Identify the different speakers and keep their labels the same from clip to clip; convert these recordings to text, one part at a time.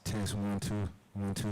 Speaker 1: Test 1 2 1 2.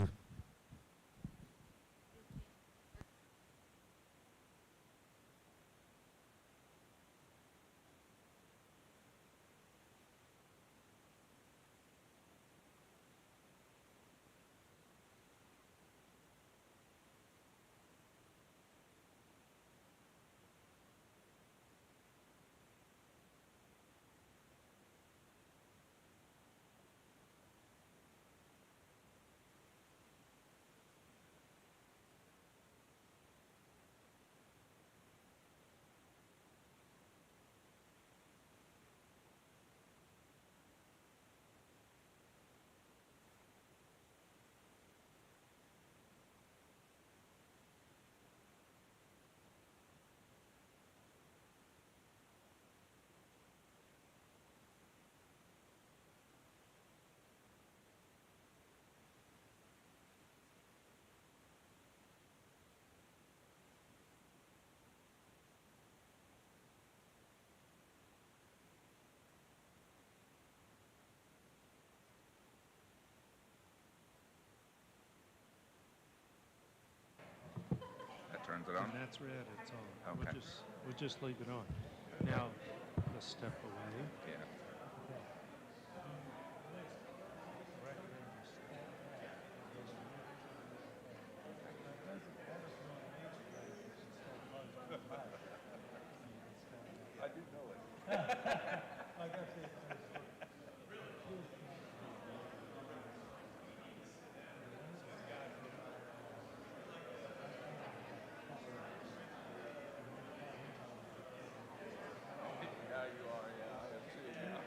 Speaker 2: That turns it on?
Speaker 3: And that's red, it's on.
Speaker 2: Okay.
Speaker 3: We'll just leave it on. Now, let's step away.
Speaker 2: Yeah. I do know it. Yeah, you are. Yeah, I am too. Yeah.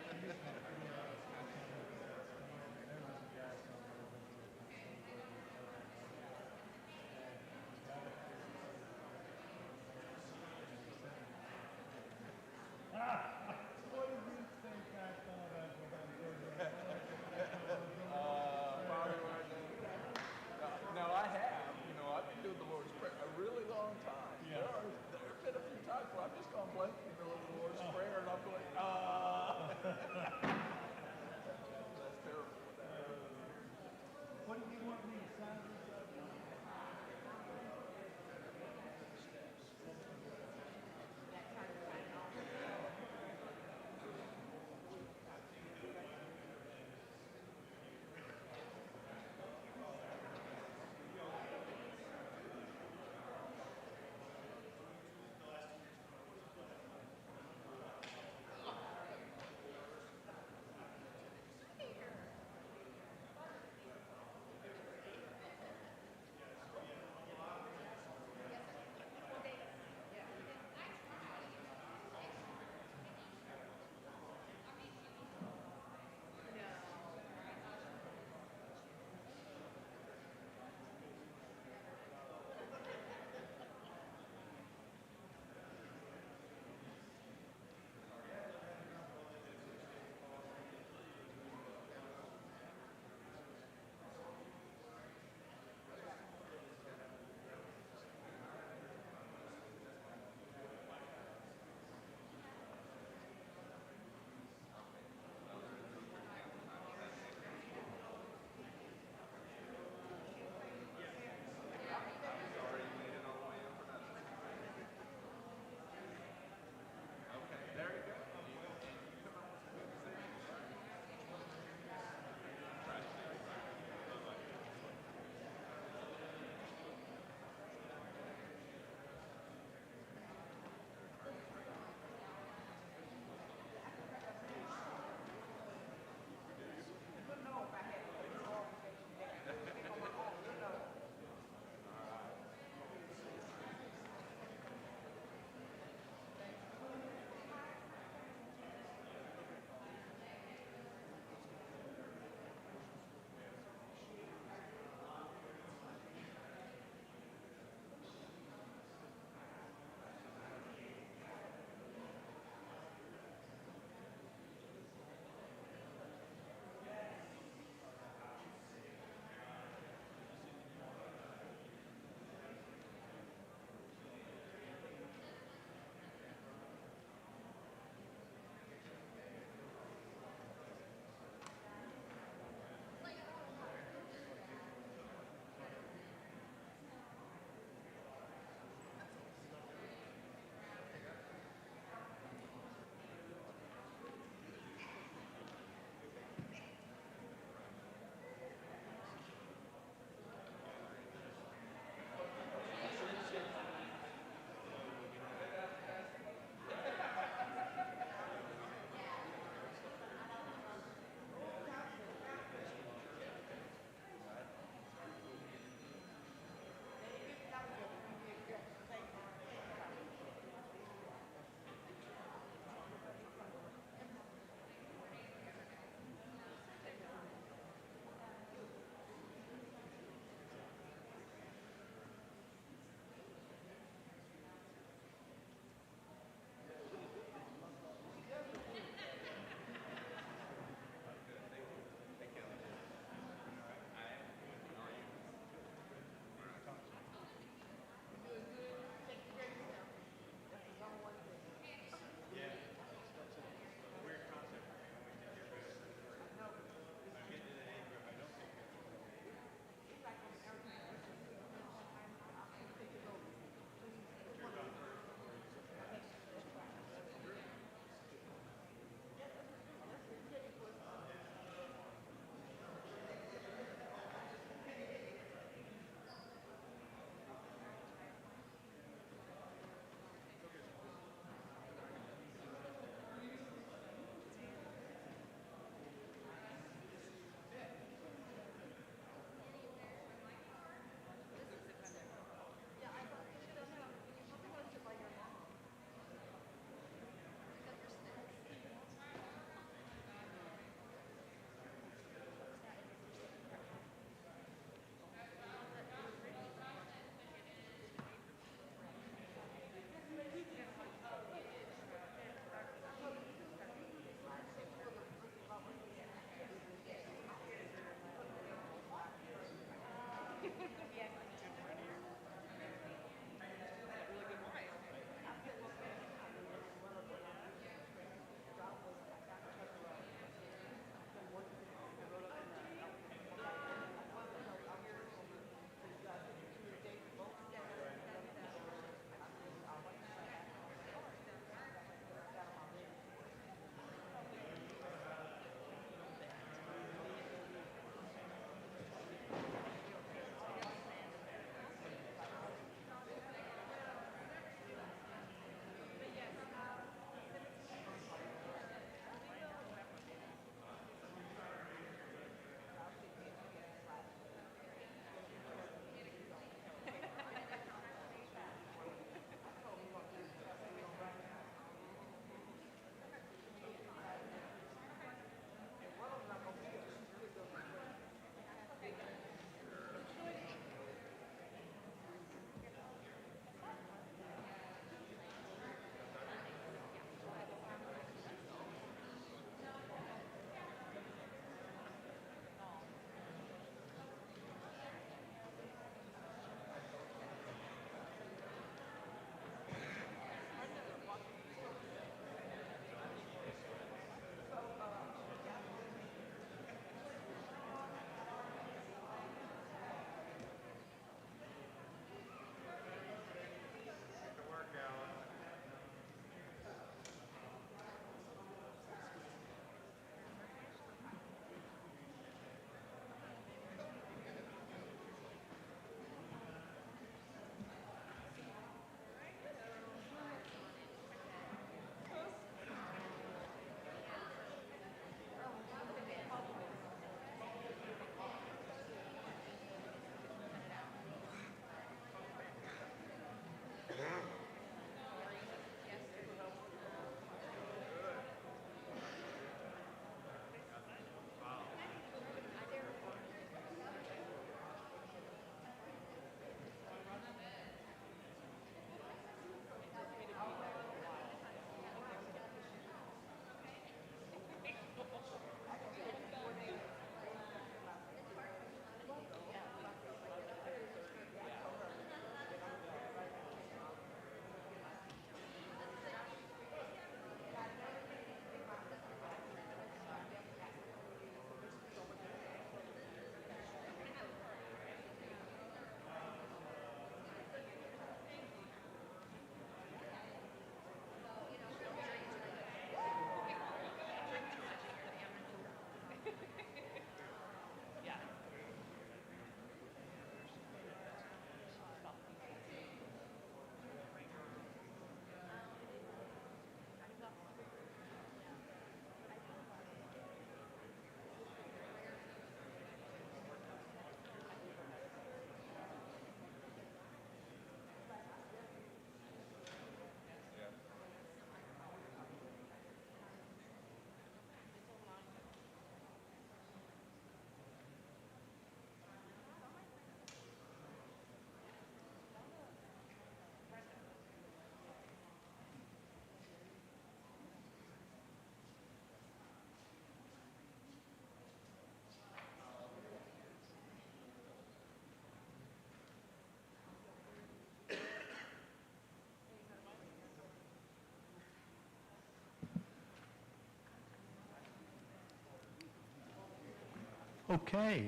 Speaker 3: Okay,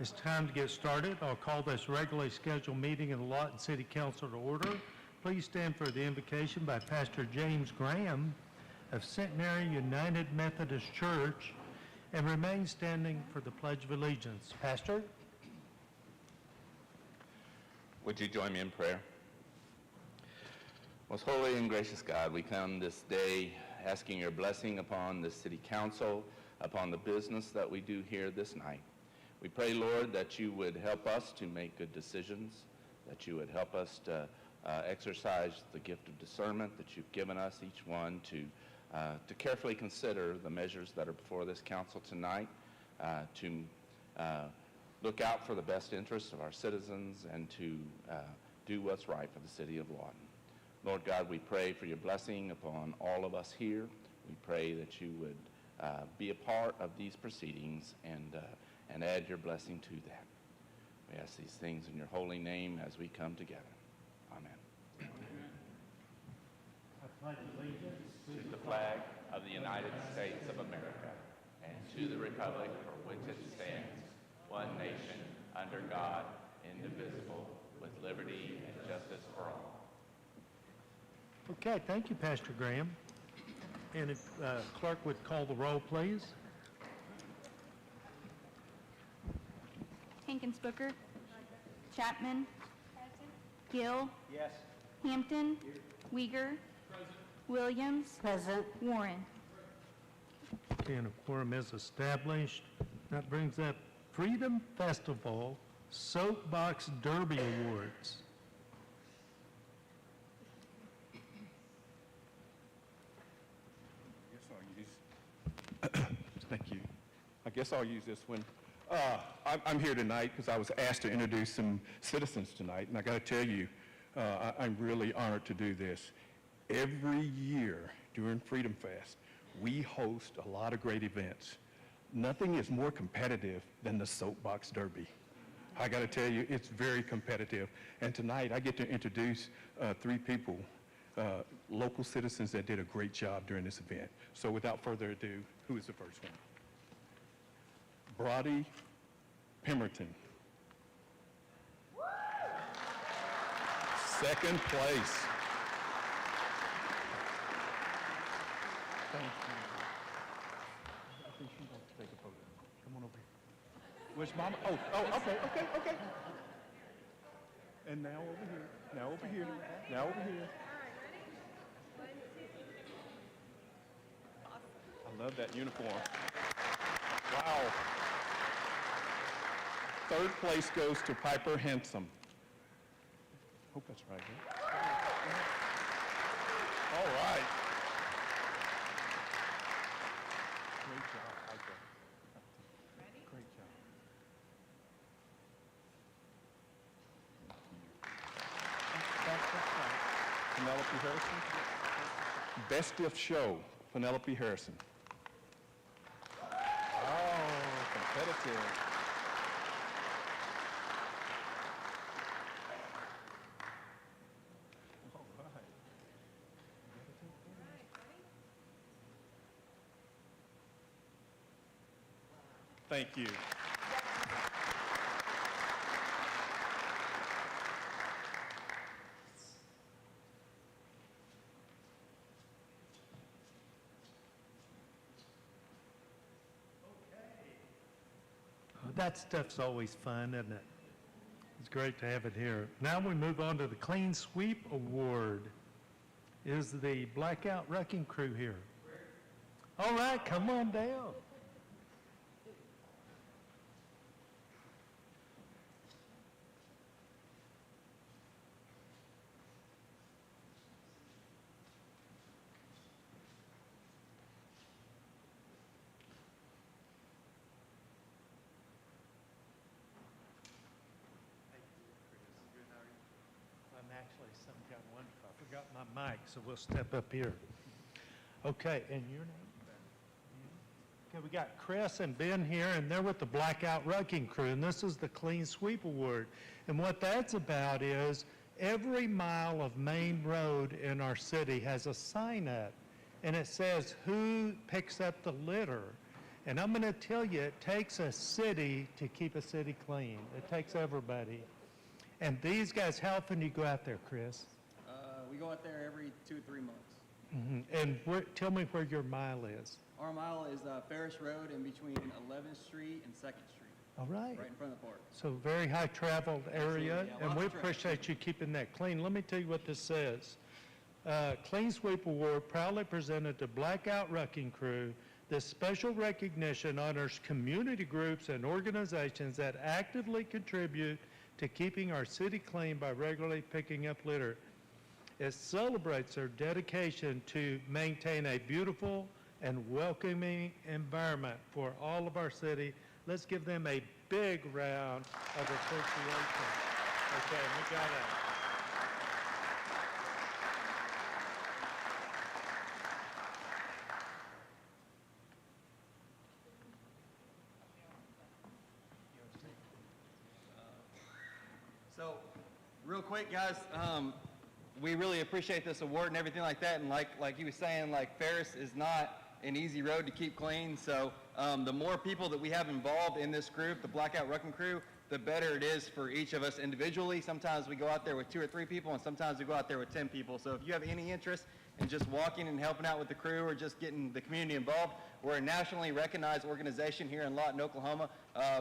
Speaker 3: it's time to get started. I'll call this regularly scheduled meeting of the Lawton City Council to order. Please stand for the invocation by Pastor James Graham of Centenary United Methodist Church and remain standing for the Pledge of Allegiance. Pastor?
Speaker 4: Would you join me in prayer? Most holy and gracious God, we come this day asking your blessing upon the city council, upon the business that we do here this night. We pray, Lord, that you would help us to make good decisions, that you would help us to exercise the gift of discernment that you've given us, each one, to carefully consider the measures that are before this council tonight, to look out for the best interests of our citizens, and to do what's right for the city of Lawton. Lord God, we pray for your blessing upon all of us here. We pray that you would be a part of these proceedings and add your blessing to that. We ask these things in your holy name as we come together. Amen.
Speaker 3: I pledge allegiance
Speaker 4: To the flag of the United States of America and to the republic for which it stands, one nation, under God, indivisible, with liberty and justice for all.
Speaker 3: Okay, thank you, Pastor Graham. And if clerk would call the roll, please.
Speaker 5: Hankins Booker. Chapman. Gill. Yes. Hampton. Uyghur. Williams.
Speaker 6: Present.
Speaker 5: Warren.
Speaker 3: Okay, and a quorum is established. That brings up Freedom Festival Soapbox Derby Awards.
Speaker 2: Thank you. I guess I'll use this one. I'm here tonight because I was asked to introduce some citizens tonight, and I got to tell you, I'm really honored to do this. Every year during Freedom Fest, we host a lot of great events. Nothing is more competitive than the Soapbox Derby. I got to tell you, it's very competitive. And tonight, I get to introduce three people, local citizens that did a great job during this event. So without further ado, who is the first one? Brody Pemberton. Second place. Thank you. I think she wants to take a photo. Come on over here. Where's Mama? Oh, okay. And now over here. Now over here. Now over here. I love that uniform. Wow. Third place goes to Piper Handsome. Hope that's right. Huh? All right. Great job, Piper. Great job. Penelope Harrison. Best of Show, Penelope Harrison. Oh, competitive. All right. Thank you.
Speaker 3: That stuff's always fun, isn't it? It's great to have it here. Now we move on to the Clean Sweep Award. Is the Blackout Wrecking Crew here? All right, come on down. I'm actually some kind of wonderful. I forgot my mic, so we'll step up here. Okay, and your name? Okay, we got Chris and Ben here, and they're with the Blackout Wrecking Crew, and this is the Clean Sweep Award. And what that's about is every mile of main road in our city has a sign up, and it says who picks up the litter. And I'm going to tell you, it takes a city to keep a city clean. It takes everybody. And these guys, how often do you go out there, Chris?
Speaker 6: We go out there every 2 or 3 months.
Speaker 3: And tell me where your mile is.
Speaker 6: Our mile is Ferris Road in between 11th Street and 2nd Street,
Speaker 3: All right.
Speaker 6: right in front of the park.
Speaker 3: So very high traveled area,
Speaker 6: Absolutely, yeah,
Speaker 3: and
Speaker 6: lots
Speaker 3: we
Speaker 6: of traffic.
Speaker 3: appreciate you keeping that clean. Let me tell you what this says. Clean Sweep Award proudly presented to Blackout Wrecking Crew. This special recognition honors community groups and organizations that actively contribute to keeping our city clean by regularly picking up litter. It celebrates their dedication to maintain a beautiful and welcoming environment for all of our city. Let's give them a big round of appreciation. Okay, we got it.
Speaker 6: So, real quick, guys, we really appreciate this award and everything like that. And like he was saying, like Ferris is not an easy road to keep clean. So the more people that we have involved in this group, the Blackout Wrecking Crew, the better it is for each of us individually. Sometimes we go out there with 2 or 3 people, and sometimes we go out there with 10 people. So if you have any interest in just walking and helping out with the crew or just getting the community involved, we're a nationally recognized organization here in Lawton, Oklahoma.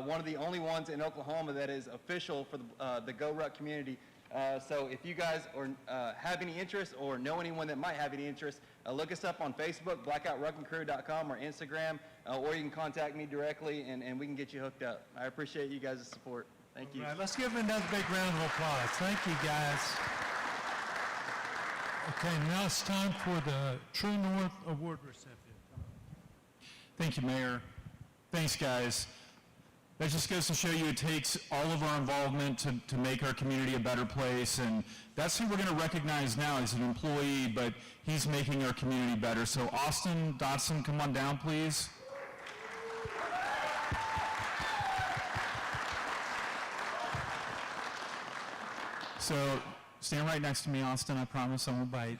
Speaker 6: One of the only ones in Oklahoma that is official for the Go Ruck community. So if you guys have any interest or know anyone that might have any interest, look us up on Facebook, blackoutwreckingcrew.com, or Instagram, or you can contact me directly, and we can get you hooked up. I appreciate you guys' support. Thank you.
Speaker 3: All right, let's give them another big round of applause. Thank you, guys. Okay, now it's time for the True North Award recipient.
Speaker 1: Thank you, Mayor. Thanks, guys. That just goes to show you it takes all of our involvement to make our community a better place, and that's who we're going to recognize now as an employee, but he's making our community better. So Austin Dotson, come on down, please. So stand right next to me, Austin. I promise I won't bite.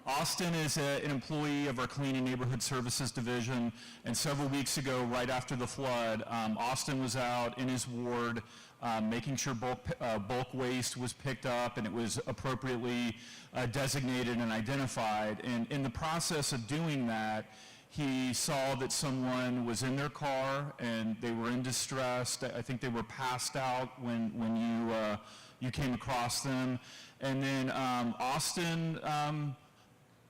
Speaker 1: Austin is an employee of our Cleaning Neighborhood Services Division, and several weeks ago, right after the flood, Austin was out in his ward making sure bulk waste was picked up and it was appropriately designated and identified. And in the process of doing that, he saw that someone was in their car and they were in distress. I think they were passed out when you came across them. And then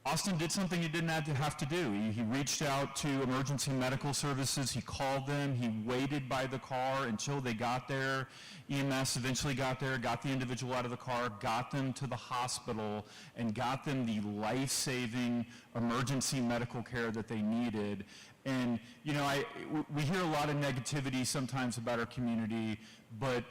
Speaker 1: Austin did something he didn't have to do. He reached out to emergency medical services. He called them. He waited by the car until they got there. EMS eventually got there, got the individual out of the car, got them to the hospital, and got them the life-saving emergency medical care that they needed. And, you know, we hear a lot of negativity sometimes about our community, but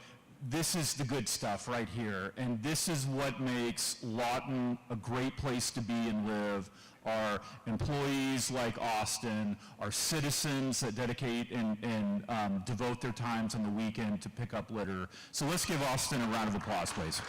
Speaker 1: this is the good stuff right here, and this is what makes Lawton a great place to be and live. Our employees like Austin, our citizens that dedicate and devote their times on the weekend to pick up litter. So let's give Austin a round of applause, please.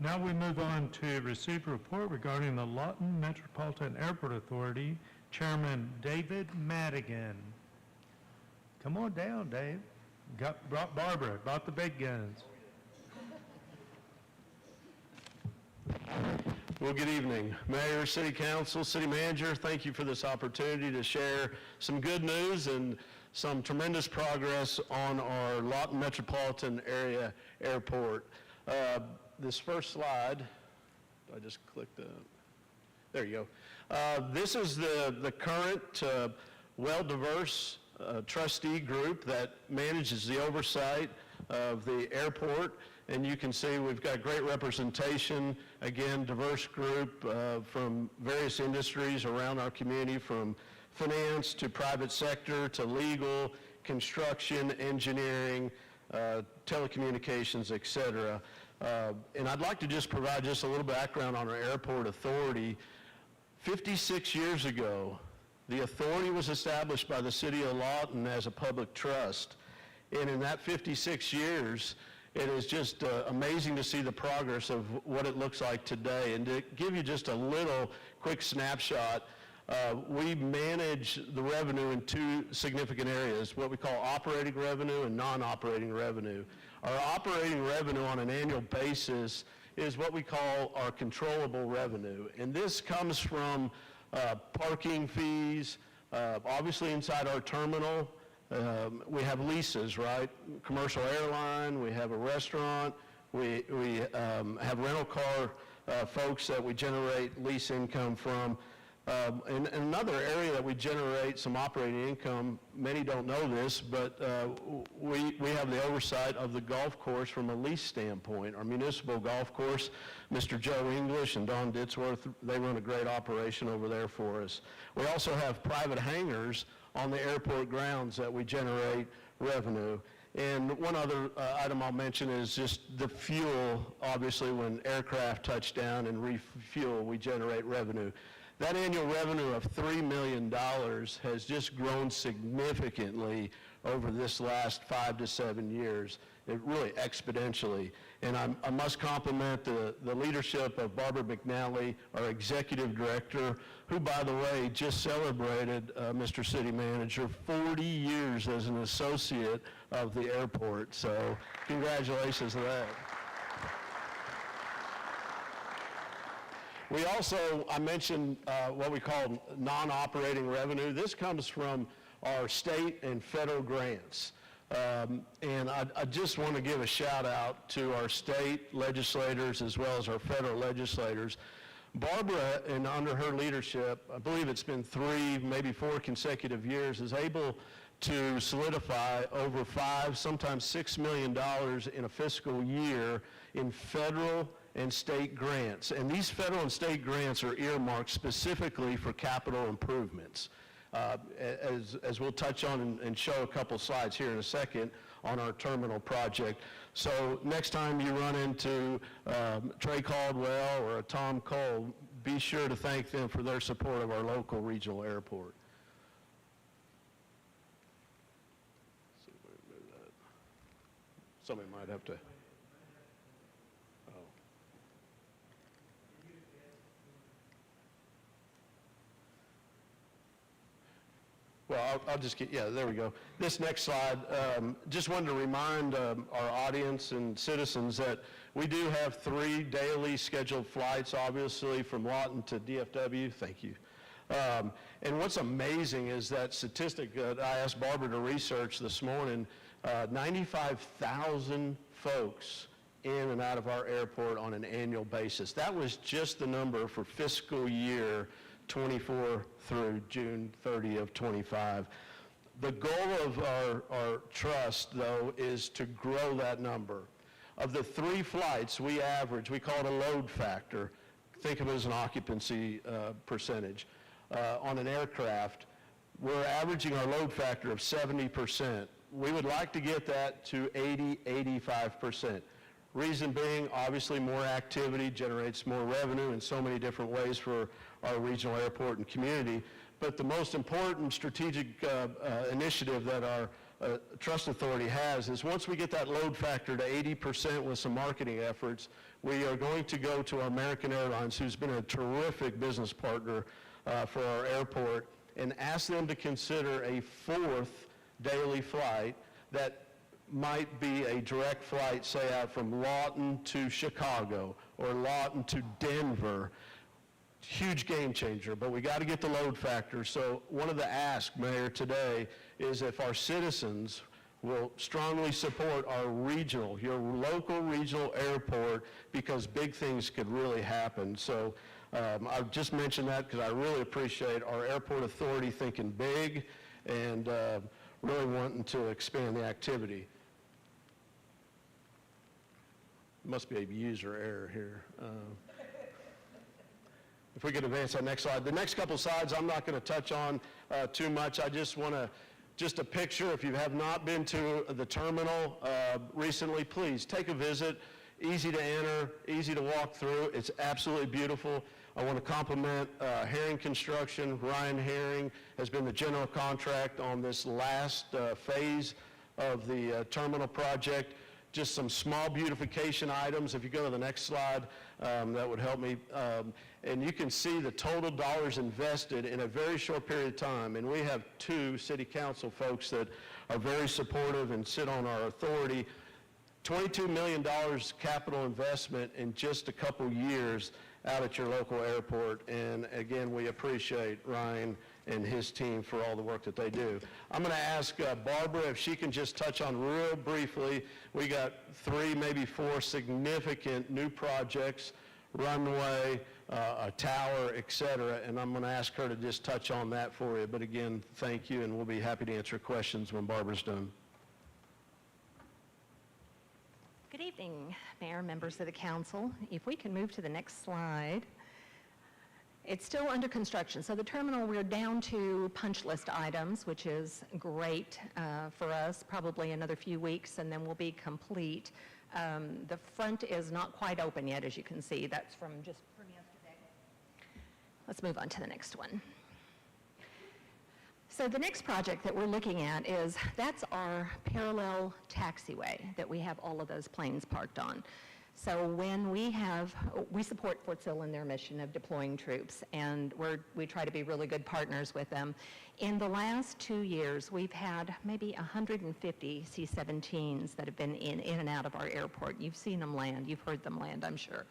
Speaker 3: Now we move on to receive a report regarding the Lawton Metropolitan Airport Authority, Chairman David Madigan. Come on down, Dave. Brought Barbara, brought the big guns.
Speaker 7: Well, good evening. Mayor, City Council, City Manager, thank you for this opportunity to share some good news and some tremendous progress on our Lawton Metropolitan Area Airport. This first slide, I just clicked there you go. This is the current well-diverse trustee group that manages the oversight of the airport. And you can see we've got great representation, again, diverse group from various industries around our community, from finance to private sector to legal, construction, engineering, telecommunications, et cetera. And I'd like to just provide just a little background on our airport authority. 56 years ago, the authority was established by the city of Lawton as a public trust. And in that 56 years, it is just amazing to see the progress of what it looks like today. And to give you just a little quick snapshot, we manage the revenue in two significant areas, what we call operating revenue and non-operating revenue. Our operating revenue on an annual basis is what we call our controllable revenue. And this comes from parking fees, obviously inside our terminal. We have leases, right? Commercial airline, we have a restaurant, we have rental car folks that we generate lease income from. And another area that we generate some operating income, many don't know this, but we have the oversight of the golf course from a lease standpoint. Our municipal golf course, Mr. Joe English and Don Ditzworth, they run a great operation over there for us. We also have private hangars on the airport grounds that we generate revenue. And one other item I'll mention is just the fuel. Obviously, when aircraft touch down and refuel, we generate revenue. That annual revenue of $3 million has just grown significantly over this last 5 to 7 years, really exponentially. And I must compliment the leadership of Barbara McNally, our executive director, who, by the way, just celebrated, Mr. City Manager, 40 years as an associate of the airport. So congratulations to that. We also, I mentioned what we call non-operating revenue. This comes from our state and federal grants. And I just want to give a shout out to our state legislators as well as our federal legislators. Barbara, and under her leadership, I believe it's been 3, maybe 4 consecutive years, is able to solidify over $5, sometimes $6 million in a fiscal year in federal and state grants. And these federal and state grants are earmarked specifically for capital improvements. As we'll touch on and show a couple slides here in a second on our terminal project. So next time you run into Trey Caldwell or a Tom Cole, be sure to thank them for their support of our local regional airport. Somebody might have to. Well, I'll just get, yeah, there we go. This next slide, just wanted to remind our audience and citizens that we do have 3 daily scheduled flights, obviously, from Lawton to DFW. Thank you. And what's amazing is that statistic that I asked Barbara to research this morning, 95,000 folks in and out of our airport on an annual basis. That was just the number for fiscal year 24 through June 30 of 25. The goal of our trust, though, is to grow that number. Of the 3 flights we average, we call it a load factor. Think of it as an occupancy percentage. On an aircraft, we're averaging our load factor of 70%. We would like to get that to 80, 85%. Reason being, obviously, more activity generates more revenue in so many different ways for our regional airport and community. But the most important strategic initiative that our Trust Authority has is once we get that load factor to 80% with some marketing efforts, we are going to go to American Airlines, who's been a terrific business partner for our airport, and ask them to consider a 4th daily flight that might be a direct flight, say out from Lawton to Chicago or Lawton to Denver. Huge game changer, but we got to get the load factor. So one of the asks, Mayor, today is if our citizens will strongly support our regional, your local regional airport, because big things could really happen. So I just mentioned that because I really appreciate our airport authority thinking big and really wanting to expand the activity. Must be a user error here. If we could advance that next slide. The next couple slides I'm not going to touch on too much. I just want to, just a picture. If you have not been to the terminal recently, please take a visit. Easy to enter, easy to walk through. It's absolutely beautiful. I want to compliment Herring Construction. Ryan Herring has been the general contract on this last phase of the terminal project. Just some small beautification items. If you go to the next slide, that would help me. And you can see the total dollars invested in a very short period of time. And we have 2 city council folks that are very supportive and sit on our authority. $22 million capital investment in just a couple years out at your local airport. And again, we appreciate Ryan and his team for all the work that they do. I'm going to ask Barbara if she can just touch on real briefly. We got 3, maybe 4 significant new projects, runway, a tower, et cetera, and I'm going to ask her to just touch on that for you. But again, thank you, and we'll be happy to answer questions when Barbara's done.
Speaker 8: Good evening, Mayor, members of the council. If we can move to the next slide. It's still under construction. So the terminal, we're down to punch list items, which is great for us, probably another few weeks, and then we'll be complete. The front is not quite open yet, as you can see. That's from yesterday. Let's move on to the next one. So the next project that we're looking at that's our parallel taxiway that we have all of those planes parked on. So when we support Fort Sill in their mission of deploying troops, and we try to be really good partners with them. In the last 2 years, we've had maybe 150 C-17s that have been in and out of our airport. You've seen them land, you've heard them land, I'm sure.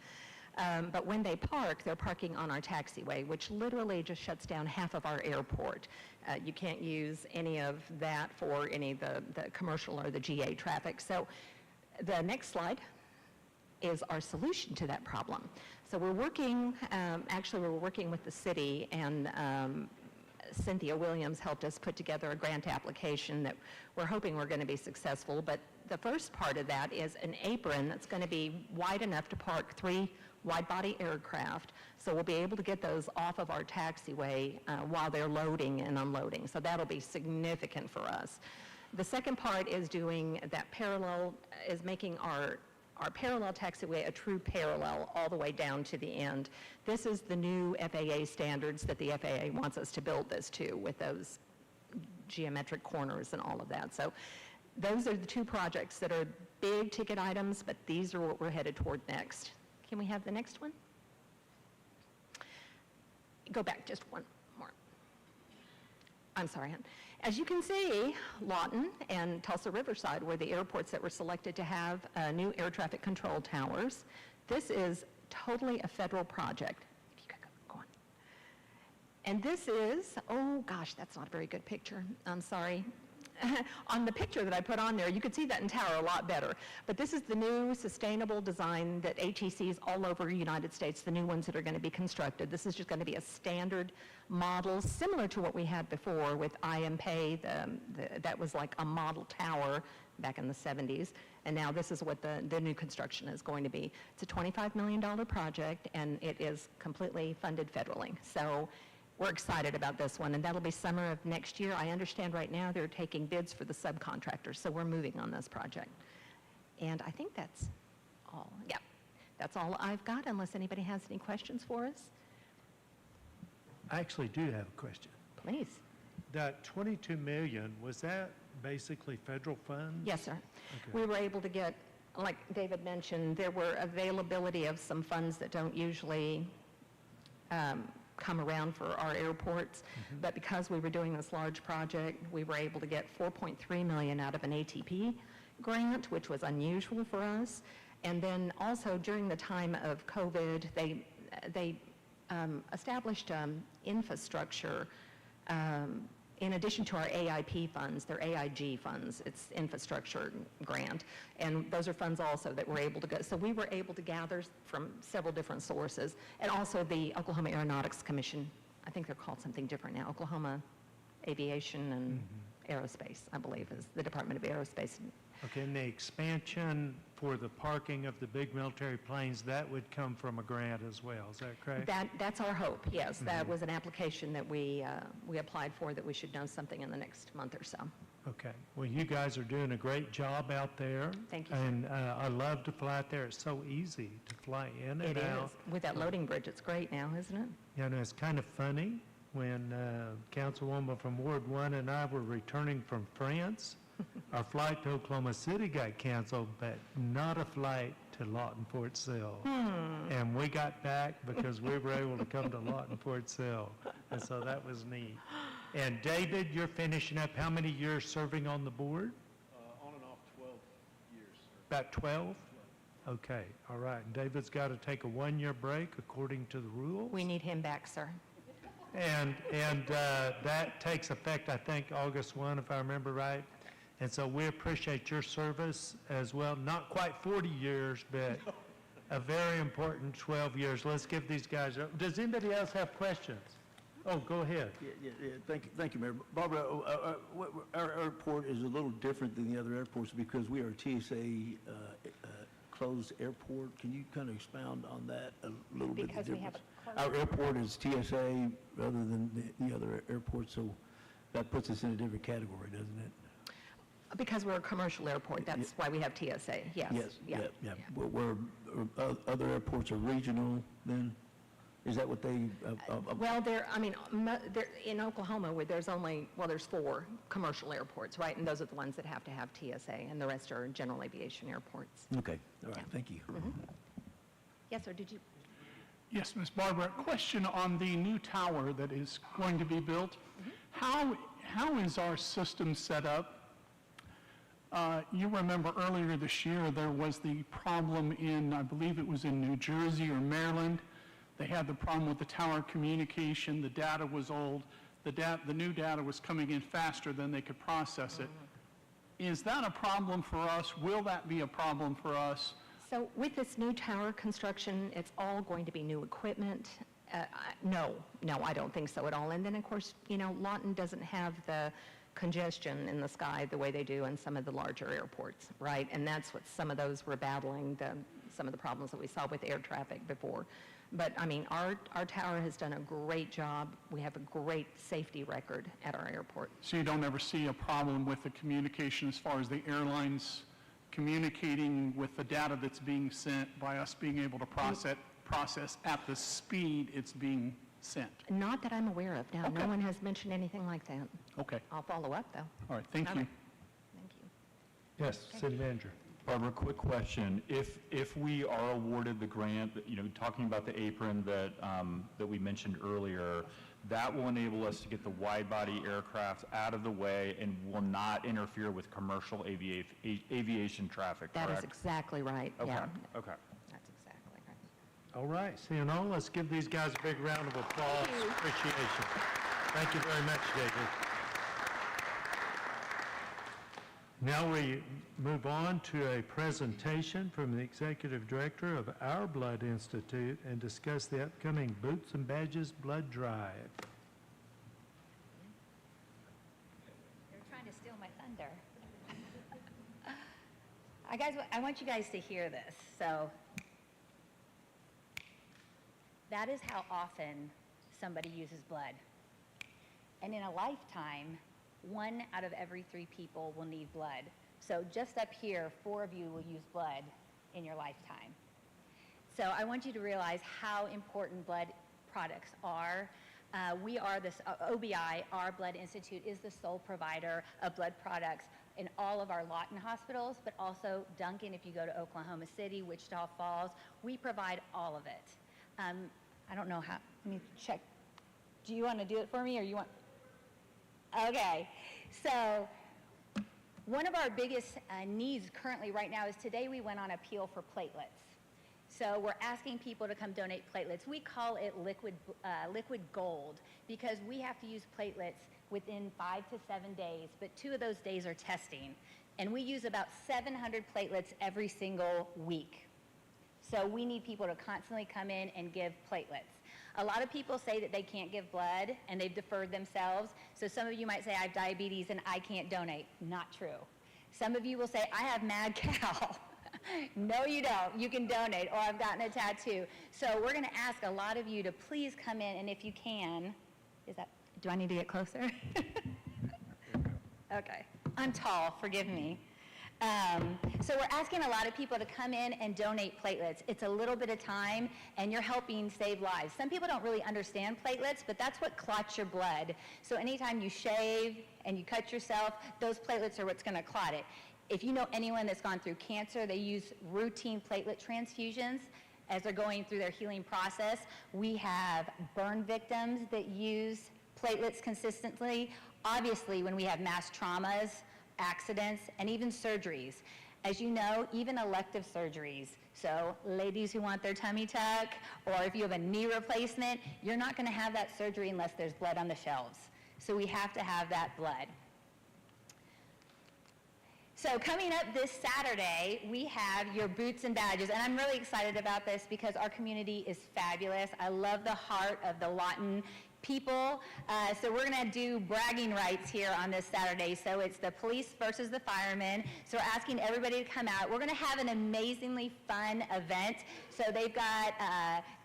Speaker 8: But when they park, they're parking on our taxiway, which literally just shuts down half of our airport. You can't use any of that for any of the commercial or the GA traffic. So the next slide is our solution to that problem. So we're working, we're working with the city, and Cynthia Williams helped us put together a grant application that we're hoping we're going to be successful. But the first part of that is an apron that's going to be wide enough to park 3 wide-body aircraft. So we'll be able to get those off of our taxiway while they're loading and unloading. So that'll be significant for us. The second part is doing that parallel, is making our parallel taxiway a true parallel all the way down to the end. This is the new FAA standards that the FAA wants us to build this to, with those geometric corners and all of that. So those are the 2 projects that are big ticket items, but these are what we're headed toward next. Can we have the next one? Go back just one more. I'm sorry, hon. As you can see, Lawton and Tulsa Riverside were the airports that were selected to have new air traffic control towers. This is totally a federal project. If you could go on. And this is, oh gosh, that's not a very good picture. I'm sorry. On the picture that I put on there, you could see that in tower a lot better. But this is the new sustainable design that ATCs all over the United States, the new ones that are going to be constructed. This is just going to be a standard model, similar to what we had before with IMPay. That was like a model tower back in the 70s. And now this is what the new construction is going to be. It's a $25 million project, and it is completely funded federally. So we're excited about this one, and that'll be summer of next year. I understand right now they're taking bids for the subcontractors, so we're moving on this project. And I think that's all. Yeah, that's all I've got, unless anybody has any questions for us.
Speaker 3: I actually do have a question.
Speaker 8: Please.
Speaker 3: That 22 million, was that basically federal funds?
Speaker 8: Yes, sir.
Speaker 3: Okay.
Speaker 8: We were able to get, like David mentioned, there were availability of some funds that don't usually come around for our airports, but because we were doing this large project, we were able to get $4.3 million out of an ATP grant, which was unusual for us. And then also during the time of COVID, they established infrastructure in addition to our AIP funds, they're AIG funds, it's infrastructure grant, and those are funds also that we're able to go. So we were able to gather from several different sources, and also the Oklahoma Aeronautics Commission, I think they're called something different now, Oklahoma Aviation and Aerospace, I believe, is the Department of Aerospace
Speaker 3: Okay, and the expansion for the parking of the big military planes, that would come from a grant as well, is that correct?
Speaker 8: That's our hope, yes. That was an application that we applied for, that we should know something in the next month or so.
Speaker 3: Okay, well, you guys are doing a great job out there.
Speaker 8: Thank you.
Speaker 3: And I love to fly out there. It's so easy to fly in and
Speaker 8: It is.
Speaker 3: out.
Speaker 8: With that loading bridge, it's great now, isn't it?
Speaker 3: You know, it's kind of funny, when Councilwoman from Ward 1 and I were returning from France, our flight to Oklahoma City got canceled, but not a flight to Lawton Fort Sill. And we got back because we were able to come to Lawton Fort Sill. And so that was neat. And David, you're finishing up how many years serving on the board?
Speaker 7: On and off 12 years, sir.
Speaker 3: About 12? Okay, all right. And David's got to take a one-year break according to the rules.
Speaker 8: We need him back, sir.
Speaker 3: And that takes effect, I think, August 1, if I remember right. And so we appreciate your service as well. Not quite 40 years, but a very important 12 years. Let's give these guys, does anybody else have questions? Oh, go ahead.
Speaker 9: Yeah, thank you, Mayor. Barbara, our airport is a little different than the other airports because we are a TSA closed airport. Can you kind of expound on that a little bit?
Speaker 8: Because
Speaker 9: the
Speaker 8: we have
Speaker 9: difference? Our airport is TSA rather than the other airports, so that puts us in a different category, doesn't it?
Speaker 8: Because we're a commercial airport, that's why we have TSA, yes.
Speaker 9: Yes,
Speaker 8: Yeah.
Speaker 9: yeah. Where other airports are regional, then? Is that what they?
Speaker 8: Well, in Oklahoma, where there's only, well, there's 4 commercial airports, right? And those are the ones that have to have TSA, and the rest are general aviation airports.
Speaker 9: Okay, all right, thank you.
Speaker 8: Yes, sir, did you?
Speaker 10: Yes, Ms. Barbara, question on the new tower that is going to be built. How is our system set up? You remember earlier this year, there was the problem in, I believe it was in New Jersey or Maryland. They had the problem with the tower communication. The data was old. The new data was coming in faster than they could process it. Is that a problem for us? Will that be a problem for us?
Speaker 8: So with this new tower construction, it's all going to be new equipment? No, I don't think so at all. And then, of course, Lawton doesn't have the congestion in the sky the way they do in some of the larger airports, right? And that's what some of those were battling, some of the problems that we saw with air traffic before. But, I mean, our tower has done a great job. We have a great safety record at our airport.
Speaker 10: So you don't ever see a problem with the communication as far as the airlines communicating with the data that's being sent by us being able to process at the speed it's being sent?
Speaker 8: Not that I'm aware of, no. No one has mentioned anything like that.
Speaker 10: Okay.
Speaker 8: I'll follow up, though.
Speaker 10: All right, thank
Speaker 8: All
Speaker 10: you.
Speaker 8: right. Thank you.
Speaker 3: Yes, City Manager.
Speaker 1: Barbara, quick question. If we are awarded the grant, talking about the apron that we mentioned earlier, that will enable us to get the wide-body aircraft out of the way and will not interfere with commercial aviation traffic, correct?
Speaker 8: That is exactly right,
Speaker 1: Okay,
Speaker 8: yeah.
Speaker 1: okay.
Speaker 8: That's exactly right.
Speaker 3: All right, seeing all, let's give these guys a big round of applause. Appreciation. Thank you very much, David. Now we move on to a presentation from the Executive Director of Our Blood Institute and discuss the upcoming Boots and Badges Blood Drive.
Speaker 11: They're trying to steal my thunder. I want you guys to hear this. So that is how often somebody uses blood. And in a lifetime, 1 out of every 3 people will need blood. So just up here, 4 of you will use blood in your lifetime. So I want you to realize how important blood products are. We are this, OBI, Our Blood Institute, is the sole provider of blood products in all of our Lawton hospitals, but also Duncan, if you go to Oklahoma City, Wichita Falls, we provide all of it. I don't know how, let me check. Do you want to do it for me, or you want? Okay, so one of our biggest needs currently right now is today we went on appeal for platelets. So we're asking people to come donate platelets. We call it liquid gold because we have to use platelets within 5 to 7 days, but 2 of those days are testing. And we use about 700 platelets every single week. So we need people to constantly come in and give platelets. A lot of people say that they can't give blood and they've deferred themselves. So some of you might say, I have diabetes and I can't donate. Not true. Some of you will say, I have mad cow. No, you don't. You can donate, or I've gotten a tattoo. So we're going to ask a lot of you to please come in, and if you can, do I need to get closer? Okay. I'm tall, forgive me. So we're asking a lot of people to come in and donate platelets. It's a little bit of time, and you're helping save lives. Some people don't really understand platelets, but that's what clots your blood. So anytime you shave and you cut yourself, those platelets are what's going to clot it. If you know anyone that's gone through cancer, they use routine platelet transfusions as they're going through their healing process. We have burn victims that use platelets consistently. Obviously, when we have mass traumas, accidents, and even surgeries. As you know, even elective surgeries. So ladies who want their tummy tuck, or if you have a knee replacement, you're not going to have that surgery unless there's blood on the shelves. So we have to have that blood. So coming up this Saturday, we have your boots and badges, and I'm really excited about this because our community is fabulous. I love the heart of the Lawton people. So we're going to do bragging rights here on this Saturday. So it's the police versus the firemen. So we're asking everybody to come out. We're going to have an amazingly fun event. So they've got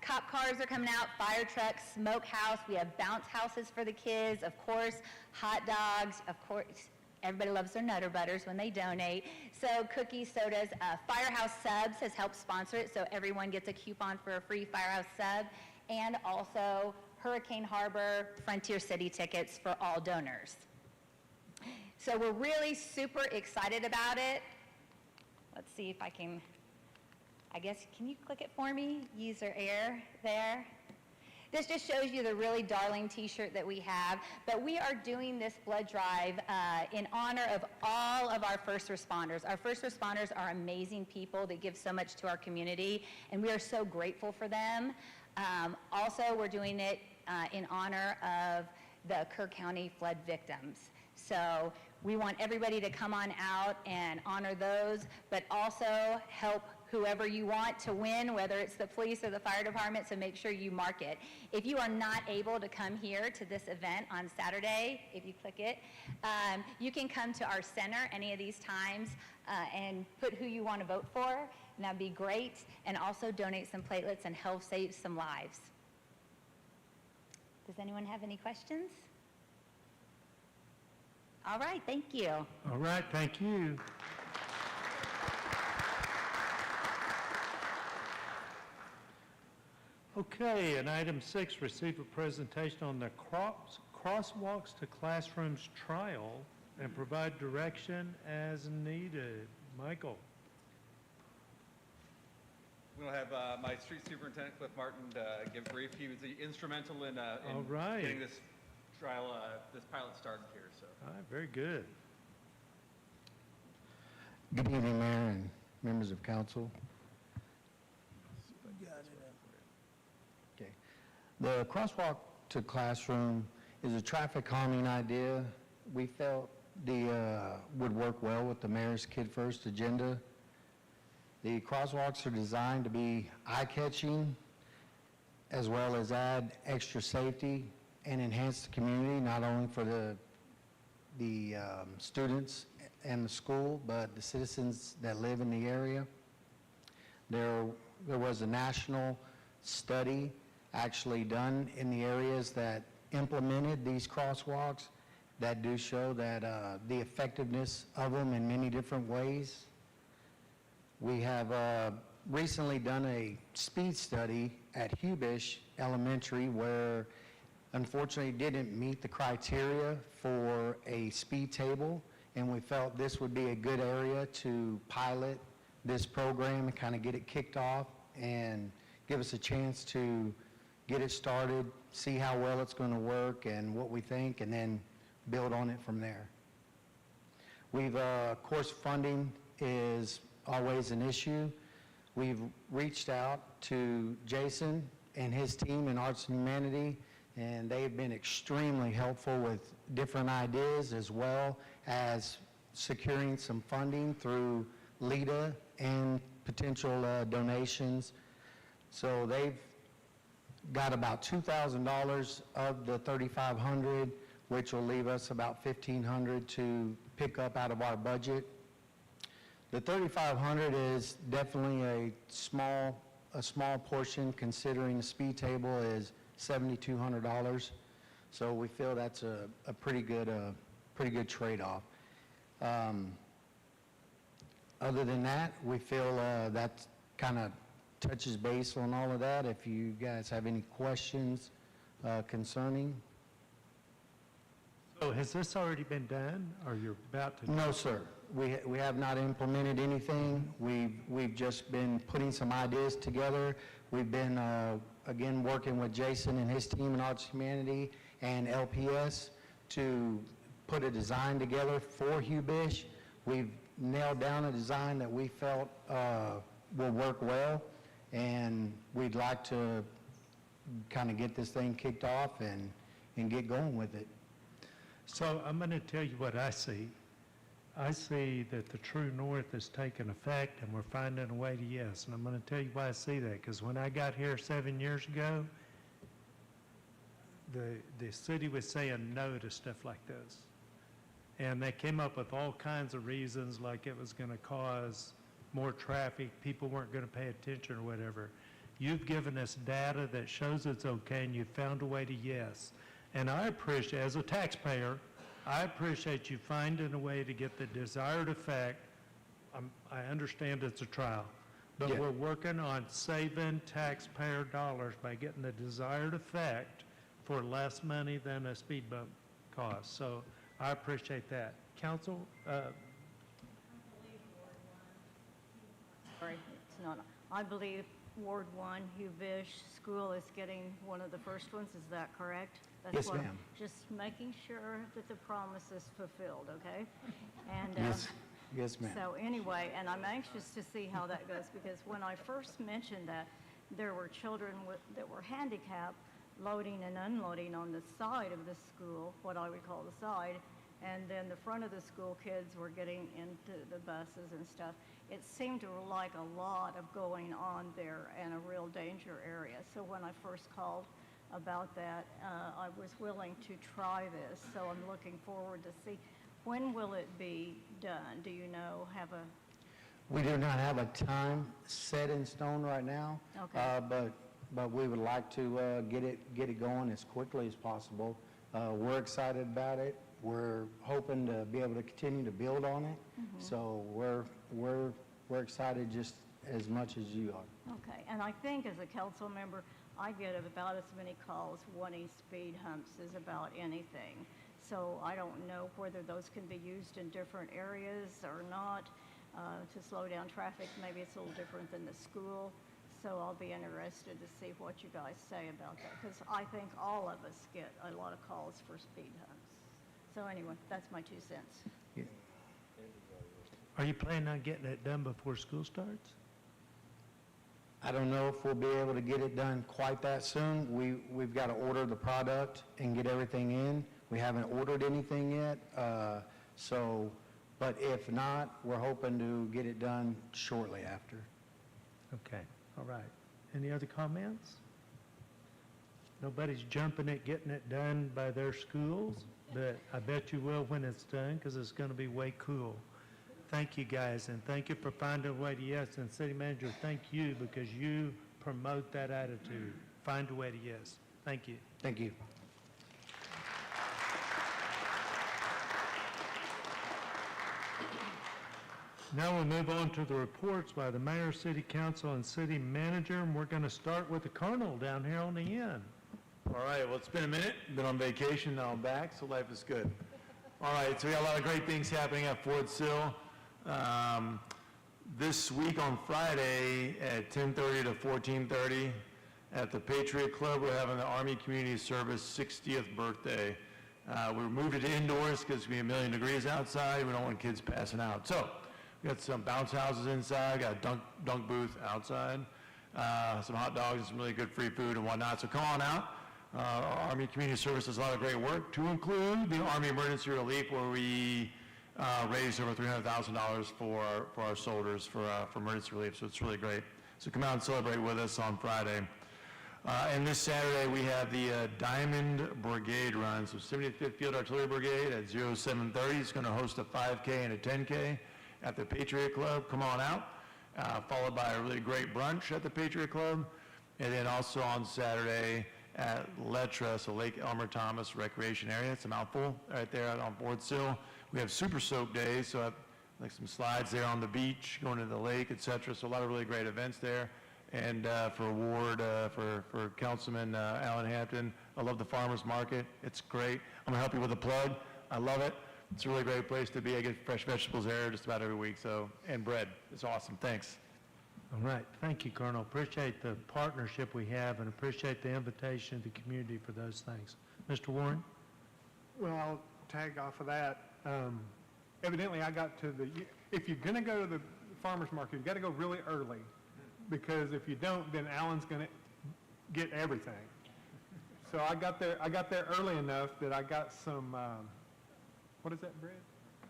Speaker 11: cop cars are coming out, fire trucks, smokehouse. We have bounce houses for the kids, of course, hot dogs, of course. Everybody loves their Nutter Butters when they donate. So cookies, sodas, Firehouse Subs has helped sponsor it, so everyone gets a coupon for a free Firehouse Sub. And also Hurricane Harbor Frontier City tickets for all donors. So we're really super excited about it. Let's see if I can, can you click it for me? User error there. This just shows you the really darling t-shirt that we have, but we are doing this blood drive in honor of all of our first responders. Our first responders are amazing people that give so much to our community, and we are so grateful for them. Also, we're doing it in honor of the Kerr County flood victims. So we want everybody to come on out and honor those, but also help whoever you want to win, whether it's the police or the fire department, so make sure you mark it. If you are not able to come here to this event on Saturday, if you click it, you can come to our center any of these times and put who you want to vote for, and that'd be great, and also donate some platelets and help save some lives. Does anyone have any questions? All right, thank you.
Speaker 3: All right, thank you. Okay, and item 6, receive a presentation on the Crosswalks to Classrooms trial and provide direction as needed. Michael.
Speaker 6: We'll have my street superintendent, Cliff Martin, give a brief. He was instrumental in
Speaker 3: All right.
Speaker 6: getting this trial, this pilot started here. So.
Speaker 3: All right, very good.
Speaker 12: Good evening, Mayor and members of council. Okay. The crosswalk to classroom is a traffic calming idea. We felt would work well with the mayor's Kid First agenda. The crosswalks are designed to be eye-catching, as well as add extra safety and enhance the community, not only for the students and the school, but the citizens that live in the area. There was a national study actually done in the areas that implemented these crosswalks that do show that the effectiveness of them in many different ways. We have recently done a speed study at Hubish Elementary where unfortunately didn't meet the criteria for a speed table, and we felt this would be a good area to pilot this program and kind of get it kicked off and give us a chance to get it started, see how well it's going to work and what we think, and then build on it from there. We've, of course, funding is always an issue. We've reached out to Jason and his team in Arts and Humanity, and they've been extremely helpful with different ideas as well as securing some funding through LEDA and potential donations. So they've got about $2,000 of the $3,500, which will leave us about $1,500 to pick up out of our budget The 3,500 is definitely a small portion, considering the speed table is $7,200. So we feel that's a pretty good trade-off. Other than that, we feel that kind of touches base on all of that. If you guys have any questions concerning.
Speaker 3: So has this already been done, or you're about to?
Speaker 12: No, sir. We have not implemented anything. We've just been putting some ideas together. We've been, again, working with Jason and his team in Arts Humanity and LPS to put a design together for Hugh Bish. We've nailed down a design that we felt will work well, and we'd like to kind of get this thing kicked off and get going with it.
Speaker 3: So I'm going to tell you what I see. I see that the True North has taken effect, and we're finding a way to yes. And I'm going to tell you why I see that, because when I got here 7 years ago, the city was saying no to stuff like this. And they came up with all kinds of reasons, like it was going to cause more traffic, people weren't going to pay attention or whatever. You've given us data that shows it's okay, and you've found a way to yes. And I appreciate, as a taxpayer, I appreciate you finding a way to get the desired effect. I understand it's a trial, but
Speaker 12: Yeah.
Speaker 3: we're working on saving taxpayer dollars by getting the desired effect for less money than a speed bump costs. So I appreciate that. Council,
Speaker 13: Sorry, it's not. I believe Ward 1, Hugh Bish School is getting one of the first ones. Is that correct? That's
Speaker 12: Yes,
Speaker 13: what-
Speaker 12: ma'am.
Speaker 13: Just making sure that the promise is fulfilled, okay? And
Speaker 12: Yes, ma'am.
Speaker 13: so anyway, and I'm anxious to see how that goes, because when I first mentioned that, there were children that were handicapped loading and unloading on the side of the school, what I would call the side, and then the front of the school kids were getting into the buses and stuff. It seemed to like a lot of going on there and a real danger area. So when I first called about that, I was willing to try this. So I'm looking forward to see, when will it be done? Do you know, have a,
Speaker 12: We do not have a time set in stone right now.
Speaker 13: Okay.
Speaker 12: But we would like to get it going as quickly as possible. We're excited about it. We're hoping to be able to continue to build on it. So we're excited just as much as you are.
Speaker 13: okay. And I think as a council member, I get about as many calls wanting speed humps as about anything. So I don't know whether those can be used in different areas or not to slow down traffic. Maybe it's a little different than the school. So I'll be interested to see what you guys say about that, because I think all of us get a lot of calls for speed humps. So anyway, that's my 2 cents.
Speaker 3: are you planning on getting it done before school starts?
Speaker 12: I don't know if we'll be able to get it done quite that soon. We've got to order the product and get everything in. We haven't ordered anything yet. But if not, we're hoping to get it done shortly after.
Speaker 3: Okay, all right. Any other comments? Nobody's jumping at getting it done by their schools, but I bet you will when it's done, because it's going to be way cool. Thank you, guys, and thank you for finding a way to yes. And City Manager, thank you, because you promote that attitude. Find a way to yes. Thank you.
Speaker 12: Thank you.
Speaker 3: Now we'll move on to the reports by the Mayor, City Council, and City Manager, and we're going to start with the Colonel down here on the end.
Speaker 14: All right, well, it's been a minute. Been on vacation, now I'm back, so life is good. All right, so we got a lot of great things happening at Fort Sill. This week on Friday at 10:30 to 14:30 at the Patriot Club, we're having the Army Community Service 60th birthday. We moved it indoors because it's going to be 1,000,000 degrees outside. We don't want kids passing out. So we got some bounce houses inside, got a dunk booth outside, some hot dogs and some really good free food and whatnot. So come on out. Our Army Community Service does a lot of great work, to include the Army Emergency Relief, where we raised over $300,000 for our soldiers for emergency relief. So it's really great. So come out and celebrate with us on Friday. And this Saturday, we have the Diamond Brigade run. So 75th Field Artillery Brigade at 0730 is going to host a 5K and a 10K. at the Patriot Club. Come on out. Followed by a really great brunch at the Patriot Club. And then also on Saturday at Letra, so Lake Elmer Thomas Recreation Area. It's a mouthful right there out on Ford Sill. We have Super Soak Days, so I have like some slides there on the beach, going to the lake, et cetera. So a lot of really great events there. And for Ward, for Councilman Alan Hampton, I love the farmer's market. It's great. I'm gonna help you with a plug. I love it. It's a really great place to be. I get fresh vegetables there just about every week, so, and bread. It's awesome. Thanks.
Speaker 3: All right, thank you, Colonel. Appreciate the partnership we have and appreciate the invitation to the community for those things. Mr. Warren?
Speaker 15: Well, I'll tag off of that. Evidently, I got to if you're going to go to the farmer's market, you got to go really early, because if you don't, then Alan's going to get everything. So I got there early enough that I got some, what is that bread?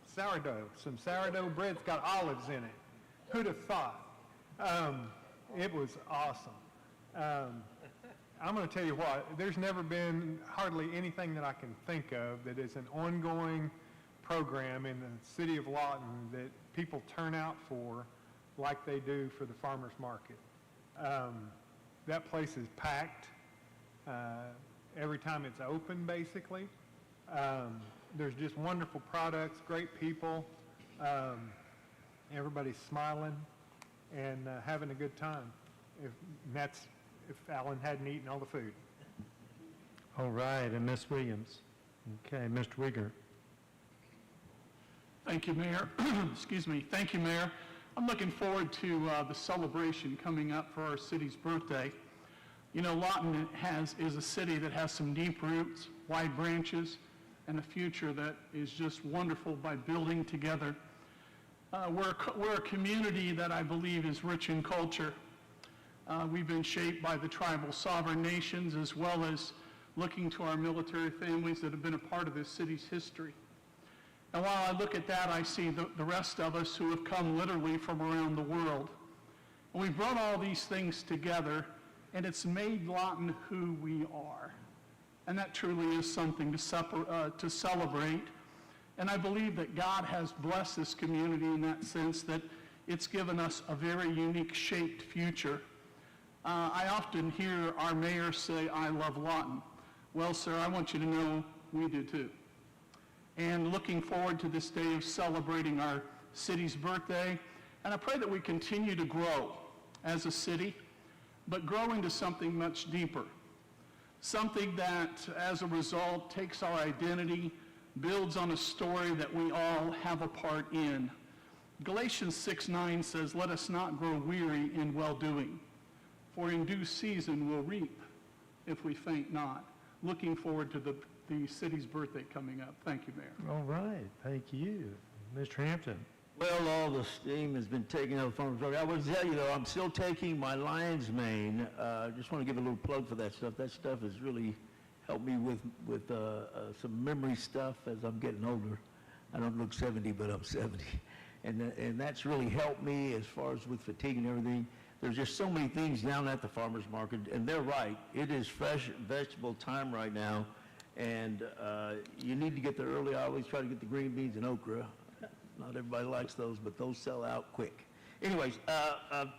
Speaker 15: Sourdough. Some sourdough bread. It's got olives in it. Who'd have thought? It was awesome. I'm going to tell you what, there's never been hardly anything that I can think of that is an ongoing program in the city of Lawton that people turn out for like they do for the farmer's market. That place is packed every time it's open, basically. There's just wonderful products, great people. Everybody's smiling and having a good time. That's if Alan hadn't eaten all the food.
Speaker 3: All right, and Ms. Williams. Okay, Mr. Wigger.
Speaker 10: Thank you, Mayor. Excuse me. Thank you, Mayor. I'm looking forward to the celebration coming up for our city's birthday. You know, Lawton is a city that has some deep roots, wide branches, and a future that is just wonderful by building together. We're a community that I believe is rich in culture. We've been shaped by the tribal sovereign nations, as well as looking to our military families that have been a part of this city's history. And while I look at that, I see the rest of us who have come literally from around the world. And we've brought all these things together, and it's made Lawton who we are. And that truly is something to celebrate. And I believe that God has blessed this community in that sense, that it's given us a very unique shaped future. I often hear our mayor say, "I love Lawton." Well, sir, I want you to know we do too. And looking forward to this day of celebrating our city's birthday. And I pray that we continue to grow as a city, but grow into something much deeper. Something that, as a result, takes our identity, builds on a story that we all have a part in. Galatians 6:9 says, "Let us not grow weary in well-doing, for in due season we'll reap if we faint not." Looking forward to the city's birthday coming up. Thank you, Mayor.
Speaker 3: All right, thank you. Mr. Hampton.
Speaker 9: Well, all the steam has been taken out of the farmer's market. I will tell you, though, I'm still taking my lion's mane. Just want to give a little plug for that stuff. That stuff has really helped me with some memory stuff as I'm getting older. I don't look 70, but I'm 70. And that's really helped me as far as with fatigue and everything. There's just so many things down at the farmer's market, and they're right. It is fresh vegetable time right now, and you need to get there early. I always try to get the green beans and okra. Not everybody likes those, but those sell out quick. Anyways,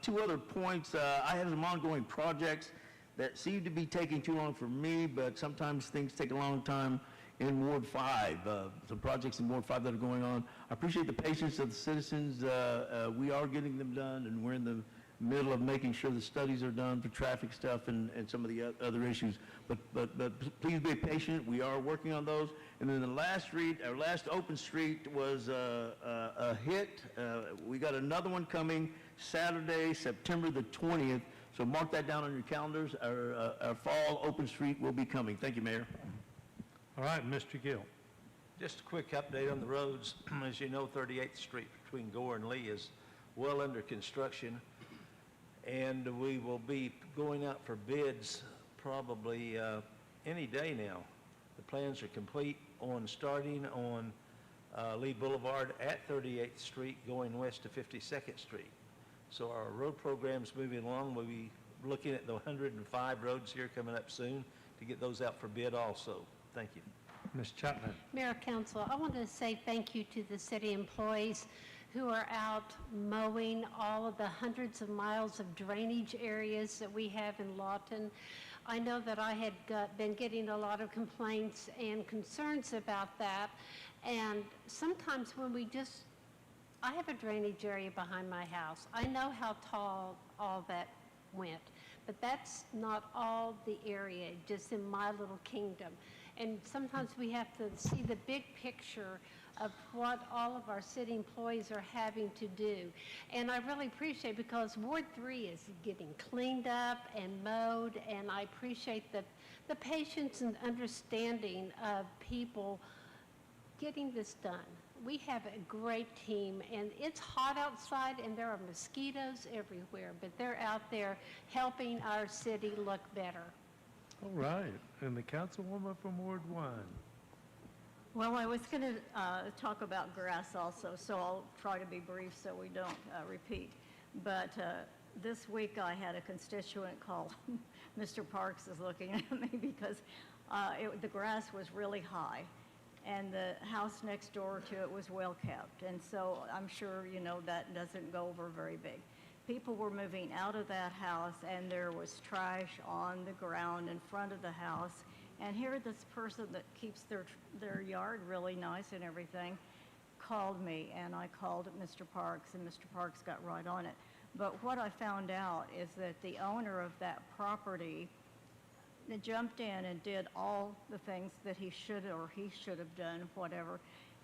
Speaker 9: two other points. I have some ongoing projects that seem to be taking too long for me, but sometimes things take a long time in Ward 5. Some projects in Ward 5 that are going on. I appreciate the patience of the citizens. We are getting them done, and we're in the middle of making sure the studies are done for traffic stuff and some of the other issues. But please be patient. We are working on those. And then the last open street was a hit. We got another one coming Saturday, September the 20th. So mark that down on your calendars. Our fall open street will be coming. Thank you, Mayor.
Speaker 3: All right, Mr. Gill.
Speaker 16: Just a quick update on the roads. As you know, 38th Street between Gore and Lee is well under construction, and we will be going out for bids probably any day now. The plans are complete on starting on Lee Boulevard at 38th Street going west to 52nd Street. So our road program's moving along. We'll be looking at the 105 roads here coming up soon to get those out for bid also. Thank you.
Speaker 3: Ms. Chapman.
Speaker 17: Mayor, Council, I want to say thank you to the city employees who are out mowing all of the hundreds of miles of drainage areas that we have in Lawton. I know that I had been getting a lot of complaints and concerns about that. And sometimes when I have a drainage area behind my house. I know how tall all that went, but that's not all the area, just in my little kingdom. And sometimes we have to see the big picture of what all of our city employees are having to do. And I really appreciate, because Ward 3 is getting cleaned up and mowed, and I appreciate the patience and understanding of people getting this done. We have a great team, and it's hot outside, and there are mosquitoes everywhere, but they're out there helping our city look better.
Speaker 3: All right, and the councilwoman from Ward 1.
Speaker 13: Well, I was going to talk about grass also, so I'll try to be brief so we don't repeat. But this week I had a constituent call. Mr. Parks is looking at me because the grass was really high, and the house next door to it was well kept. And so I'm sure, you know, that doesn't go over very big. People were moving out of that house, and there was trash on the ground in front of the house. And here this person that keeps their yard really nice and everything called me, and I called Mr. Parks, and Mr. Parks got right on it. But what I found out is that the owner of that property jumped in and did all the things that he should have done, whatever.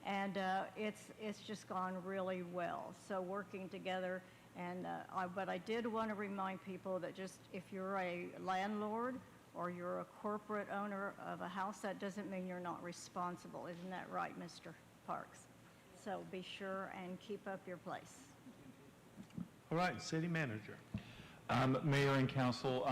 Speaker 13: And it's just gone really well. So working together, and but I did want to remind people that just if you're a landlord or you're a corporate owner of a house, that doesn't mean you're not responsible. Isn't that right, Mr. Parks? So be sure and keep up your place.
Speaker 3: All right, city manager.
Speaker 1: Mayor and council,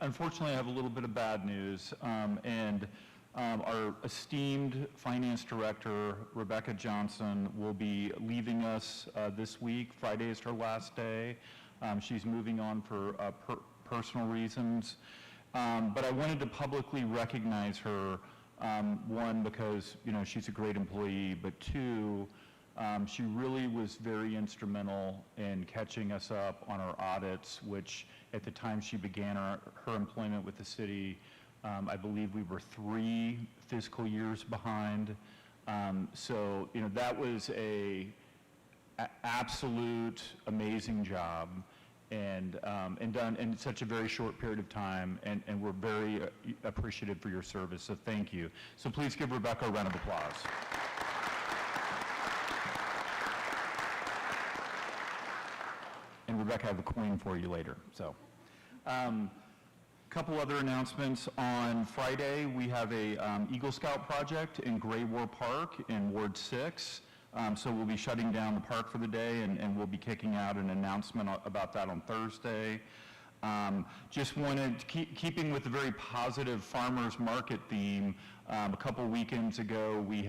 Speaker 1: unfortunately I have a little bit of bad news, and our esteemed finance director, Rebecca Johnson, will be leaving us this week. Friday is her last day. She's moving on for personal reasons. But I wanted to publicly recognize her, one, because, you know, she's a great employee, but two, she really was very instrumental in catching us up on our audits, which at the time she began her employment with the city, I believe we were 3 fiscal years behind. So, you know, that was a absolute amazing job. And done in such a very short period of time, and we're very appreciative for your service, so thank you. So please give Rebecca a round of applause. And Rebecca, I have a coin for you later. So, couple other announcements. On Friday, we have a Eagle Scout project in Gray War Park in Ward 6. So we'll be shutting down the park for the day, and we'll be kicking out an announcement about that on Thursday. Just wanted, keeping with the very positive farmers market theme, a couple weekends ago we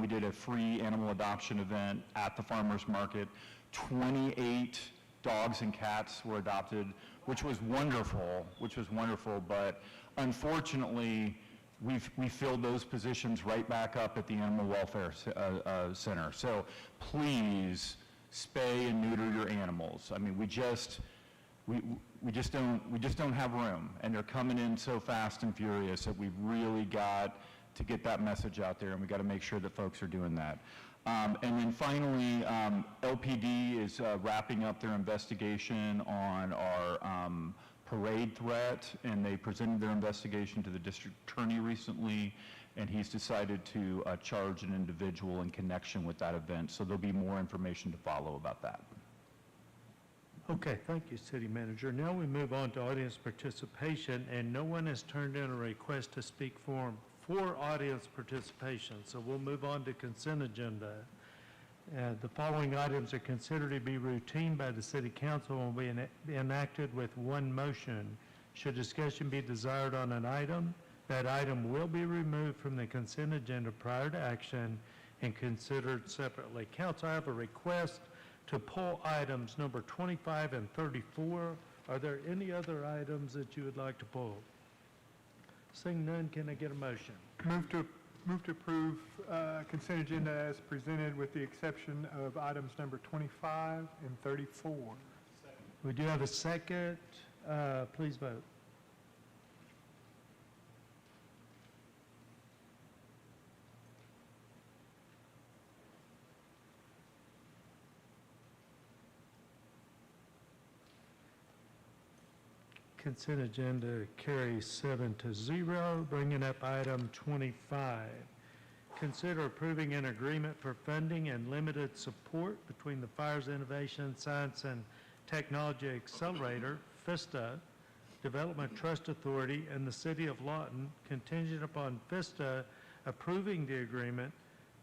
Speaker 1: did a free animal adoption event at the farmers market. 28 dogs and cats were adopted, which was wonderful, but unfortunately, we filled those positions right back up at the Animal Welfare Center. So please spay and neuter your animals. I mean, we just don't have room, and they're coming in so fast and furious that we've really got to get that message out there, and we got to make sure that folks are doing that. And then finally, LPD is wrapping up their investigation on our parade threat, and they presented their investigation to the district attorney recently, and he's decided to charge an individual in connection with that event. So there'll be more information to follow about that.
Speaker 3: Okay, thank you, city manager. Now we move on to audience participation, and no one has turned in a request to speak for audience participation. So we'll move on to consent agenda. The following items are considered to be routine by the City Council and will be enacted with one motion. Should discussion be desired on an item, that item will be removed from the consent agenda prior to action and considered separately. Council, I have a request to pull items number 25 and 34. Are there any other items that you would like to pull? Seeing none, can I get a motion?
Speaker 15: Move to Move to approve consent agenda as presented with the exception of items number 25 and 34.
Speaker 3: We do have a second. Please vote. Consent agenda carries 7-0, bringing up item 25. Consider approving an agreement for funding and limited support between the Fires Innovation Science and Technology Accelerator, FISTA, Development Trust Authority, and the City of Lawton, contingent upon FISTA approving the agreement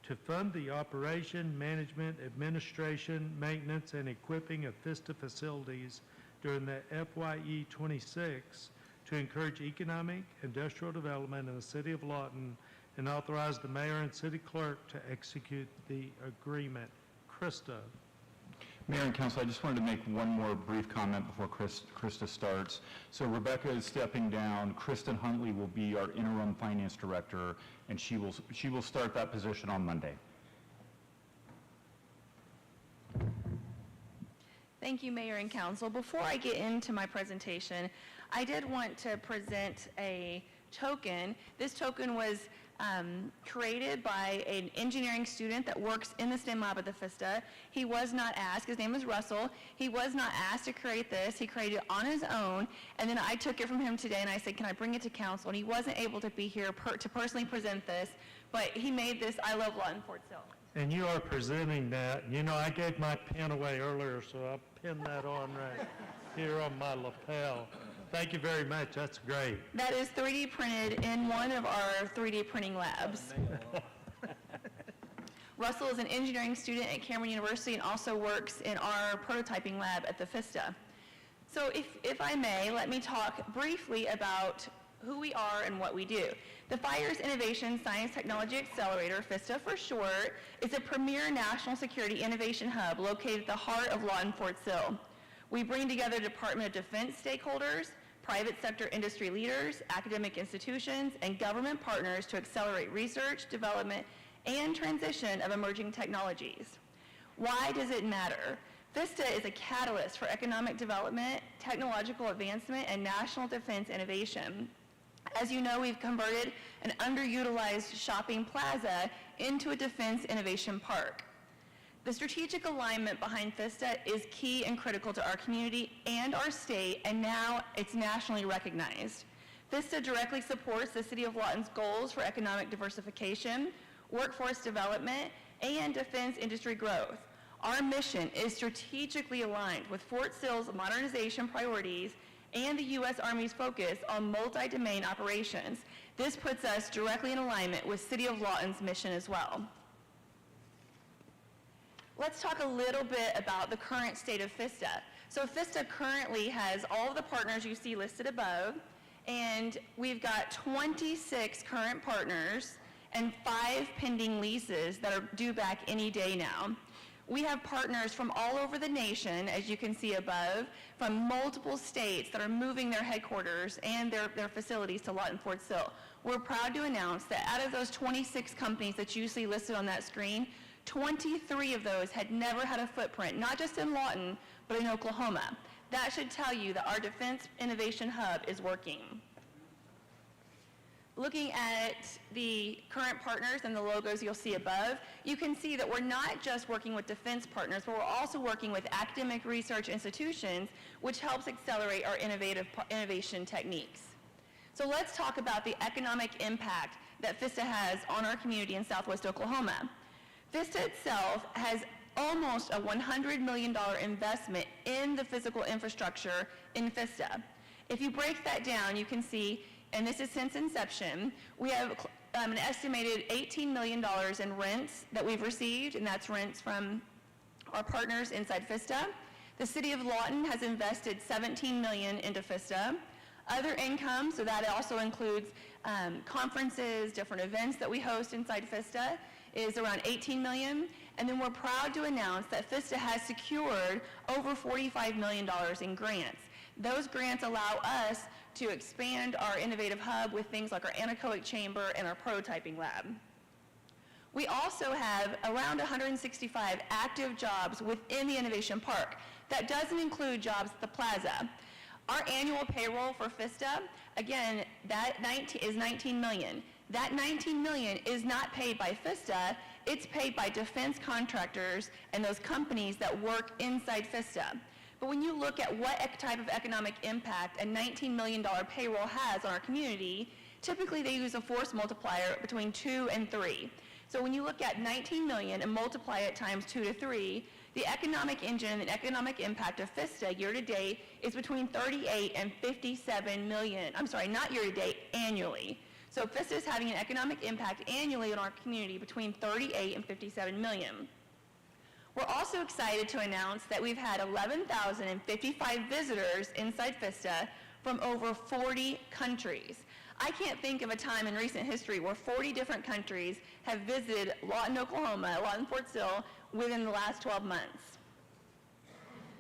Speaker 3: to fund the operation, management, administration, maintenance, and equipping of FISTA facilities during the FYE 26 to encourage economic, industrial development in the City of Lawton and authorize the mayor and city clerk to execute the agreement. Krista.
Speaker 1: Mayor and Council, I just wanted to make one more brief comment before Krista starts. So Rebecca is stepping down. Kristen Huntley will be our interim finance director, and she will start that position on Monday.
Speaker 5: Thank you, Mayor and Council. Before I get into my presentation, I did want to present a token. This token was created by an engineering student that works in the STEM lab at the FISTA. He was not asked, his name is Russell, he was not asked to create this. He created it on his own, and then I took it from him today and I said, can I bring it to council? And he wasn't able to be here to personally present this, but he made this I Love Lawton Fort Sill.
Speaker 3: And you are presenting that. You know, I gave my pen away earlier, so I'll pin that on right here on my lapel. Thank you very much. That's great.
Speaker 5: That is 3D printed in one of our 3D printing labs. Russell is an engineering student at Cameron University and also works in our prototyping lab at the FISTA. So if I may, let me talk briefly about who we are and what we do. The Fires Innovation Science Technology Accelerator, FISTA for short, is a premier national security innovation hub located at the heart of Lawton Fort Sill. We bring together Department of Defense stakeholders, private sector industry leaders, academic institutions, and government partners to accelerate research, development, and transition of emerging technologies. Why does it matter? FISTA is a catalyst for economic development, technological advancement, and national defense innovation. As you know, we've converted an underutilized shopping plaza into a defense innovation park. The strategic alignment behind FISTA is key and critical to our community and our state, and now it's nationally recognized. FISTA directly supports the City of Lawton's goals for economic diversification, workforce development, and defense industry growth. Our mission is strategically aligned with Fort Sill's modernization priorities and the U.S. Army's focus on multi-domain operations. This puts us directly in alignment with City of Lawton's mission as well. Let's talk a little bit about the current state of FISTA. So FISTA currently has all of the partners you see listed above, and we've got 26 current partners and 5 pending leases that are due back any day now. We have partners from all over the nation, as you can see above, from multiple states that are moving their headquarters and their facilities to Lawton Fort Sill. We're proud to announce that out of those 26 companies that you see listed on that screen, 23 of those had never had a footprint, not just in Lawton, but in Oklahoma. That should tell you that our Defense Innovation Hub is working. Looking at the current partners and the logos you'll see above, you can see that we're not just working with defense partners, but we're also working with academic research institutions, which helps accelerate our innovation techniques. So let's talk about the economic impact that FISTA has on our community in Southwest Oklahoma. FISTA itself has almost a $100 million investment in the physical infrastructure in FISTA. If you break that down, you can see, and this is since inception, we have an estimated $18 million in rents that we've received, and that's rents from our partners inside FISTA. The City of Lawton has invested $17 million into FISTA. Other income, so that also includes conferences, different events that we host inside FISTA, is around $18 million. And then we're proud to announce that FISTA has secured over $45 million in grants. Those grants allow us to expand our innovative hub with things like our anechoic chamber and our prototyping lab. We also have around 165 active jobs within the Innovation Park. That doesn't include jobs at the plaza. Our annual payroll for FISTA, again, that is $19 million. That $19 million is not paid by FISTA, it's paid by defense contractors and those companies that work inside FISTA. But when you look at what type of economic impact a $19 million payroll has on our community, typically they use a force multiplier between 2 and 3. So when you look at 19 million and multiply it times 2 to 3, the economic engine and economic impact of FISTA year to date is between 38 and 57 million. I'm sorry, not year to date, annually. So FISTA is having an economic impact annually in our community between 38 and 57 million. We're also excited to announce that we've had 11,055 visitors inside FISTA from over 40 countries. I can't think of a time in recent history where 40 different countries have visited Lawton, Oklahoma, Lawton Fort Sill, within the last 12 months.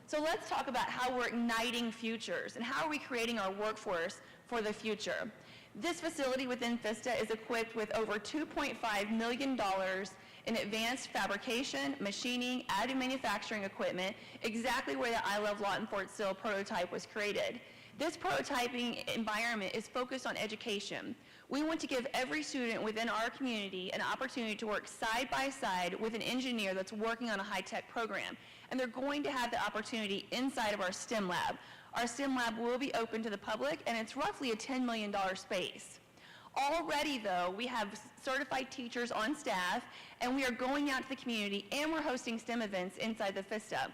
Speaker 5: So let's talk about how we're igniting futures and how are we creating our workforce for the future. This facility within FISTA is equipped with over $2.5 million in advanced fabrication, machining, additive manufacturing equipment, exactly where the I Love Lawton Fort Sill prototype was created. This prototyping environment is focused on education. We want to give every student within our community an opportunity to work side by side with an engineer that's working on a high-tech program. And they're going to have the opportunity inside of our STEM lab. Our STEM lab will be open to the public, and it's roughly a $10 million space. Already, though, we have certified teachers on staff, and we are going out to the community, and we're hosting STEM events inside the FISTA.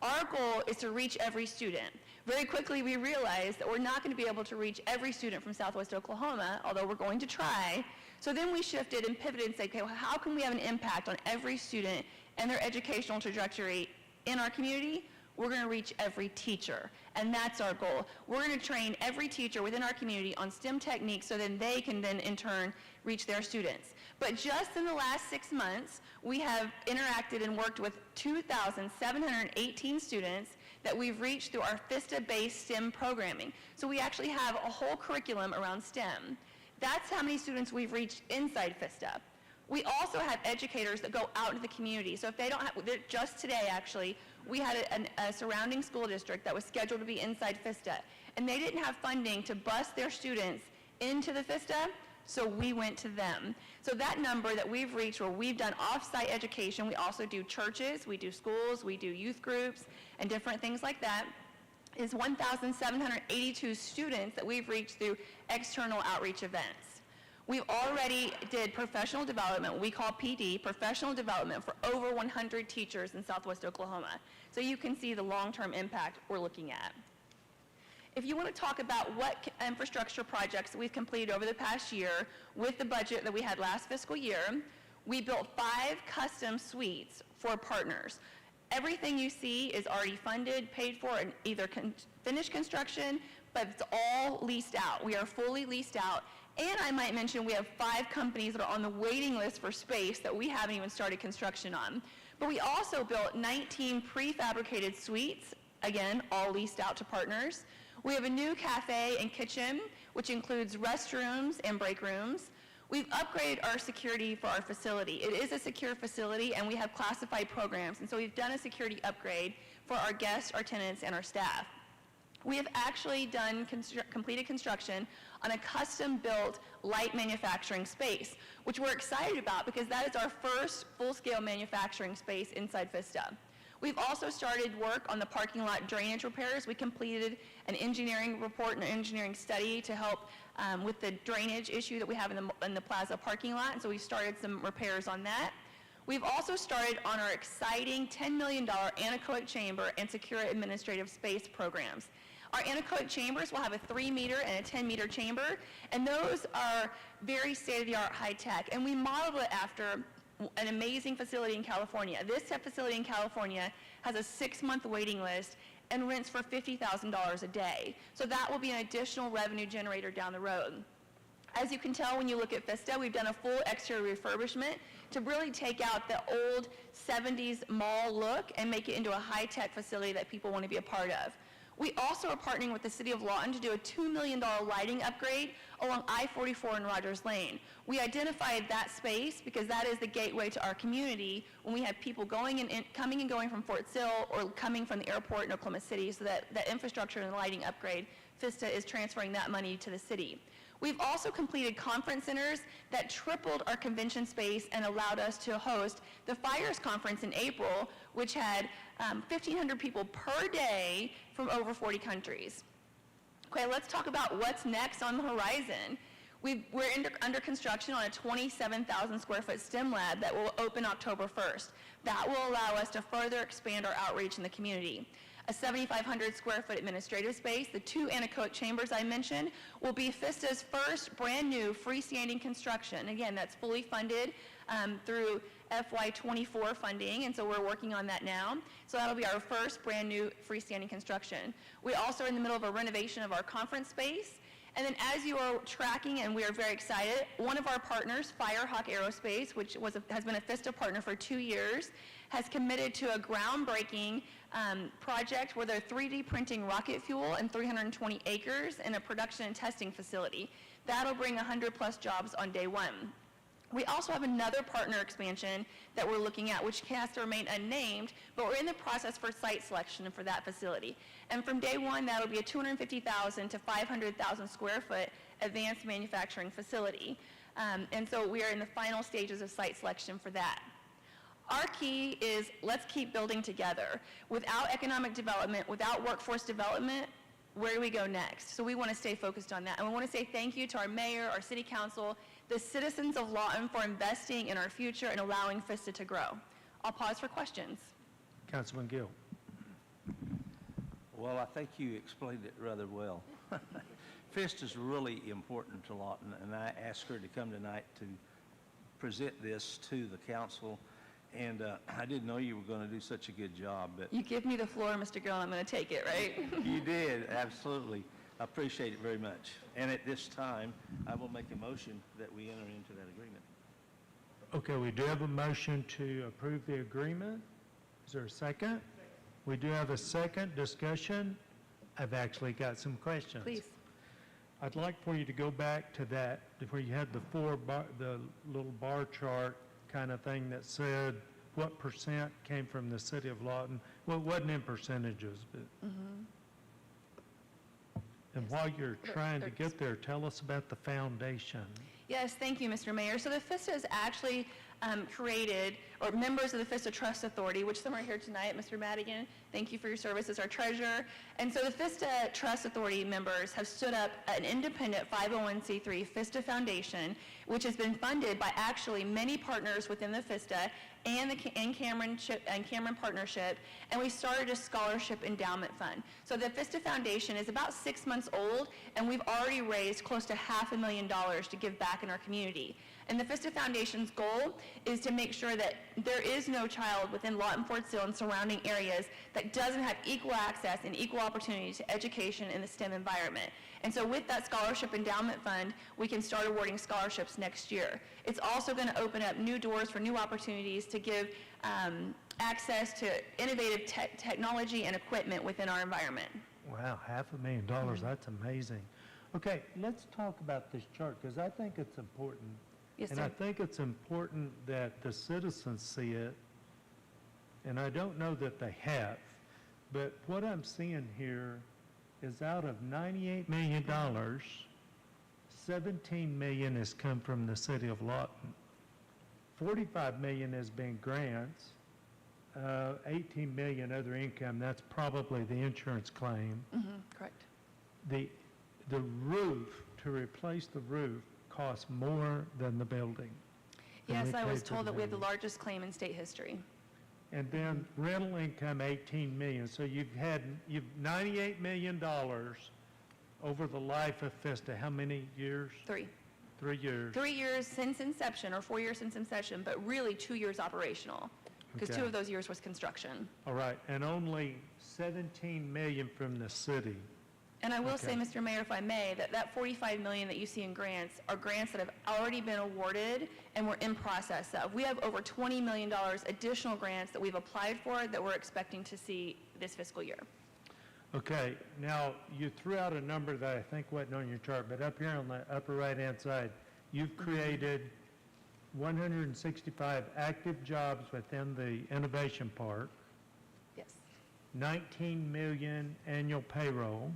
Speaker 5: Our goal is to reach every student. Very quickly, we realized that we're not going to be able to reach every student from Southwest Oklahoma, although we're going to try. So then we shifted and pivoted and said, okay, well, how can we have an impact on every student and their educational trajectory in our community? We're going to reach every teacher, and that's our goal. We're going to train every teacher within our community on STEM techniques so then they can then, in turn, reach their students. But just in the last 6 months, we have interacted and worked with 2,718 students that we've reached through our FISTA-based STEM programming. So we actually have a whole curriculum around STEM. That's how many students we've reached inside FISTA. We also have educators that go out into the community. So if they don't have, just today actually, we had a surrounding school district that was scheduled to be inside FISTA, and they didn't have funding to bus their students into the FISTA, so we went to them. So that number that we've reached where we've done off-site education, we also do churches, we do schools, we do youth groups, and different things like that, is 1,782 students that we've reached through external outreach events. We've already did professional development, we call PD, professional development for over 100 teachers in Southwest Oklahoma. So you can see the long-term impact we're looking at. If you want to talk about what infrastructure projects we've completed over the past year with the budget that we had last fiscal year, we built 5 custom suites for partners. Everything you see is already funded, paid for, and either finished construction, but it's all leased out. We are fully leased out. And I might mention we have 5 companies that are on the waiting list for space that we haven't even started construction on. But we also built 19 prefabricated suites, again, all leased out to partners. We have a new cafe and kitchen, which includes restrooms and break rooms. We've upgraded our security for our facility. It is a secure facility, and we have classified programs. And so we've done a security upgrade for our guests, our tenants, and our staff. We have actually done completed construction on a custom-built light manufacturing space, which we're excited about because that is our first full-scale manufacturing space inside FISTA. We've also started work on the parking lot drainage repairs. We completed an engineering report and an engineering study to help with the drainage issue that we have in the plaza parking lot, and so we started some repairs on that. We've also started on our exciting $10 million anechoic chamber and secure administrative space programs. Our anechoic chambers will have a 3-meter and a 10-meter chamber, and those are very state-of-the-art high-tech, and we modeled it after an amazing facility in California. This facility in California has a 6-month waiting list and rents for $50,000 a day. So that will be an additional revenue generator down the road. As you can tell when you look at FISTA, we've done a full exterior refurbishment to really take out the old 70s mall look and make it into a high-tech facility that people want to be a part of. We also are partnering with the City of Lawton to do a $2 million lighting upgrade along I-44 and Rogers Lane. We identified that space because that is the gateway to our community when we have people coming and going from Fort Sill or coming from the airport in Oklahoma City, so that infrastructure and lighting upgrade, FISTA is transferring that money to the city. We've also completed conference centers that tripled our convention space and allowed us to host the Fires Conference in April, which had 1,500 people per day from over 40 countries. Okay, let's talk about what's next on the horizon. We're under construction on a 27,000 square foot STEM lab that will open October 1st. That will allow us to further expand our outreach in the community. A 7,500 square foot administrative space, the 2 anechoic chambers I mentioned, will be FISTA's first brand new freestanding construction. Again, that's fully funded through FY24 funding, and so we're working on that now. So that'll be our first brand new freestanding construction. We also are in the middle of a renovation of our conference space. And then as you are tracking, and we are very excited, one of our partners, Firehawk Aerospace, which has been a FISTA partner for 2 years, has committed to a groundbreaking project where they're 3D printing rocket fuel in 320 acres in a production and testing facility. That'll bring 100+ jobs on day one. We also have another partner expansion that we're looking at, which has to remain unnamed, but we're in the process for site selection for that facility. And from day one, that'll be a 250,000 to 500,000 square foot advanced manufacturing facility. And so we are in the final stages of site selection for that. Our key is let's keep building together. Without economic development, without workforce development, where do we go next? So we want to stay focused on that. And we want to say thank you to our mayor, our city council, the citizens of Lawton for investing in our future and allowing FISTA to grow. I'll pause for questions.
Speaker 3: Councilman Gill.
Speaker 16: Well, I think you explained it rather well. FISTA is really important to Lawton, and I asked her to come tonight to present this to the council. And I didn't know you were going to do such a good job. But
Speaker 5: You give me the floor, Mr. Gill, I'm going to take it, right?
Speaker 16: You did, absolutely. I appreciate it very much. And at this time, I will make a motion that we enter into that agreement.
Speaker 3: Okay, we do have a motion to approve the agreement. Is there a second? We do have a second discussion. I've actually got some questions.
Speaker 5: Please.
Speaker 3: I'd like for you to go back to that, where you had the little bar chart kind of thing that said what percent came from the city of Lawton. Well, it wasn't in percentages, but. And while you're trying to get there, tell us about the foundation.
Speaker 5: Yes, thank you, Mr. Mayor. So the FISTA is actually created, or members of the FISTA Trust Authority, which some are here tonight. Mr. Madigan, thank you for your service as our treasurer. And so the FISTA Trust Authority members have stood up an independent 501c3 FISTA Foundation, which has been funded by actually many partners within the FISTA and the Cameron Partnership, and we started a scholarship endowment fund. So the FISTA Foundation is about 6 months old, and we've already raised close to $500,000 to give back in our community. And the FISTA Foundation's goal is to make sure that there is no child within Lawton, Fort Sill, and surrounding areas that doesn't have equal access and equal opportunity to education in the STEM environment. And so with that scholarship endowment fund, we can start awarding scholarships next year. It's also going to open up new doors for new opportunities to give access to innovative technology and equipment within our environment.
Speaker 3: Wow, $500,000, that's amazing. Okay, let's talk about this chart, because I think it's important.
Speaker 5: Yes,
Speaker 3: And
Speaker 5: sir.
Speaker 3: I think it's important that the citizens see it, and I don't know that they have, but what I'm seeing here is out of $98 million, $17 million has come from the city of Lawton. $45 million has been grants, $18 million other income, that's probably the insurance claim.
Speaker 5: Correct.
Speaker 3: The roof, to replace the roof, costs more than the building. than
Speaker 5: Yes,
Speaker 3: we
Speaker 5: I was
Speaker 3: paid for
Speaker 5: told that we have the
Speaker 3: building.
Speaker 5: largest claim in state history.
Speaker 3: And then rental income, 18 million. So you've $98 million over the life of FISTA. How many years?
Speaker 5: 3.
Speaker 3: 3 years.
Speaker 5: 3 years since inception, or 4 years since inception, but really 2 years operational, because
Speaker 3: Okay.
Speaker 5: 2 of those years was construction.
Speaker 3: All right, and only 17 million from the city.
Speaker 5: And I will say,
Speaker 3: Okay.
Speaker 5: Mr. Mayor, if I may, that $45 million that you see in grants are grants that have already been awarded and we're in process of. We have over $20 million additional grants that we've applied for that we're expecting to see this fiscal year.
Speaker 3: Okay, now, you threw out a number that I think wasn't on your chart, but up here on the upper right-hand side, you've created 165 active jobs within the Innovation Park,
Speaker 5: Yes.
Speaker 3: 19 million annual payroll,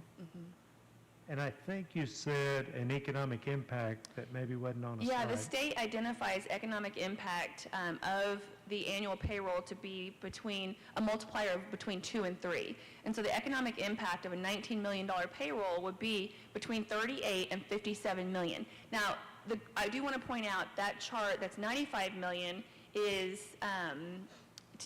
Speaker 3: and I think you said an economic impact that maybe wasn't on a slide.
Speaker 5: Yeah, the state identifies economic impact of the annual payroll to be between, a multiplier of between 2 and 3. And so the economic impact of a $19 million payroll would be between 38 and 57 million. Now, I do want to point out that chart, that's 95 million, is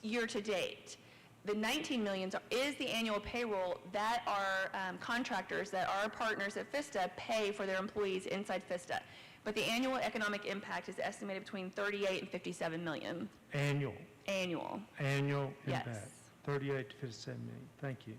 Speaker 5: year to date. The 19 million is the annual payroll that our contractors, that our partners at FISTA pay for their employees inside FISTA. But the annual economic impact is estimated between 38 and 57 million.
Speaker 3: Annual
Speaker 5: Annual. Yes.
Speaker 3: impact, 38 to 57 million. Thank you.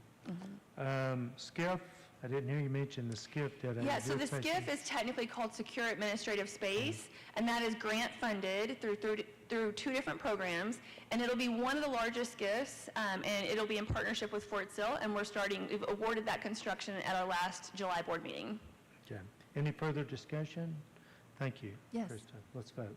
Speaker 3: SCIF, I didn't hear you mention the SCIF, did I?
Speaker 5: Yeah, so the
Speaker 3: Your
Speaker 5: SCIF
Speaker 3: question.
Speaker 5: is technically called Secure Administrative Space, and that is grant funded through 2 different programs, and it'll be one of the largest SCIFs, and it'll be in partnership with Fort Sill, and we've awarded that construction at our last July board meeting.
Speaker 3: Okay. Any further discussion? Thank you.
Speaker 5: Yes.
Speaker 3: Krista. Let's vote.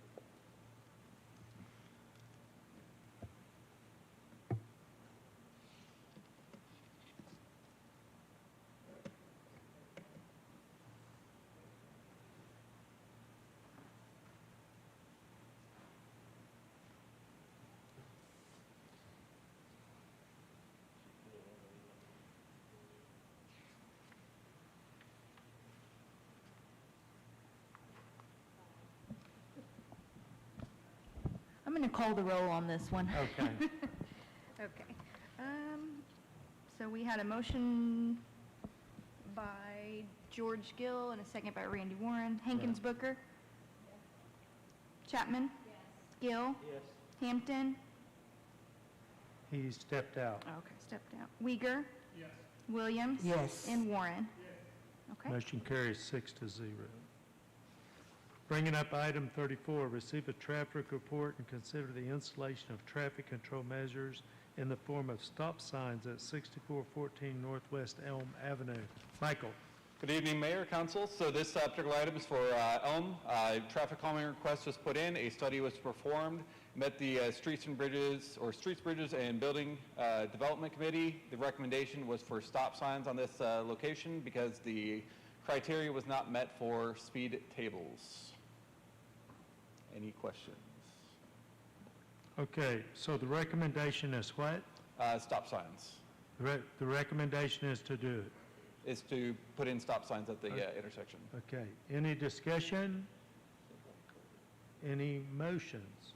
Speaker 18: I'm going to call the roll on this one.
Speaker 3: Okay.
Speaker 18: Okay. So we had a motion by George Gill and a second by Randy Warren. Hankins Booker? Chapman? Gill?
Speaker 16: Yes.
Speaker 18: Hampton?
Speaker 3: He stepped out.
Speaker 18: Okay, stepped out. Uyghur? Yes. Williams?
Speaker 12: Yes.
Speaker 18: And Warren? Okay.
Speaker 3: Motion carries 6-0. Bringing up item 34, receive a traffic report and consider the installation of traffic control measures in the form of stop signs at 6414 Northwest Elm Avenue. Michael?
Speaker 19: Good evening, Mayor, Council. So this particular item is for Elm. Traffic calming request was put in, a study was performed, met the Streets, Bridges, and Building Development Committee. The recommendation was for stop signs on this location because the criteria was not met for speed tables. Any questions?
Speaker 3: Okay, so the recommendation is what?
Speaker 19: Stop signs.
Speaker 3: The recommendation is to do it.
Speaker 19: Is to put in stop signs at the intersection.
Speaker 3: Okay, any discussion? Any motions?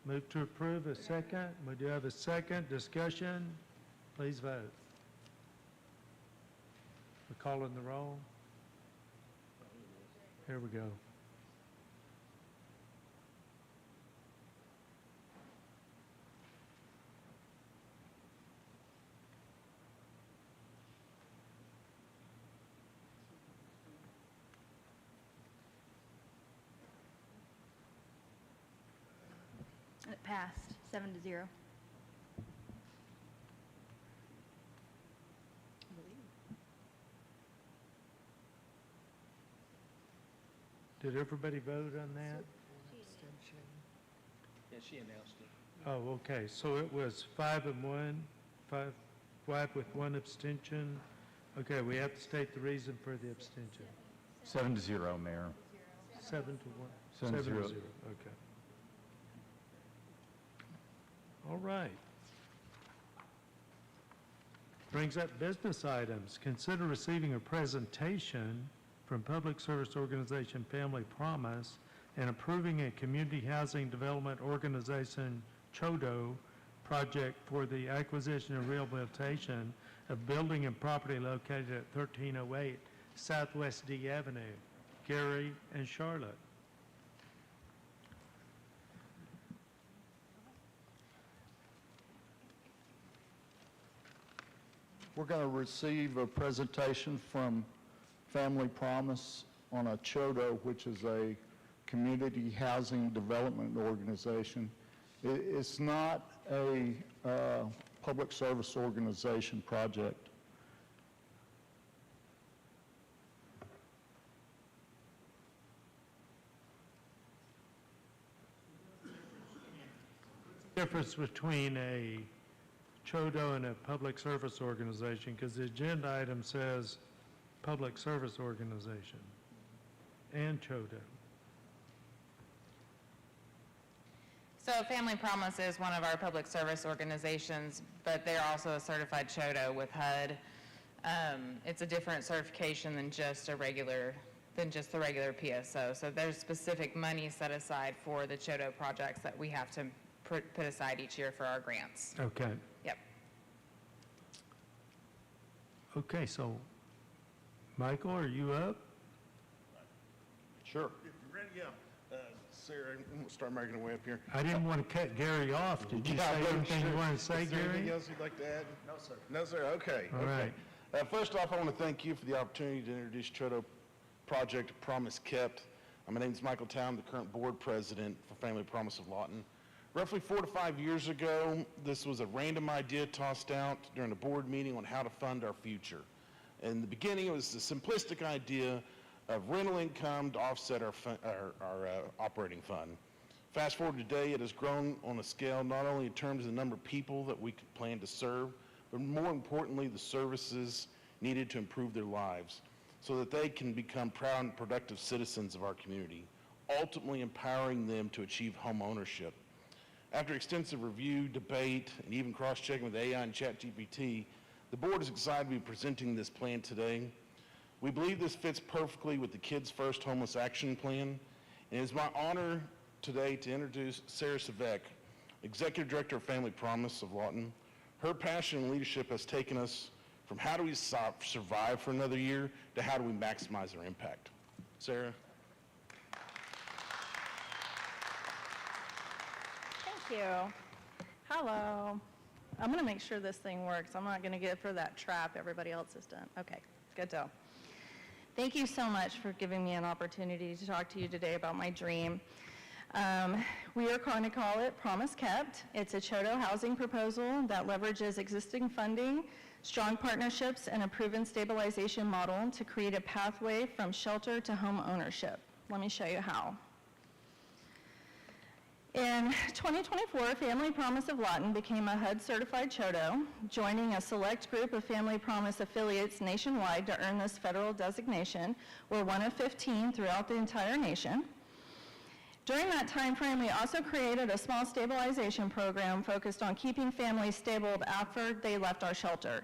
Speaker 3: Move to approve, a second. We do have a second. Discussion? Please vote. We're calling the roll. Here we go.
Speaker 18: It passed, 7-0.
Speaker 3: Did everybody vote on that?
Speaker 16: Yeah, she announced it.
Speaker 3: Oh, okay, so it was 5 and 1, 5 with 1 abstention. Okay, we have to state the reason for the abstention.
Speaker 1: 7-0, Mayor.
Speaker 3: 7 to 1?
Speaker 1: 7-0.
Speaker 3: 7-0, okay. All right. Brings up business items. Consider receiving a presentation from Public Service Organization Family Promise and approving a Community Housing Development Organization, CHODO, project for the acquisition and rehabilitation of building and property located at 1308 Southwest D Avenue. Gary and Charlotte.
Speaker 20: We're going to receive a presentation from Family Promise on a CHODO, which is a community housing development organization. It's not a public service organization project.
Speaker 3: difference between a CHODO and a public service organization, because the agenda item says public service organization and CHODO.
Speaker 21: So Family Promise is one of our public service organizations, but they're also a certified CHODO with HUD. It's a different certification than just the regular PSO. So there's specific money set aside for the CHODO projects that we have to put aside each year for our grants.
Speaker 3: Okay.
Speaker 21: Yep.
Speaker 3: Okay, so Michael, are you up?
Speaker 7: Sure. If you're ready, yeah. Sarah, I'm going to start making our way up here.
Speaker 3: I didn't want to cut Gary off. Did you say anything you want to say,
Speaker 7: Is there anything
Speaker 3: Gary?
Speaker 7: else you'd like to add? No, sir. No, sir, okay.
Speaker 3: All
Speaker 7: okay.
Speaker 3: right.
Speaker 7: First off, I want to thank you for the opportunity to introduce CHODO Project Promise Kept. My name is Michael Town, the current board president for Family Promise of Lawton. Roughly 4 to 5 years ago, this was a random idea tossed out during a board meeting on how to fund our future. In the beginning, it was a simplistic idea of rental income to offset our operating fund. Fast forward today, it has grown on a scale not only in terms of the number of people that we plan to serve, but more importantly, the services needed to improve their lives so that they can become proud and productive citizens of our community, ultimately empowering them to achieve home ownership. After extensive review, debate, and even cross-checking with AI and ChatGPT, the board is excited to be presenting this plan today. We believe this fits perfectly with the Kids First Homeless Action Plan, and it is my honor today to introduce Sarah Savek, Executive Director of Family Promise of Lawton. Her passion and leadership has taken us from how do we survive for another year to how do we maximize our impact. Sarah?
Speaker 22: Thank you. Hello. I'm going to make sure this thing works. I'm not going to get for that trap everybody else has done. Okay, good to go. Thank you so much for giving me an opportunity to talk to you today about my dream. We are going to call it Promise Kept. It's a CHODO housing proposal that leverages existing funding, strong partnerships, and a proven stabilization model to create a pathway from shelter to home ownership. Let me show you how. In 2024, Family Promise of Lawton became a HUD-certified CHODO, joining a select group of Family Promise affiliates nationwide to earn this federal designation. We're one of 15 throughout the entire nation. During that time frame, we also created a small stabilization program focused on keeping families stable after they left our shelter.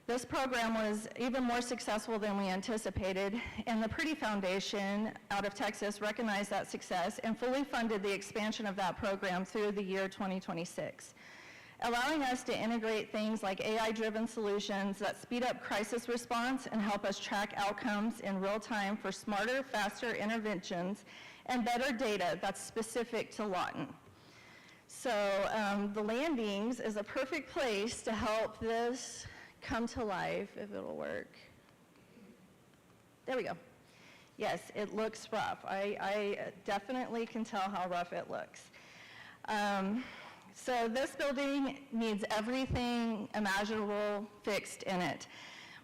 Speaker 22: This program was even more successful than we anticipated, and the Pretty Foundation out of Texas recognized that success and fully funded the expansion of that program through the year 2026, allowing us to integrate things like AI-driven solutions that speed up crisis response and help us track outcomes in real time for smarter, faster interventions and better data that's specific to Lawton. So the landings is a perfect place to help this come to life, if it'll work. There we go. Yes, it looks rough. I definitely can tell how rough it looks. So this building needs everything imaginable fixed in it.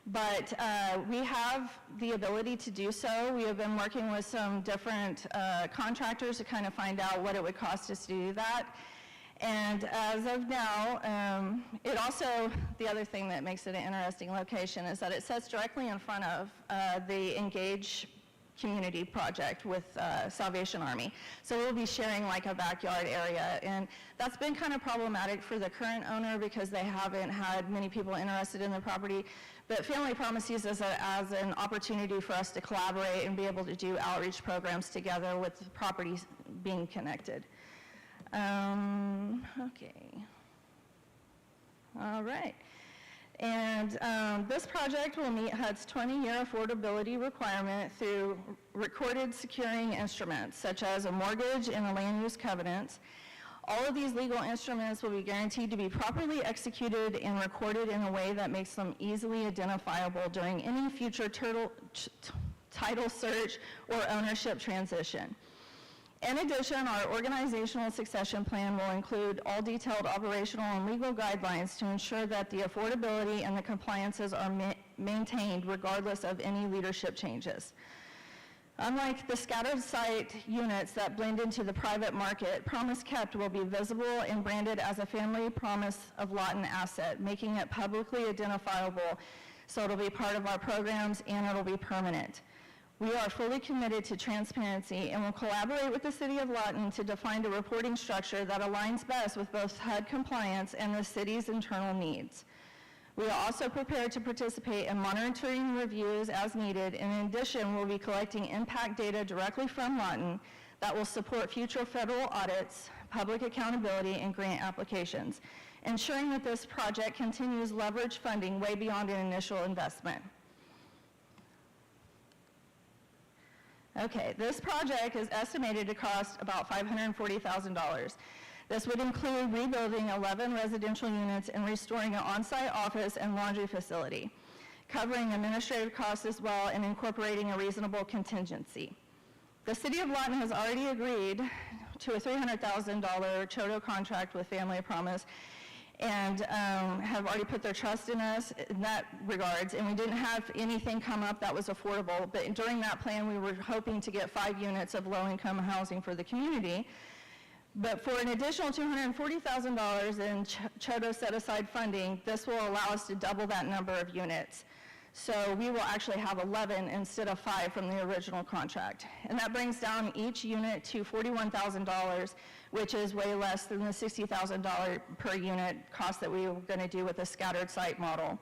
Speaker 22: But we have the ability to do so. We have been working with some different contractors to kind of find out what it would cost us to do that. And as of now, it also, the other thing that makes it an interesting location is that it sits directly in front of the Engage community project with Salvation Army. So we'll be sharing like a backyard area, and that's been kind of problematic for the current owner because they haven't had many people interested in the property. But Family Promise uses it as an opportunity for us to collaborate and be able to do outreach programs together with the properties being connected. Okay. All right. And this project will meet HUD's 20-year affordability requirement through recorded securing instruments, such as a mortgage and a land use covenant. All of these legal instruments will be guaranteed to be properly executed and recorded in a way that makes them easily identifiable during any future title search or ownership transition. In addition, our organizational succession plan will include all detailed operational and legal guidelines to ensure that the affordability and the compliances are maintained regardless of any leadership changes. Unlike the scattered site units that blend into the private market, Promise Kept will be visible and branded as a Family Promise of Lawton asset, making it publicly identifiable, so it'll be part of our programs and it'll be permanent. We are fully committed to transparency and will collaborate with the City of Lawton to define a reporting structure that aligns best with both HUD compliance and the city's internal needs. We are also prepared to participate in monitoring reviews as needed. In addition, we'll be collecting impact data directly from Lawton that will support future federal audits, public accountability, and grant applications, ensuring that this project continues leverage funding way beyond an initial investment. Okay, this project is estimated to cost about $540,000. This would include rebuilding 11 residential units and restoring an on-site office and laundry facility, covering administrative costs as well and incorporating a reasonable contingency. The City of Lawton has already agreed to a $300,000 CHODO contract with Family Promise and have already put their trust in us in that regards, and we didn't have anything come up that was affordable, but during that plan we were hoping to get 5 units of low-income housing for the community. But for an additional $240,000 in CHODO set-aside funding, this will allow us to double that number of units. So we will actually have 11 instead of 5 from the original contract. And that brings down each unit to $41,000, which is way less than the $60,000 per unit cost that we were going to do with the scattered site model.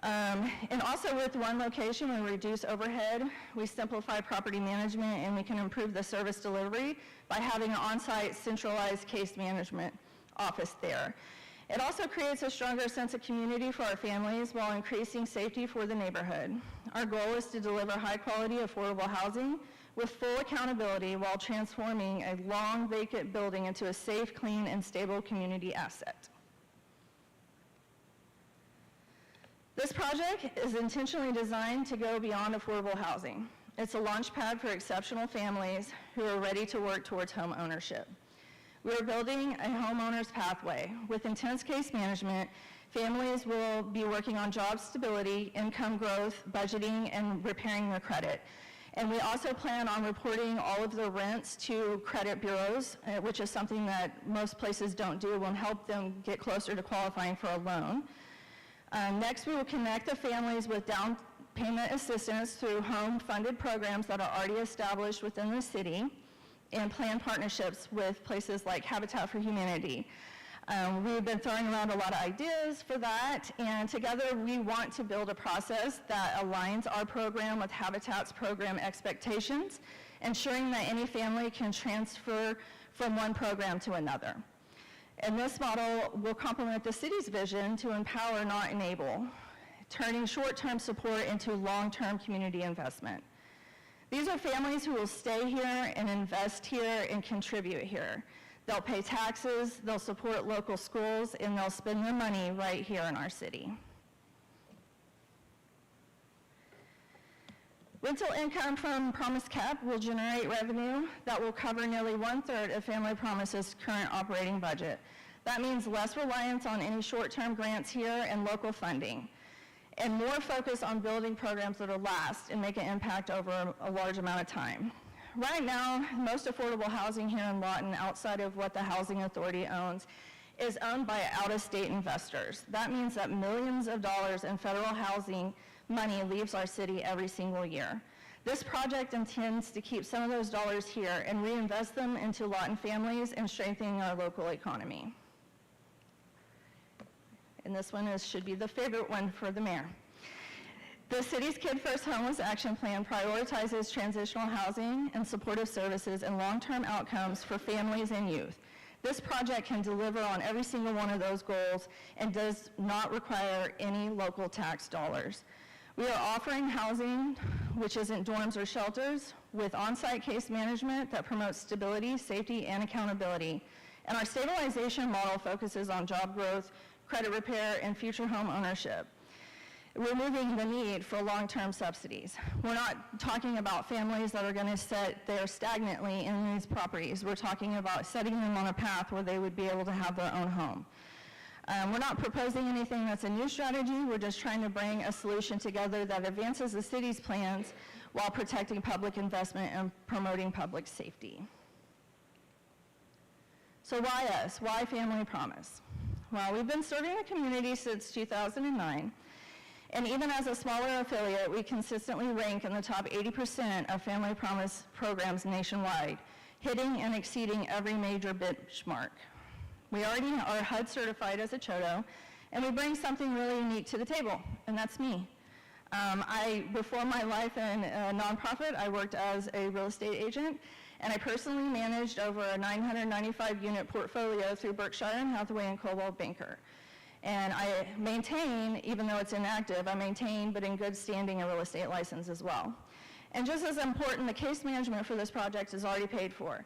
Speaker 22: And also with one location, we reduce overhead, we simplify property management, and we can improve the service delivery by having an on-site centralized case management office there. It also creates a stronger sense of community for our families while increasing safety for the neighborhood. Our goal is to deliver high-quality, affordable housing with full accountability while transforming a long vacant building into a safe, clean, and stable community asset. This project is intentionally designed to go beyond affordable housing. It's a launch pad for exceptional families who are ready to work towards home ownership. We're building a homeowner's pathway. With intense case management, families will be working on job stability, income growth, budgeting, and repairing their credit. And we also plan on reporting all of the rents to credit bureaus, which is something that most places don't do, will help them get closer to qualifying for a loan. Next, we will connect the families with down payment assistance through home-funded programs that are already established within the city and plan partnerships with places like Habitat for Humanity. We've been throwing around a lot of ideas for that, and together we want to build a process that aligns our program with Habitat's program expectations, ensuring that any family can transfer from one program to another. And this model will complement the city's vision to empower, not enable, turning short-term support into long-term community investment. These are families who will stay here and invest here and contribute here. They'll pay taxes, they'll support local schools, and they'll spend their money right here in our city. Rental income from Promise Kept will generate revenue that will cover nearly 1/3 of Family Promise's current operating budget. That means less reliance on any short-term grants here and local funding, and more focus on building programs that will last and make an impact over a large amount of time. Right now, most affordable housing here in Lawton, outside of what the Housing Authority owns, is owned by out-of-state investors. That means that millions of dollars in federal housing money leaves our city every single year. This project intends to keep some of those dollars here and reinvest them into Lawton families and strengthening our local economy. And this one should be the favorite one for the mayor. The city's Kid First Homeless Action Plan prioritizes transitional housing and supportive services and long-term outcomes for families and youth. This project can deliver on every single one of those goals and does not require any local tax dollars. We are offering housing, which isn't dorms or shelters, with on-site case management that promotes stability, safety, and accountability. And our stabilization model focuses on job growth, credit repair, and future home ownership, removing the need for long-term subsidies. We're not talking about families that are going to sit there stagnantly in these properties. We're talking about setting them on a path where they would be able to have their own home. We're not proposing anything that's a new strategy. We're just trying to bring a solution together that advances the city's plans while protecting public investment and promoting public safety. So why us? Why Family Promise? Well, we've been serving the community since 2009, and even as a smaller affiliate, we consistently rank in the top 80% of Family Promise programs nationwide, hitting and exceeding every major benchmark. We already are HUD certified as a CHOTO, and we bring something really unique to the table, and that's me. Before my life in a nonprofit, I worked as a real estate agent, and I personally managed over a 995-unit portfolio through Berkshire and Hathaway and Coldwell Banker. And I maintain, even though it's inactive, I maintain, but in good standing, a real estate license as well. And just as important, the case management for this project is already paid for.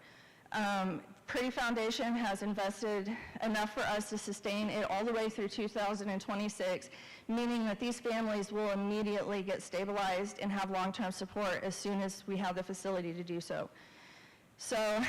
Speaker 22: Pretty Foundation has invested enough for us to sustain it all the way through 2026, meaning that these families will immediately get stabilized and have long-term support as soon as we have the facility to do so. So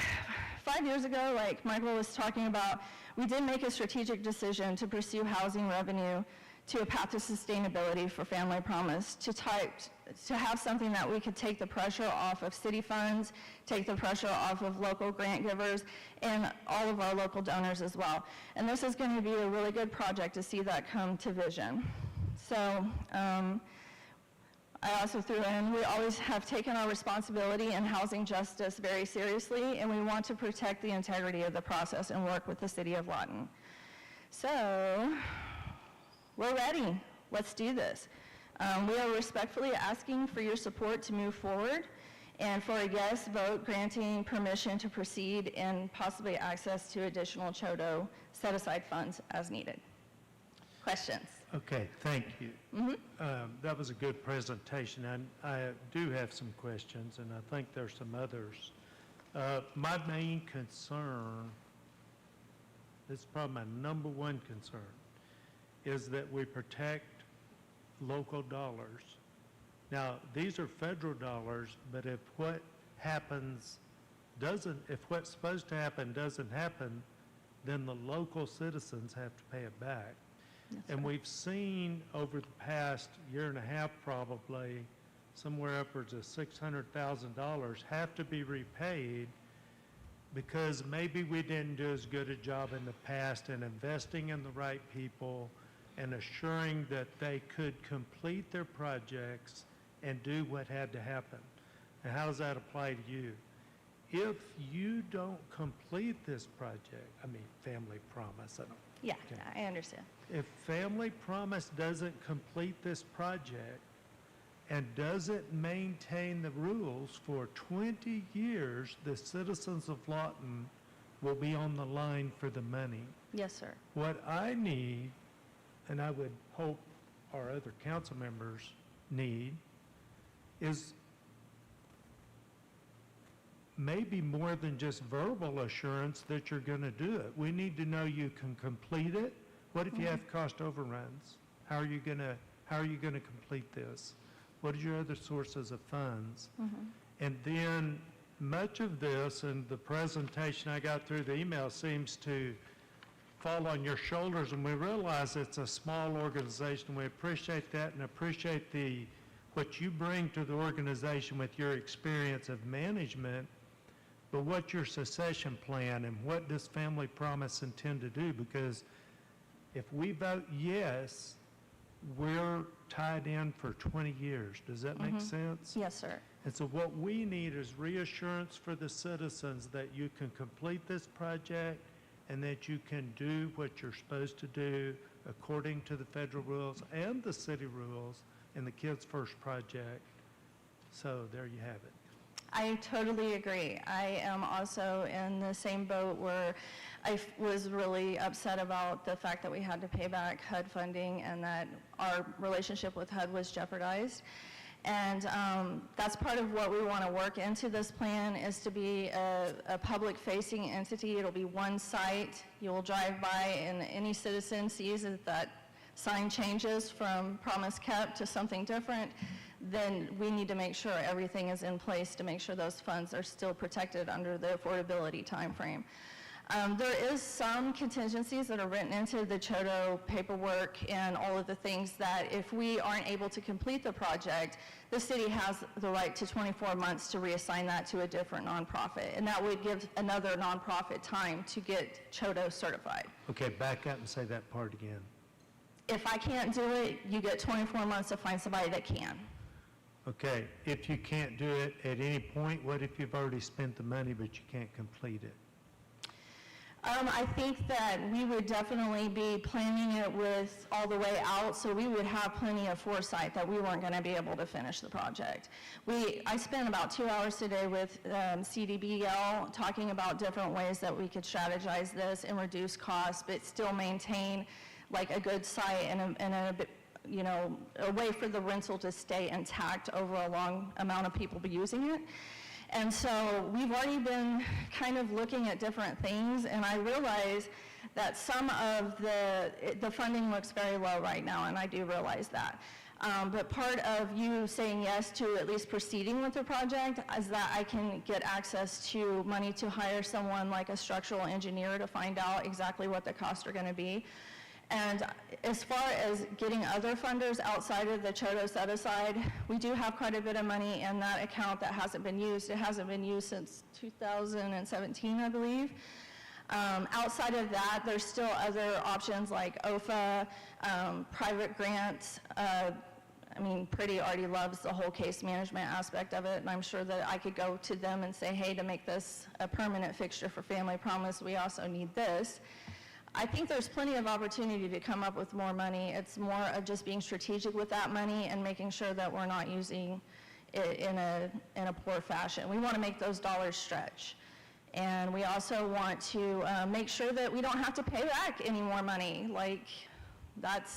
Speaker 22: 5 years ago, like Michael was talking about, we did make a strategic decision to pursue housing revenue to a path to sustainability for Family Promise, to have something that we could take the pressure off of city funds, take the pressure off of local grant givers, and all of our local donors as well. And this is going to be a really good project to see that come to vision. So I also threw in, we always have taken our responsibility in housing justice very seriously, and we want to protect the integrity of the process and work with the City of Lawton. So, we're ready. Let's do this. We are respectfully asking for your support to move forward and for a yes vote granting permission to proceed and possibly access to additional CHOTO set-aside funds as needed. Questions?
Speaker 3: Okay, thank you. That was a good presentation, and I do have some questions, and I think there's some others. My main concern, this is probably my number one concern, is that we protect local dollars. Now, these are federal dollars, but if what happens if what's supposed to happen doesn't happen, then the local citizens have to pay it back. And we've seen over the past year and a half probably, somewhere upwards of $600,000 have to be repaid because maybe we didn't do as good a job in the past in investing in the right people and assuring that they could complete their projects and do what had to happen. And how does that apply to you? If you don't complete this project, Family Promise.
Speaker 22: Yeah, I understand.
Speaker 3: If Family Promise doesn't complete this project and doesn't maintain the rules for 20 years, the citizens of Lawton will be on the line for the money.
Speaker 22: Yes, sir.
Speaker 3: What I need, and I would hope our other council members need, is maybe more than just verbal assurance that you're going to do it. We need to know you can complete it. What if you have cost overruns? How are you going to complete this? What are your other sources of funds? And then much of this, and the presentation I got through the email seems to fall on your shoulders, and we realize it's a small organization. We appreciate that and appreciate what you bring to the organization with your experience of management, but what's your succession plan and what does Family Promise intend to do? Because if we vote yes, we're tied in for 20 years. Does that make sense?
Speaker 22: Yes, sir.
Speaker 3: And so what we need is reassurance for the citizens that you can complete this project and that you can do what you're supposed to do according to the federal rules and the city rules in the Kids First project. So there you have it.
Speaker 22: I totally agree. I am also in the same boat where I was really upset about the fact that we had to pay back HUD funding and that our relationship with HUD was jeopardized. And that's part of what we want to work into this plan is to be a public-facing entity. It'll be one site. You'll drive by and any citizen sees that sign changes from Promise Kept to something different, then we need to make sure everything is in place to make sure those funds are still protected under the affordability timeframe. There is some contingencies that are written into the CHOTO paperwork and all of the things that if we aren't able to complete the project, the city has the right to 24 months to reassign that to a different nonprofit. And that would give another nonprofit time to get CHOTO certified.
Speaker 3: Okay, back up and say that part again.
Speaker 22: If I can't do it, you get 24 months to find somebody that can.
Speaker 3: Okay, if you can't do it at any point, what if you've already spent the money but you can't complete it?
Speaker 22: I think that we would definitely be planning it with all the way out, so we would have plenty of foresight that we weren't going to be able to finish the project. I spent about 2 hours today with CDBL talking about different ways that we could strategize this and reduce costs, but still maintain like a good site and a way for the rental to stay intact over a long amount of people using it. And so we've already been kind of looking at different things, and I realize that some of the funding looks very low right now, and I do realize that. But part of you saying yes to at least proceeding with the project is that I can get access to money to hire someone like a structural engineer to find out exactly what the costs are going to be. And as far as getting other funders outside of the CHOTO set-aside, we do have quite a bit of money in that account that hasn't been used. It hasn't been used since 2017, I believe. Outside of that, there's still other options like OFA, private grants. Pretty already loves the whole case management aspect of it, and I'm sure that I could go to them and say, hey, to make this a permanent fixture for Family Promise, we also need this. I think there's plenty of opportunity to come up with more money. It's more of just being strategic with that money and making sure that we're not using it in a poor fashion. We want to make those dollars stretch. And we also want to make sure that we don't have to pay back any more money. Like, that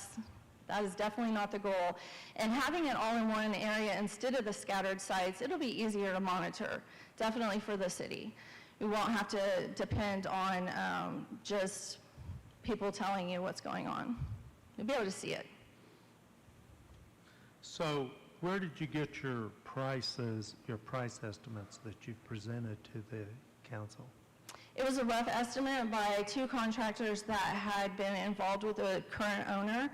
Speaker 22: is definitely not the goal. And having it all in one area instead of the scattered sites, it'll be easier to monitor, definitely for the city. We won't have to depend on just people telling you what's going on. You'll be able to see it.
Speaker 3: So where did you get your price estimates that you've presented to the council?
Speaker 22: It was a rough estimate by 2 contractors that had been involved with the current owner,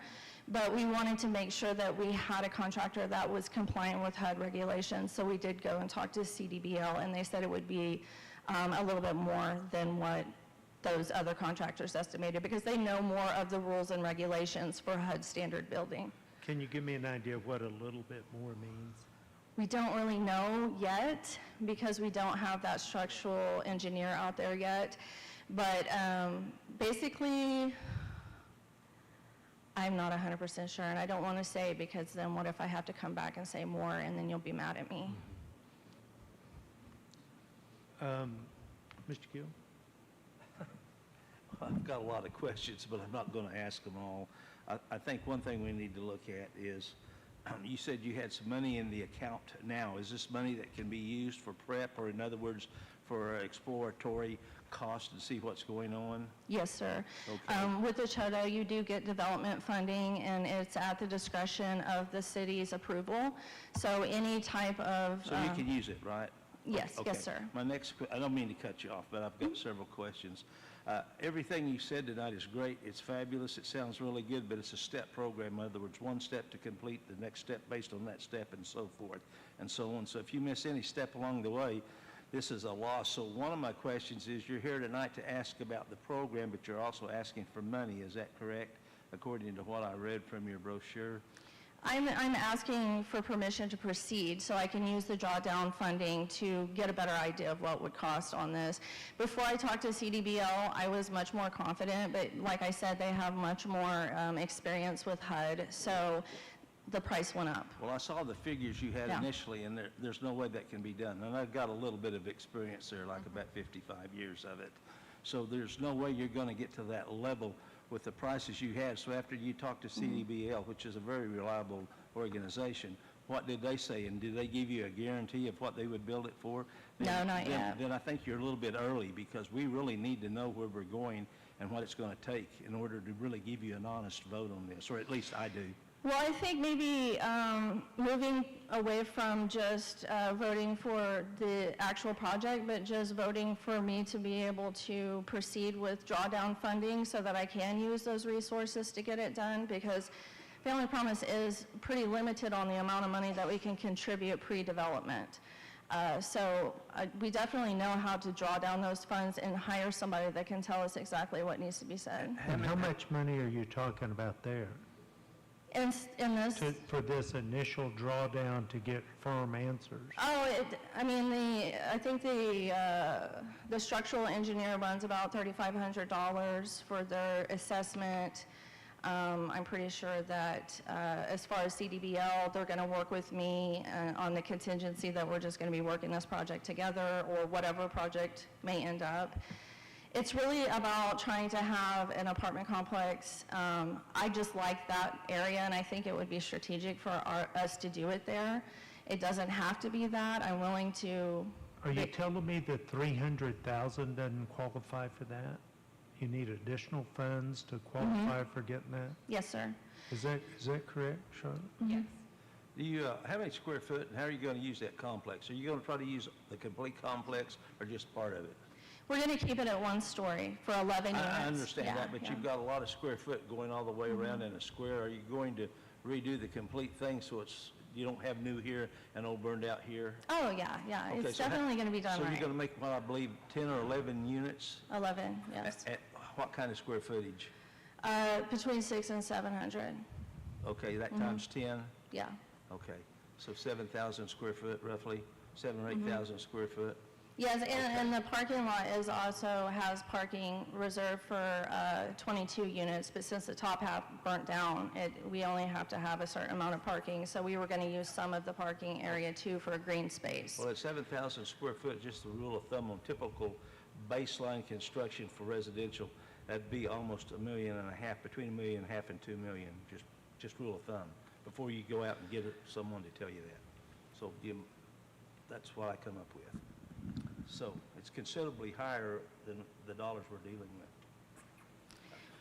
Speaker 22: but we wanted to make sure that we had a contractor that was compliant with HUD regulations, so we did go and talk to CDBL, and they said it would be a little bit more than what those other contractors estimated, because they know more of the rules and regulations for HUD standard building.
Speaker 3: Can you give me an idea of what a little bit more means?
Speaker 22: We don't really know yet because we don't have that structural engineer out there yet. But basically, I'm not 100% sure, and I don't want to say because then what if I have to come back and say more and then you'll be mad at me?
Speaker 3: Mr. Gill?
Speaker 16: I've got a lot of questions, but I'm not going to ask them all. I think one thing we need to look at is, you said you had some money in the account now. Is this money that can be used for prep, or in other words, for exploratory cost and see what's going on?
Speaker 22: Yes, sir.
Speaker 16: Okay.
Speaker 22: With the CHOTO, you do get development funding, and it's at the discretion of the city's approval. So any type of...
Speaker 16: So you can use it, right?
Speaker 22: Yes,
Speaker 16: Okay.
Speaker 22: yes, sir.
Speaker 16: My next, I don't mean to cut you off, but I've got several questions. Everything you said tonight is great. It's fabulous. It sounds really good, but it's a step program. In other words, one step to complete the next step based on that step and so forth and so on. So if you miss any step along the way, this is a loss. So one of my questions is, you're here tonight to ask about the program, but you're also asking for money. Is that correct, according to what I read from your brochure?
Speaker 22: I'm asking for permission to proceed so I can use the drawdown funding to get a better idea of what would cost on this. Before I talked to CDBL, I was much more confident, but like I said, they have much more experience with HUD, so the price went up.
Speaker 16: Well, I saw the figures you had
Speaker 22: Yeah.
Speaker 16: initially, and there's no way that can be done. And I've got a little bit of experience there, like about 55 years of it. So there's no way you're going to get to that level with the prices you had. So after you talked to CDBL, which is a very reliable organization, what did they say? And did they give you a guarantee of what they would build it for?
Speaker 22: No, not yet.
Speaker 16: Then I think you're a little bit early, because we really need to know where we're going and what it's going to take in order to really give you an honest vote on this, or at least I do.
Speaker 22: Well, I think maybe moving away from just voting for the actual project, but just voting for me to be able to proceed with drawdown funding so that I can use those resources to get it done, because Family Promise is pretty limited on the amount of money that we can contribute pre-development. We definitely know how to draw down those funds and hire somebody that can tell us exactly what needs to be said.
Speaker 3: And how much money are you talking about there?
Speaker 22: In this,
Speaker 3: For this initial drawdown to get firm answers?
Speaker 22: I think the structural engineer runs about $3,500 for their assessment. I'm pretty sure that as far as CDBL, they're going to work with me on the contingency that we're just going to be working this project together, or whatever project may end up. It's really about trying to have an apartment complex. I just like that area, and I think it would be strategic for us to do it there. It doesn't have to be that. I'm willing to...
Speaker 3: Are you telling me that 300,000 doesn't qualify for that? You need additional funds to qualify for getting that?
Speaker 22: Yes, sir.
Speaker 3: Is that correct, Charlotte?
Speaker 22: Yes.
Speaker 16: Do you, how many square foot, and how are you going to use that complex? Are you going to try to use the complete complex or just part of it?
Speaker 22: We're going to keep it at one story for 11 units.
Speaker 16: I understand
Speaker 22: Yeah,
Speaker 16: that, but
Speaker 22: yeah.
Speaker 16: you've got a lot of square foot going all the way around in a square. Are you going to redo the complete thing so you don't have new here and old burned out here?
Speaker 22: Oh, yeah.
Speaker 16: Okay,
Speaker 22: It's
Speaker 16: so
Speaker 22: definitely going to be done
Speaker 16: So
Speaker 22: right.
Speaker 16: you're going to make, what I believe, 10 or 11 units?
Speaker 22: 11, yes.
Speaker 16: At what kind of square footage?
Speaker 22: Between 600 and 700.
Speaker 16: Okay, that
Speaker 22: Mhm.
Speaker 16: times 10?
Speaker 22: Yeah.
Speaker 16: Okay, so 7,000 square foot roughly, 7,000 or 8,000 square foot?
Speaker 22: Yes, and the parking lot has parking reserved for 22 units, but since the top half burnt down, we only have to have a certain amount of parking, so we were going to use some of the parking area too for a green space.
Speaker 16: Well, at 7,000 square foot, just the rule of thumb on typical baseline construction for residential, that'd be almost $1.5 million, between $1.5 million and $2 million, just rule of thumb, before you go out and get someone to tell you that. So that's what I come up with. So it's considerably higher than the dollars we're dealing with.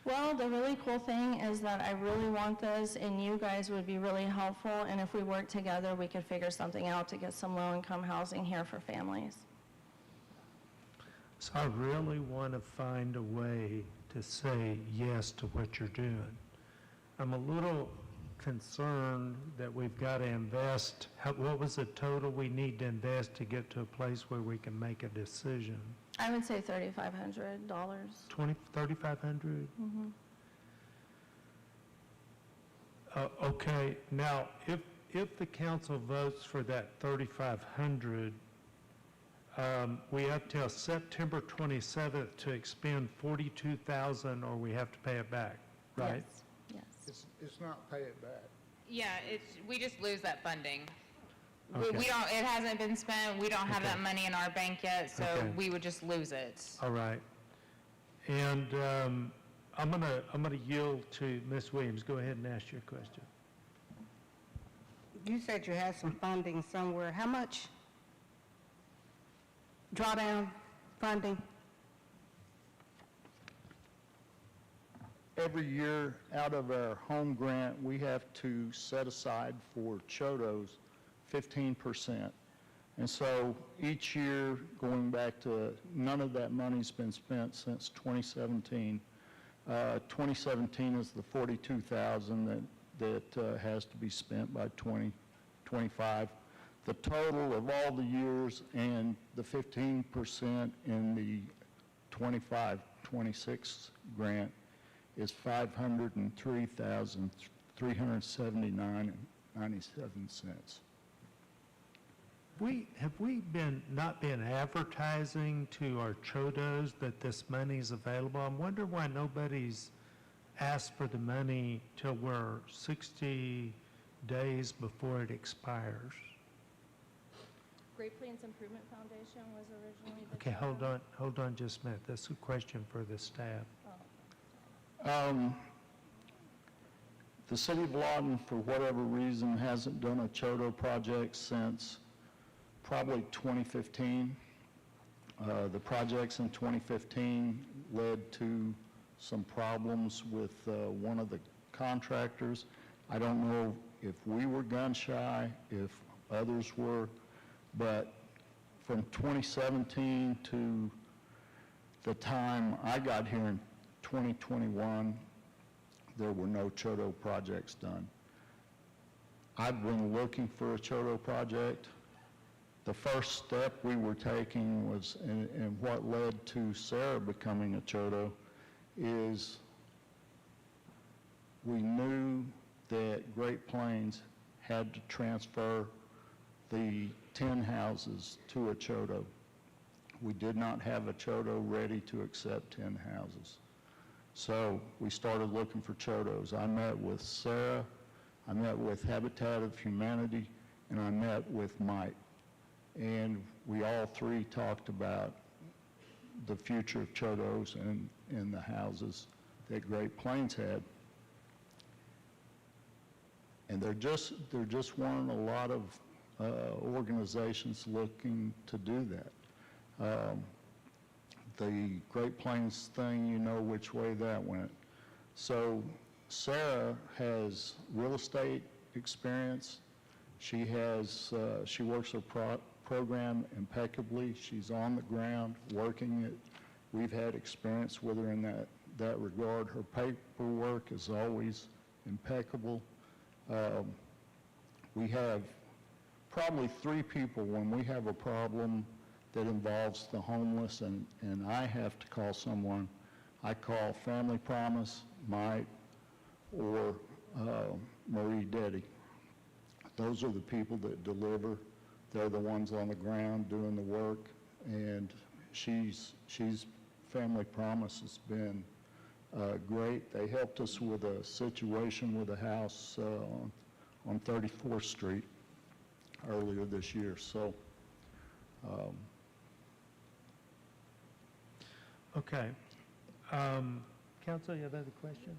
Speaker 22: Well, the really cool thing is that I really want this, and you guys would be really helpful, and if we work together, we could figure something out to get some low-income housing here for families.
Speaker 3: So I really want to find a way to say yes to what you're doing. I'm a little concerned that we've got to invest, what was the total we need to invest to get to a place where we can make a decision?
Speaker 22: I would say $3,500.
Speaker 3: $3,500?
Speaker 22: Mhm.
Speaker 3: Okay, now, if the council votes for that 3,500, we have till September 27th to expend 42,000, or we have to pay it back, right?
Speaker 22: Yes.
Speaker 20: It's not pay it back.
Speaker 21: Yeah, we just lose that funding.
Speaker 3: Okay.
Speaker 21: We don't, it hasn't been spent, we don't have
Speaker 3: Okay.
Speaker 21: that money in our bank yet, so
Speaker 3: Okay.
Speaker 21: we would just lose it.
Speaker 3: All right. And I'm gonna yield to Ms. Williams. Go ahead and ask your question.
Speaker 2: You said you had some funding somewhere. How much drawdown funding?
Speaker 20: Every year, out of our home grant, we have to set aside for CHODOs 15%. And so each year, going back to, none of that money's been spent since 2017. 2017 is the 42,000 that has to be spent by 2025. The total of all the years and the 15% in the 25-26 grant is $503,379.97.
Speaker 3: Have we not been advertising to our CHODOs that this money's available? I wonder why nobody's asked for the money till we're 60 days before it expires.
Speaker 22: Great Plains Improvement Foundation was originally the...
Speaker 3: Okay, hold on just a minute. That's a question for the staff.
Speaker 20: The city of Lawton, for whatever reason, hasn't done a CHODO project since probably 2015. The projects in 2015 led to some problems with one of the contractors. I don't know if we were gun shy, if others were, but from 2017 to the time I got here in 2021, there were no Chodo projects done. I've been looking for a Chodo project. The first step we were taking was, and what led to Sarah becoming a Chodo, is we knew that Great Plains had to transfer the 10 houses to a Chodo. We did not have a Chodo ready to accept 10 houses. So we started looking for Chodos. I met with Sarah, I met with Habitat of Humanity, and I met with Mike. And we all three talked about the future of Chodos and the houses that Great Plains had. And there just weren't a lot of organizations looking to do that. The Great Plains thing, you know which way that went. So Sarah has real estate experience. She works her program impeccably. She's on the ground working it. We've had experience with her in that regard. Her paperwork is always impeccable. We have probably 3 people when we have a problem that involves the homeless and I have to call someone. I call Family Promise, Mike, or Marie Deddy. Those are the people that deliver. They're the ones on the ground doing the work, and Family Promise has been great. They helped us with a situation with a house on 34th Street earlier this year. So,
Speaker 3: Okay. Council, you have other questions?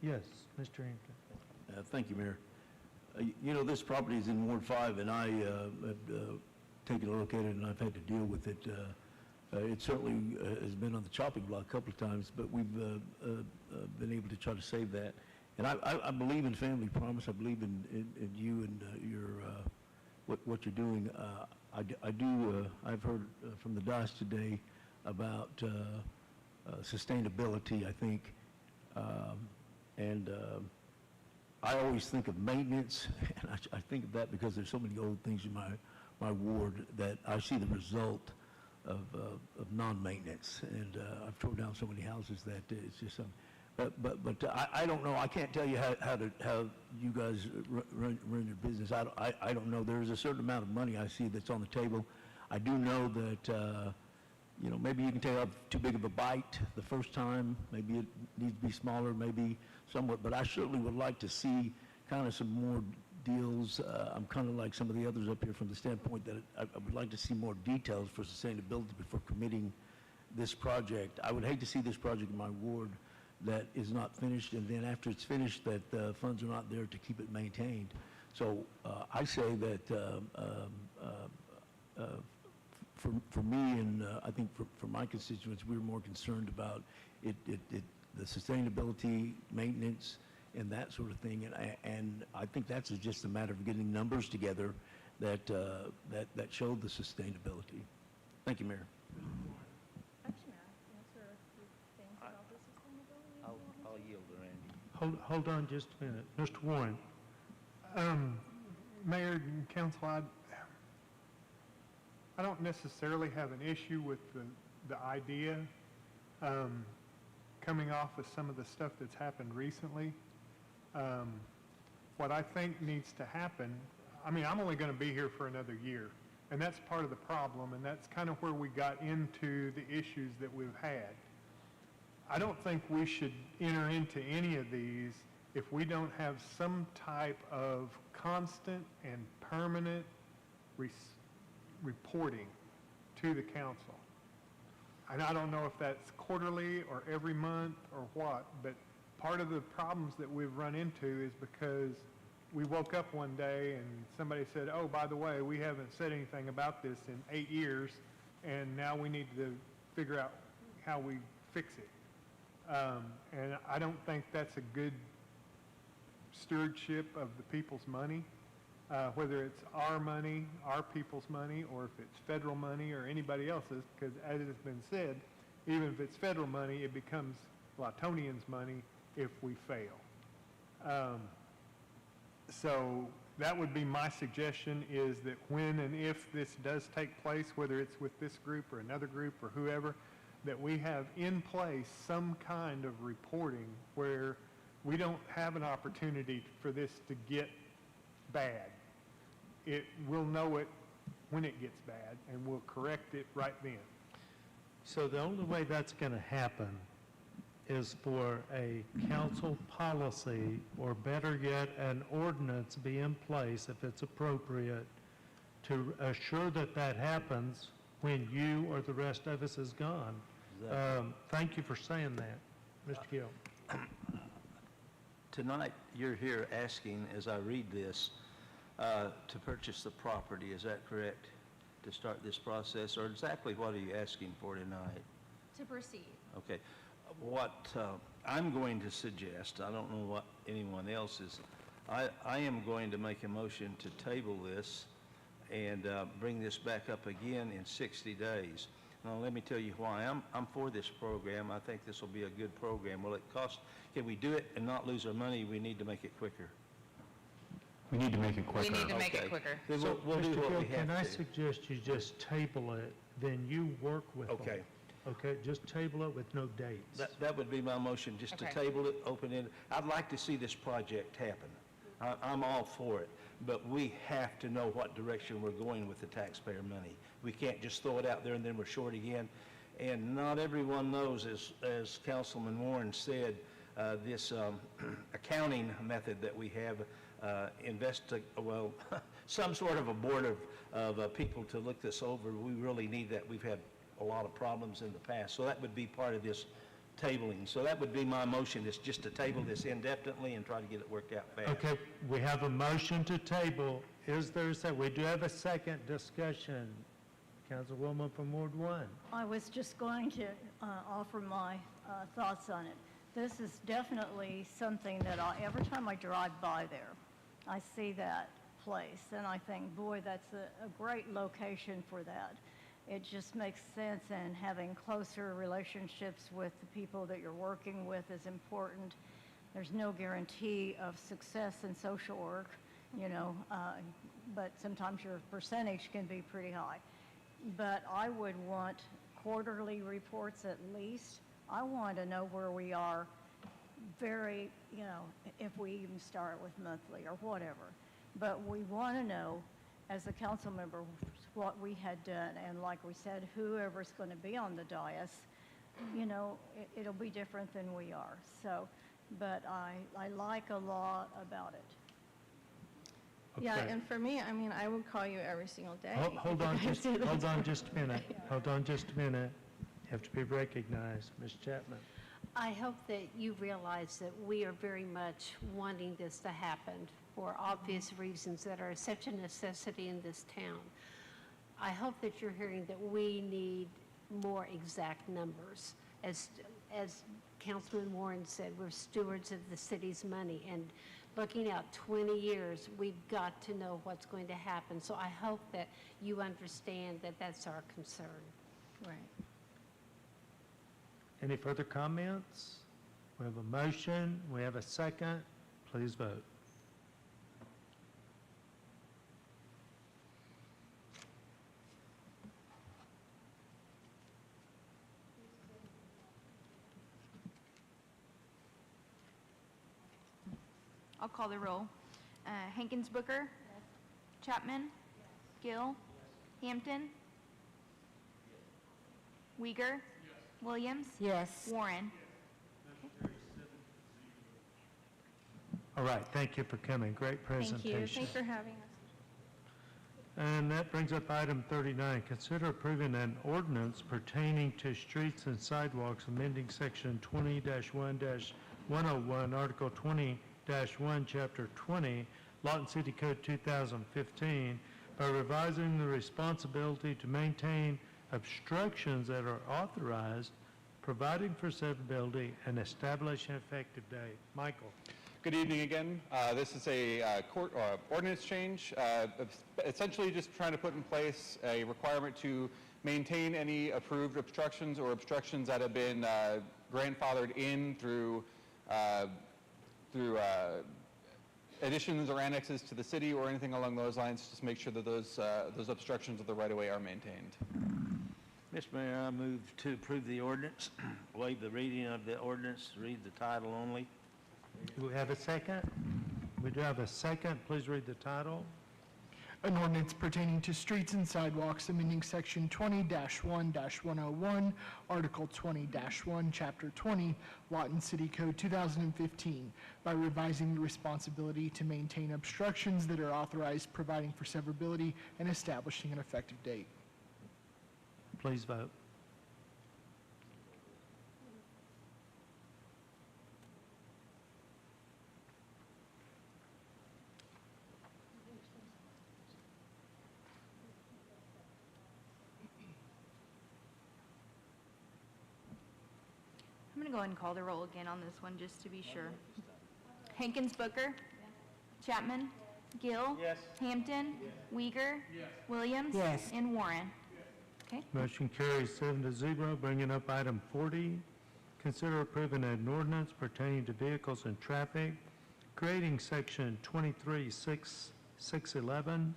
Speaker 3: Yes, Mr. Hampton.
Speaker 9: Thank you, Mayor. You know, this property is in Ward 5, and I have taken a look at it, and I've had to deal with it. It certainly has been on the chopping block a couple of times, but we've been able to try to save that. And I believe in Family Promise. I believe in you and what you're doing. I've heard from the DOS today about sustainability, I think. I always think of maintenance, and I think of that because there's so many old things in my ward that I see the result of non-maintenance. And I've torn down so many houses that it's just something. But I don't know. I can't tell you how you guys run your business. I don't know. There's a certain amount of money I see that's on the table. I do know that you know, maybe you can take out too big of a bite the first time. Maybe it needs to be smaller, maybe somewhat. But I certainly would like to see kind of some more deals. I'm kind of like some of the others up here from the standpoint that I would like to see more details for sustainability before committing this project. I would hate to see this project in my ward that is not finished, and then after it's finished, that the funds are not there to keep it maintained. So I say that for me and I think for my constituents, we're more concerned about the sustainability, maintenance, and that sort of thing. And I think that's just a matter of getting numbers together that show the sustainability. Thank you, Mayor.
Speaker 13: Actually, may I answer a few things about the sustainability?
Speaker 16: I'll yield to Randy.
Speaker 3: Hold on just a minute. Mr. Warren. Mayor and Council, I don't necessarily have an issue with the idea coming off of some of the stuff that's happened recently. What I think needs to happen, I mean, I'm only going to be here for another year, and that's part of the problem, and that's kind of where we got into the issues that we've had. I don't think we should enter into any of these if we don't have some type of constant and permanent reporting to the council. And I don't know if that's quarterly or every month or what, but part of the problems that we've run into is because we woke up one day and somebody said, oh, by the way, we haven't said anything about this in 8 years, and now we need to figure out how we fix it. And I don't think that's a good stewardship of the people's money.
Speaker 15: whether it's our money, our people's money, or if it's federal money or anybody else's, because as has been said, even if it's federal money, it becomes Lawtonians' money if we fail. So that would be my suggestion, is that when and if this does take place, whether it's with this group or another group or whoever, that we have in place some kind of reporting where we don't have an opportunity for this to get bad. We'll know it when it gets bad, and we'll correct it right then.
Speaker 3: So the only way that's going to happen is for a council policy, or better yet, an ordinance be in place, if it's appropriate, to assure that that happens when you or the rest of us is gone. Thank you for saying that, Mr. Gill.
Speaker 16: Tonight, you're here asking, as I read this, to purchase the property, is that correct? To start this process, or exactly what are you asking for tonight?
Speaker 11: To proceed.
Speaker 16: Okay. What I'm going to suggest, I don't know what anyone else is, I am going to make a motion to table this and bring this back up again in 60 days. Now, let me tell you why. I'm for this program. I think this will be a good program. Will it cost, can we do it and not lose our money? We need to make it quicker.
Speaker 1: We need to make it quicker.
Speaker 21: We need to make
Speaker 16: Okay.
Speaker 21: it quicker.
Speaker 16: Then
Speaker 3: So,
Speaker 16: we'll do
Speaker 3: Mr.
Speaker 16: what
Speaker 3: Gill,
Speaker 16: we have
Speaker 3: can I
Speaker 16: to.
Speaker 3: suggest you just table it, then you work with them?
Speaker 16: Okay.
Speaker 3: Okay, just table it with no dates.
Speaker 16: That would be my motion, just to
Speaker 21: Okay.
Speaker 16: table it, open it. I'd like to see this project happen. I'm all for it, but we have to know what direction we're going with the taxpayer money. We can't just throw it out there and then we're short again. And not everyone knows, as Councilman Warren said, this accounting method that we have, some sort of a board of people to look this over. We really need that. We've had a lot of problems in the past. So that would be part of this tabling. So that would be my motion, is just to table this indefinitely and try to get it worked out fast.
Speaker 3: Okay, we have a motion to table. Is there a second? We do have a second discussion. Councilwoman from Ward 1.
Speaker 13: I was just going to offer my thoughts on it. This is definitely something that every time I drive by there, I see that place, and I think, boy, that's a great location for that. It just makes sense, and having closer relationships with the people that you're working with is important. There's no guarantee of success in social work, but sometimes your percentage can be pretty high. But I would want quarterly reports at least. I want to know where we are if we even start with monthly or whatever. But we want to know, as a council member, what we had done. And like we said, whoever's going to be on the dais, it'll be different than we are. So, but I like a lot about it.
Speaker 22: Yeah,
Speaker 3: Okay.
Speaker 22: and for me, I would call you every single day.
Speaker 3: Hold on
Speaker 22: if you guys
Speaker 3: just
Speaker 22: do that.
Speaker 3: hold on just a minute. Hold on just a minute. You have to be recognized. Ms. Chapman.
Speaker 17: I hope that you realize that we are very much wanting this to happen for obvious reasons that are such a necessity in this town. I hope that you're hearing that we need more exact numbers. As Councilman Warren said, we're stewards of the city's money, and looking out 20 years, we've got to know what's going to happen. So I hope that you understand that that's our concern.
Speaker 22: Right.
Speaker 3: Any further comments? We have a motion. We have a second. Please vote.
Speaker 18: I'll call the roll. Hankins Booker? Chapman? Gill? Hampton? Uyghur? Williams?
Speaker 2: Yes.
Speaker 18: Warren?
Speaker 3: All right, thank you for coming. Great
Speaker 22: Thank
Speaker 3: presentation.
Speaker 22: you. Thanks for having us.
Speaker 3: And that brings up item 39. Consider approving an ordinance pertaining to streets and sidewalks, amending section 20-1-101, Article 20-1, Chapter 20, Lawton City Code 2015, by revising the responsibility to maintain obstructions that are authorized, providing for severability, and establishing an effective date. Michael.
Speaker 19: Good evening again. This is a ordinance change, essentially just trying to put in place a requirement to maintain any approved obstructions or obstructions that have been grandfathered in through additions or annexes to the city or anything along those lines. Just make sure that those obstructions of the right-of-way are maintained.
Speaker 16: Mr. Mayor, I move to approve the ordinance, waive the reading of the ordinance, read the title only.
Speaker 3: Do we have a second? We do have a second. Please read the title.
Speaker 4: An ordinance pertaining to streets and sidewalks amending Section 20-1-101, Article 20-1, Chapter 20, Lawton City Code 2015, by revising the responsibility to maintain obstructions that are authorized, providing for severability, and establishing an effective date.
Speaker 3: Please vote.
Speaker 18: I'm going to go ahead and call the roll again on this one, just to be sure. Hankins Booker? Chapman? Gill?
Speaker 3: Yes.
Speaker 18: Hampton? Uyghur? Williams?
Speaker 2: Yes.
Speaker 18: And Warren? Okay.
Speaker 3: Motion carries 7-0. Bringing up item 40, consider approving an ordinance pertaining to vehicles and traffic, creating section 23-611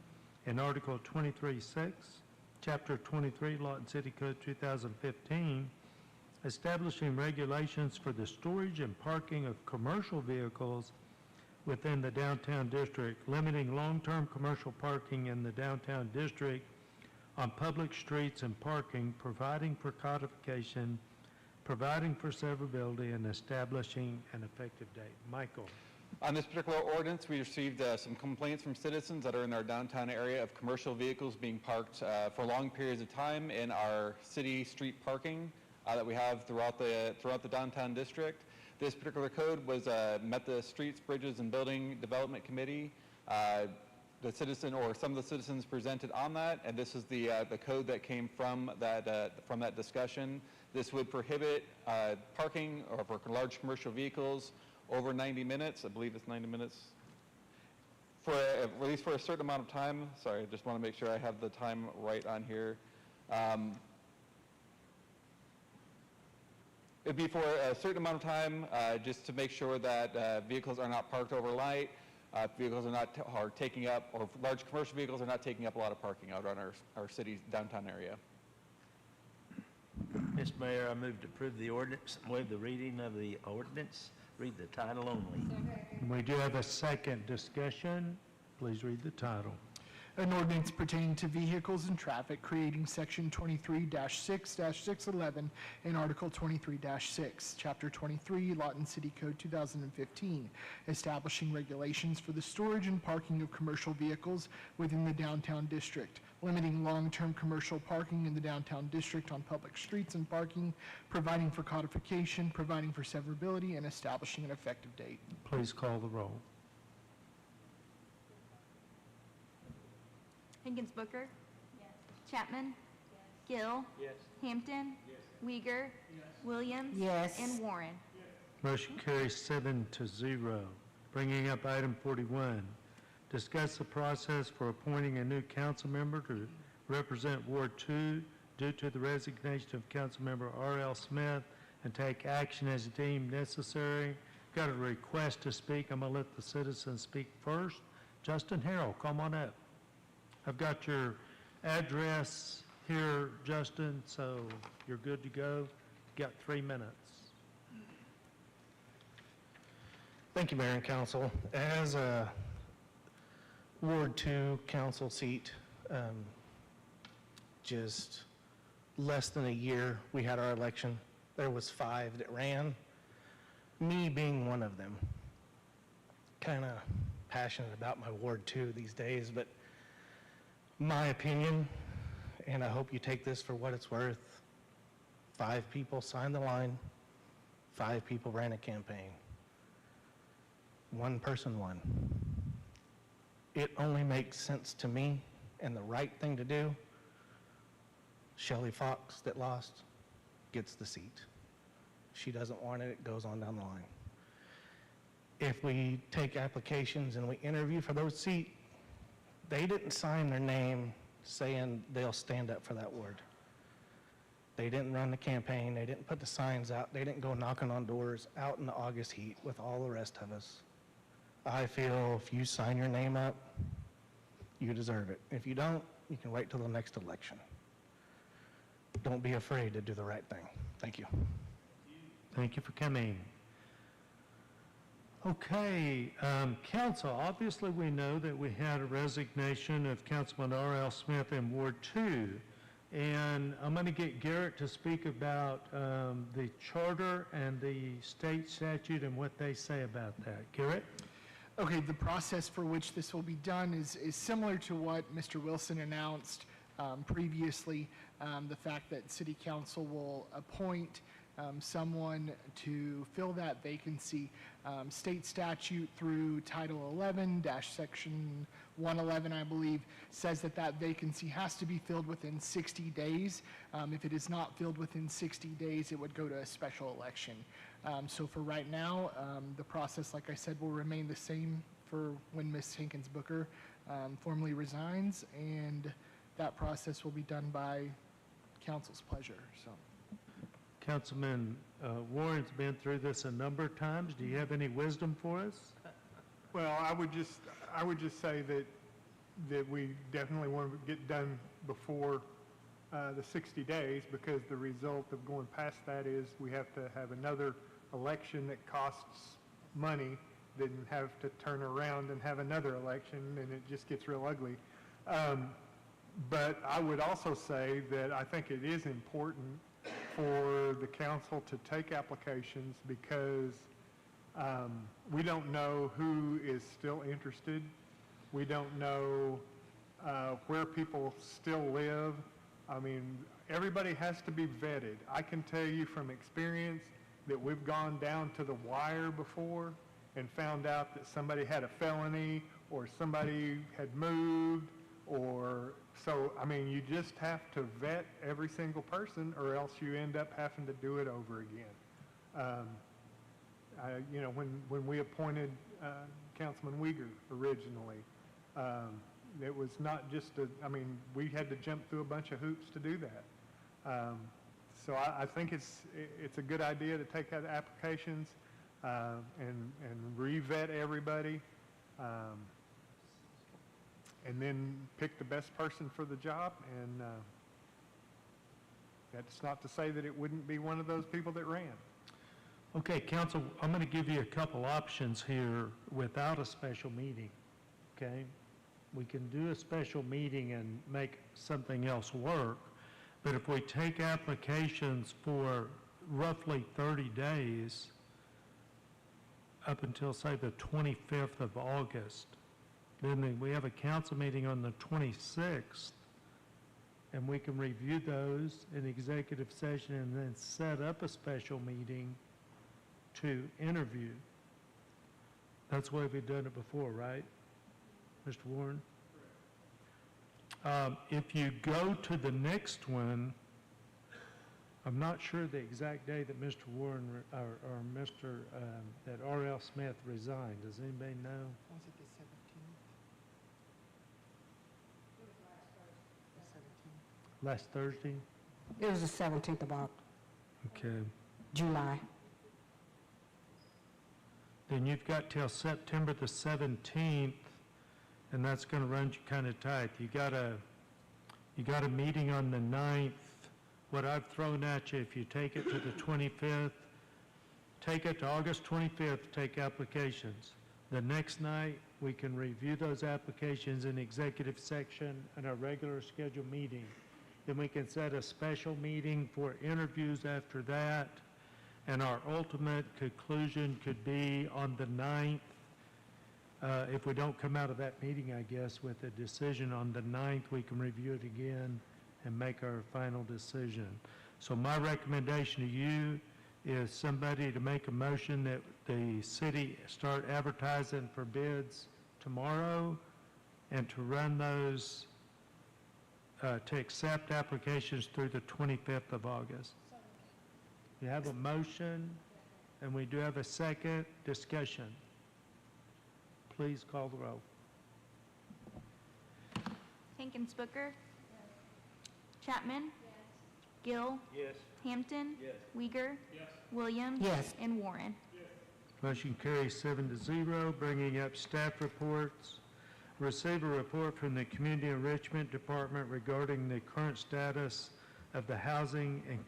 Speaker 3: and Article 23-6, Chapter 23, Lawton City Code 2015, establishing regulations for the storage and parking of commercial vehicles within the downtown district, limiting long-term commercial parking in the downtown district on public streets and parking, providing for codification, providing for severability, and establishing an effective date. Michael.
Speaker 19: On this particular ordinance, we received some complaints from citizens that are in our downtown area of commercial vehicles being parked for long periods of time in our city street parking that we have throughout the downtown district. This particular code was met the Streets, Bridges, and Building Development Committee. The citizen or some of the citizens presented on that, and this is the code that came from that discussion. This would prohibit parking or for large commercial vehicles over 90 minutes. I believe it's 90 minutes. For at least for a certain amount of time. Sorry, I just want to make sure I have the time right on here. It'd be for a certain amount of time, just to make sure that vehicles are not parked overnight. Vehicles are taking up, or large commercial vehicles are not taking up a lot of parking out on our city's downtown area.
Speaker 16: Mr. Mayor, I move to approve the ordinance, waive the reading of the ordinance, read the title only.
Speaker 3: We do have a second discussion. Please read the title.
Speaker 4: An ordinance pertaining to vehicles and traffic, creating Section 23-6-611 and Article 23-6, Chapter 23, Lawton City Code 2015, establishing regulations for the storage and parking of commercial vehicles within the downtown district, limiting long-term commercial parking in the downtown district on public streets and parking, providing for codification, providing for severability, and establishing an effective date.
Speaker 3: Please call the roll.
Speaker 18: Hankins Booker? Yes. Chapman? Yes. Gill?
Speaker 16: Yes.
Speaker 18: Hampton? Yes. Uyghur? Yes. Williams?
Speaker 2: Yes.
Speaker 18: And Warren?
Speaker 3: Motion carries 7-0. Bringing up item 41, discuss the process for appointing a new council member to represent Ward 2 due to the resignation of Councilmember R.L. Smith and take action as deemed necessary. Got a request to speak. I'm going to let the citizens speak first. Justin Harrell, come on up. I've got your address here, Justin, so you're good to go. You got 3 minutes.
Speaker 8: Thank you, Mayor and Council. As a Ward 2 council seat, just less than a year we had our election. There was 5 that ran, me being one of them. Kind of passionate about my Ward 2 these days, but my opinion, and I hope you take this for what it's worth, 5 people signed the line, 5 people ran a campaign. 1 person won. It only makes sense to me and the right thing to do. Shelley Fox that lost gets the seat. She doesn't want it, it goes on down the line. if we take applications and we interview for those seats, they didn't sign their name saying they'll stand up for that word. They didn't run the campaign, they didn't put the signs out, they didn't go knocking on doors out in the August heat with all the rest of us. I feel if you sign your name up, you deserve it. If you don't, you can wait till the next election. Don't be afraid to do the right thing. Thank you.
Speaker 3: Thank you for coming. Okay, council, obviously we know that we had a resignation of Councilman R.L. Smith in Ward 2. And I'm going to get Garrett to speak about the charter and the state statute and what they say about that. Garrett?
Speaker 4: Okay, the process for which this will be done is similar to what Mr. Wilson announced previously. The fact that City Council will appoint someone to fill that vacancy. State statute through Title 11 Section 111, I believe, says that that vacancy has to be filled within 60 days. If it is not filled within 60 days, it would go to a special election. So for right now, the process, like I said, will remain the same for when Ms. Hankins Booker formally resigns, and that process will be done by council's pleasure. So.
Speaker 3: Councilman Warren's been through this a number of times. Do you have any wisdom for us?
Speaker 15: Well, I would just say that we definitely want to get done before the 60 days, because the result of going past that is we have to have another election that costs money, then have to turn around and have another election, and it just gets real ugly. But I would also say that I think it is important for the council to take applications, because we don't know who is still interested. We don't know where people still live. I mean, everybody has to be vetted. I can tell you from experience that we've gone down to the wire before and found out that somebody had a felony or somebody had moved, or so, I mean, you just have to vet every single person, or else you end up having to do it over again. You know, when we appointed Councilman Uyghur originally, it was not just I mean, we had to jump through a bunch of hoops to do that. So I think it's a good idea to take out applications and re-vet everybody. And then pick the best person for the job, and that's not to say that it wouldn't be one of those people that ran.
Speaker 3: Okay, council, I'm going to give you a couple options here without a special meeting, okay? We can do a special meeting and make something else work, but if we take applications for roughly 30 days, up until, say, the 25th of August, then we have a council meeting on the 26th, and we can review those in executive session and then set up a special meeting to interview. That's the way we've done it before, right, Mr. Warren? If you go to the next one, I'm not sure the exact day that Mr. Warren or Mr. That R.L. Smith resigned. Does anybody know?
Speaker 4: Was it the 17th?
Speaker 3: Last Thursday?
Speaker 2: It was the 17th of
Speaker 3: Okay.
Speaker 2: July.
Speaker 3: Then you've got till September the 17th, and that's going to run you kind of tight. You got a meeting on the 9th. What I've thrown at you, if you take it to the 25th, take it to August 25th, take applications. The next night, we can review those applications in executive section and a regular scheduled meeting. Then we can set a special meeting for interviews after that, and our ultimate conclusion could be on the 9th. If we don't come out of that meeting, I guess, with a decision on the 9th, we can review it again and make our final decision. So my recommendation to you is somebody to make a motion that the city start advertising for bids tomorrow, and to run those, to accept applications through the 25th of August. You have a motion, and we do have a second discussion. please call the roll.
Speaker 18: Hankins Booker. Chapman. Gill.
Speaker 16: Yes.
Speaker 18: Hampton.
Speaker 16: Yes.
Speaker 18: Uyghur. Williams.
Speaker 2: Yes.
Speaker 18: And Warren.
Speaker 3: Motion carries 7-0. Bringing up staff reports. Receive a report from the Community Enrichment Department regarding the current status of the Housing and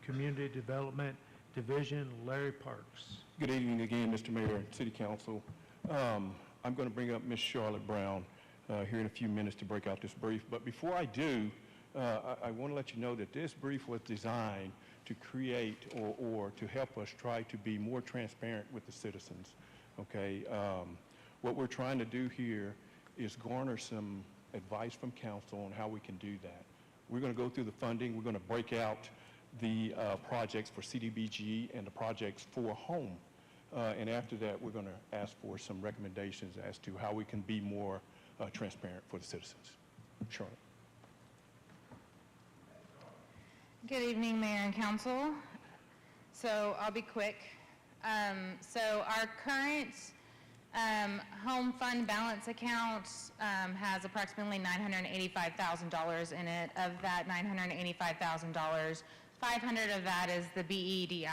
Speaker 3: Community Development Division. Larry Parks.
Speaker 6: Good evening again, Mr. Mayor and City Council. I'm going to bring up Ms. Charlotte Brown here in a few minutes to break out this brief. But before I do, I want to let you know that this brief was designed to create or to help us try to be more transparent with the citizens. Okay, what we're trying to do here is garner some advice from council on how we can do that. We're going to go through the funding. We're going to break out the projects for CDBG and the projects for home. And after that, we're going to ask for some recommendations as to how we can be more transparent for the citizens. Charlotte.
Speaker 21: Good evening, Mayor and Council. So I'll be quick. So our current home fund balance account has approximately $985,000 in it. Of that $985,000, $500 of that is the BEDI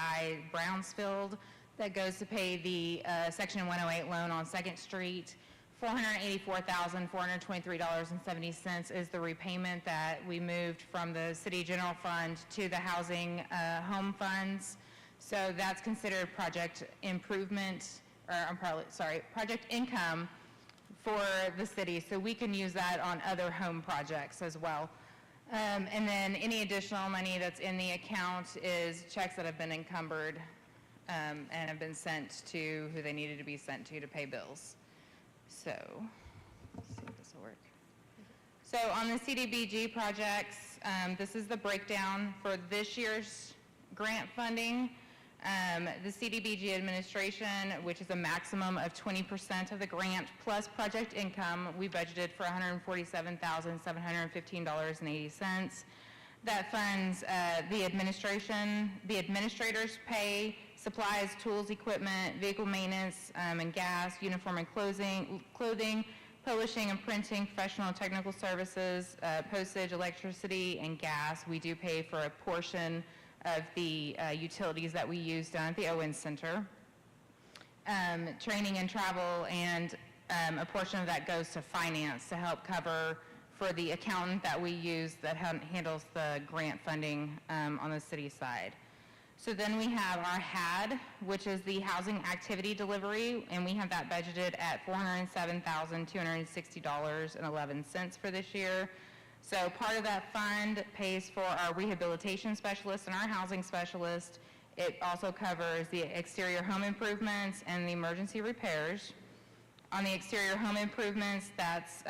Speaker 21: Brownsfield that goes to pay the Section 108 loan on 2nd Street. $484,423.70 is the repayment that we moved from the city general fund to the housing home funds. So that's considered project improvement, or project income for the city. So we can use that on other home projects as well. And then any additional money that's in the account is checks that have been encumbered and have been sent to who they needed to be sent to pay bills. So, let's see if this will work. So on the CDBG projects, this is the breakdown for this year's grant funding. The CDBG administration, which is a maximum of 20% of the grant plus project income, we budgeted for $147,715.80. That funds the administrators pay, supplies, tools, equipment, vehicle maintenance, and gas, uniform and clothing, publishing and printing, professional and technical services, postage, electricity, and gas. We do pay for a portion of the utilities that we use down at the Owens Center. Training and travel, and a portion of that goes to finance to help cover for the accountant that we use that handles the grant funding on the city side. So then we have our HAD, which is the Housing Activity Delivery, and we have that budgeted at $407,260.11 for this year. So part of that fund pays for our rehabilitation specialist and our housing specialist. It also covers the exterior home improvements and the emergency repairs. On the exterior home improvements, that's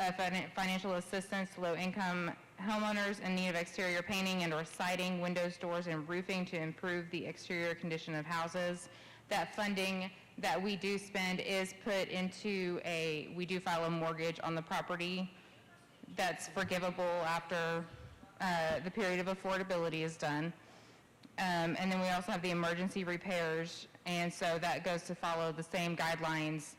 Speaker 21: financial assistance to low-income homeowners in need of exterior painting and or siding, windows, doors, and roofing to improve the exterior condition of houses. That funding that we do spend is put into we do file a mortgage on the property that's forgivable after the period of affordability is done. And then we also have the emergency repairs, and so that goes to follow the same guidelines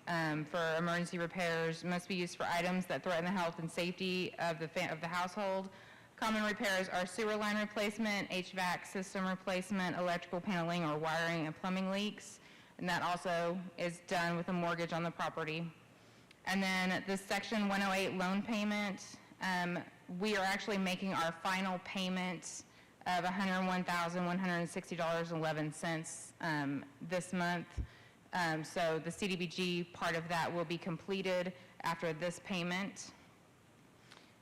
Speaker 21: for emergency repairs. Must be used for items that threaten the health and safety of the household. Common repairs are sewer line replacement, HVAC system replacement, electrical paneling or wiring and plumbing leaks, and that also is done with a mortgage on the property. And then the Section 108 loan payment, we are actually making our final payment of $101,160.11 this month. So the CDBG part of that will be completed after this payment.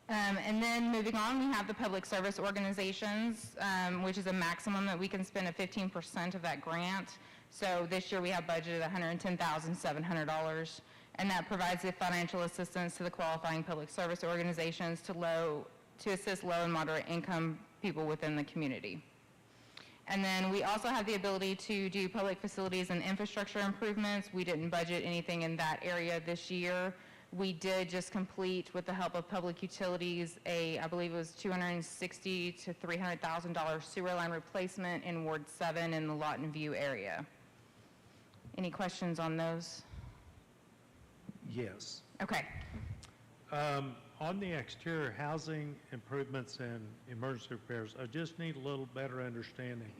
Speaker 21: And then moving on, we have the public service organizations, which is a maximum that we can spend at 15% of that grant. So this year we have budgeted $110,700, and that provides the financial assistance to the qualifying public service organizations to assist low and moderate income people within the community. And then we also have the ability to do public facilities and infrastructure improvements. We didn't budget anything in that area this year. We did just complete, with the help of public utilities, I believe it was $260,000 to $300,000 sewer line replacement in Ward 7 in the Lawton View area. Any questions on those?
Speaker 3: Yes.
Speaker 21: Okay.
Speaker 3: On the exterior housing improvements and emergency repairs, I just need a little better understanding.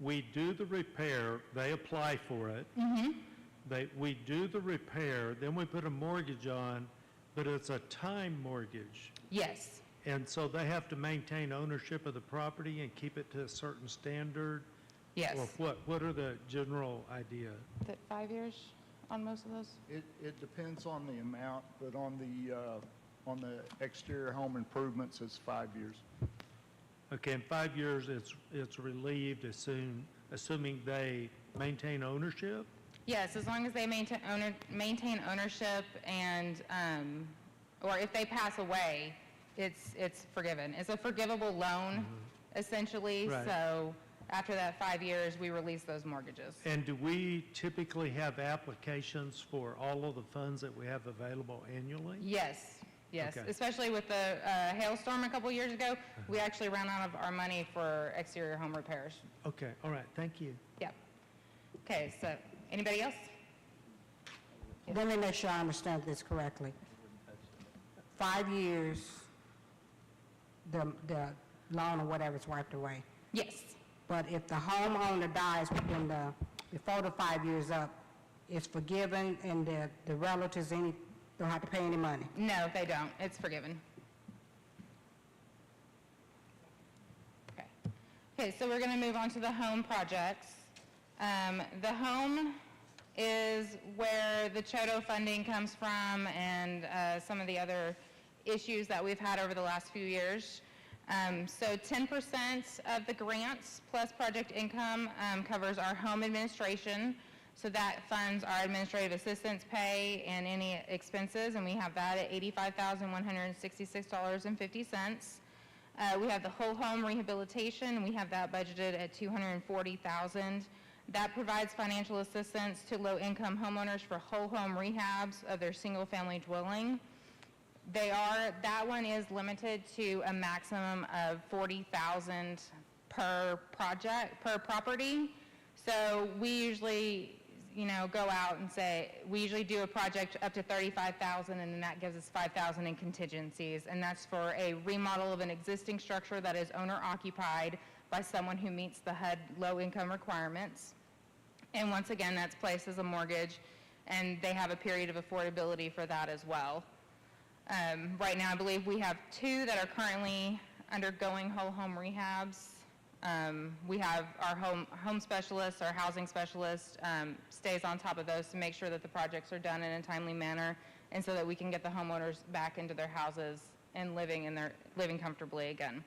Speaker 3: We do the repair, they apply for it. We do the repair, then we put a mortgage on, but it's a time mortgage.
Speaker 21: Yes.
Speaker 3: And so they have to maintain ownership of the property and keep it to a certain standard?
Speaker 21: Yes.
Speaker 3: Or what? What are the general idea?
Speaker 21: Is it 5 years on most of those?
Speaker 20: It depends on the amount, but on the exterior home improvements, it's 5 years.
Speaker 3: Okay, in 5 years, it's relieved assuming they maintain ownership?
Speaker 21: Yes, as long as they maintain ownership and, or if they pass away, it's forgiven. It's a forgivable loan, essentially.
Speaker 3: Right.
Speaker 21: So after that 5 years, we release those mortgages.
Speaker 3: And do we typically have applications for all of the funds that we have available annually?
Speaker 21: Yes, yes.
Speaker 3: Okay.
Speaker 21: Especially with the hailstorm a couple years ago, we actually ran out of our money for exterior home repairs.
Speaker 3: Okay, all right, thank you.
Speaker 21: Yep. Okay, so anybody else?
Speaker 2: Let me make sure I understand this correctly. 5 years, the loan or whatever is wiped away.
Speaker 21: Yes.
Speaker 2: But if the homeowner dies before the 5 years up, it's forgiven and the relatives don't have to pay any money?
Speaker 21: No, they don't. It's forgiven. Okay. Okay, so we're going to move on to the home projects. The home is where the CHOTO funding comes from and some of the other issues that we've had over the last few years. So 10% of the grants plus project income covers our home administration. So that funds our administrative assistants pay and any expenses, and we have that at $85,166.50. We have the whole home rehabilitation. We have that budgeted at $240,000. That provides financial assistance to low-income homeowners for whole home rehabs of their single-family dwelling. That one is limited to a maximum of $40,000 per property. So we usually, go out and say, we usually do a project up to $35,000, and then that gives us $5,000 in contingencies, and that's for a remodel of an existing structure that is owner-occupied by someone who meets the HUD low-income requirements. And once again, that's placed as a mortgage, and they have a period of affordability for that as well. Right now, I believe we have 2 that are currently undergoing whole home rehabs. We have our home specialist, our housing specialist, stays on top of those to make sure that the projects are done in a timely manner, and so that we can get the homeowners back into their houses and living comfortably again.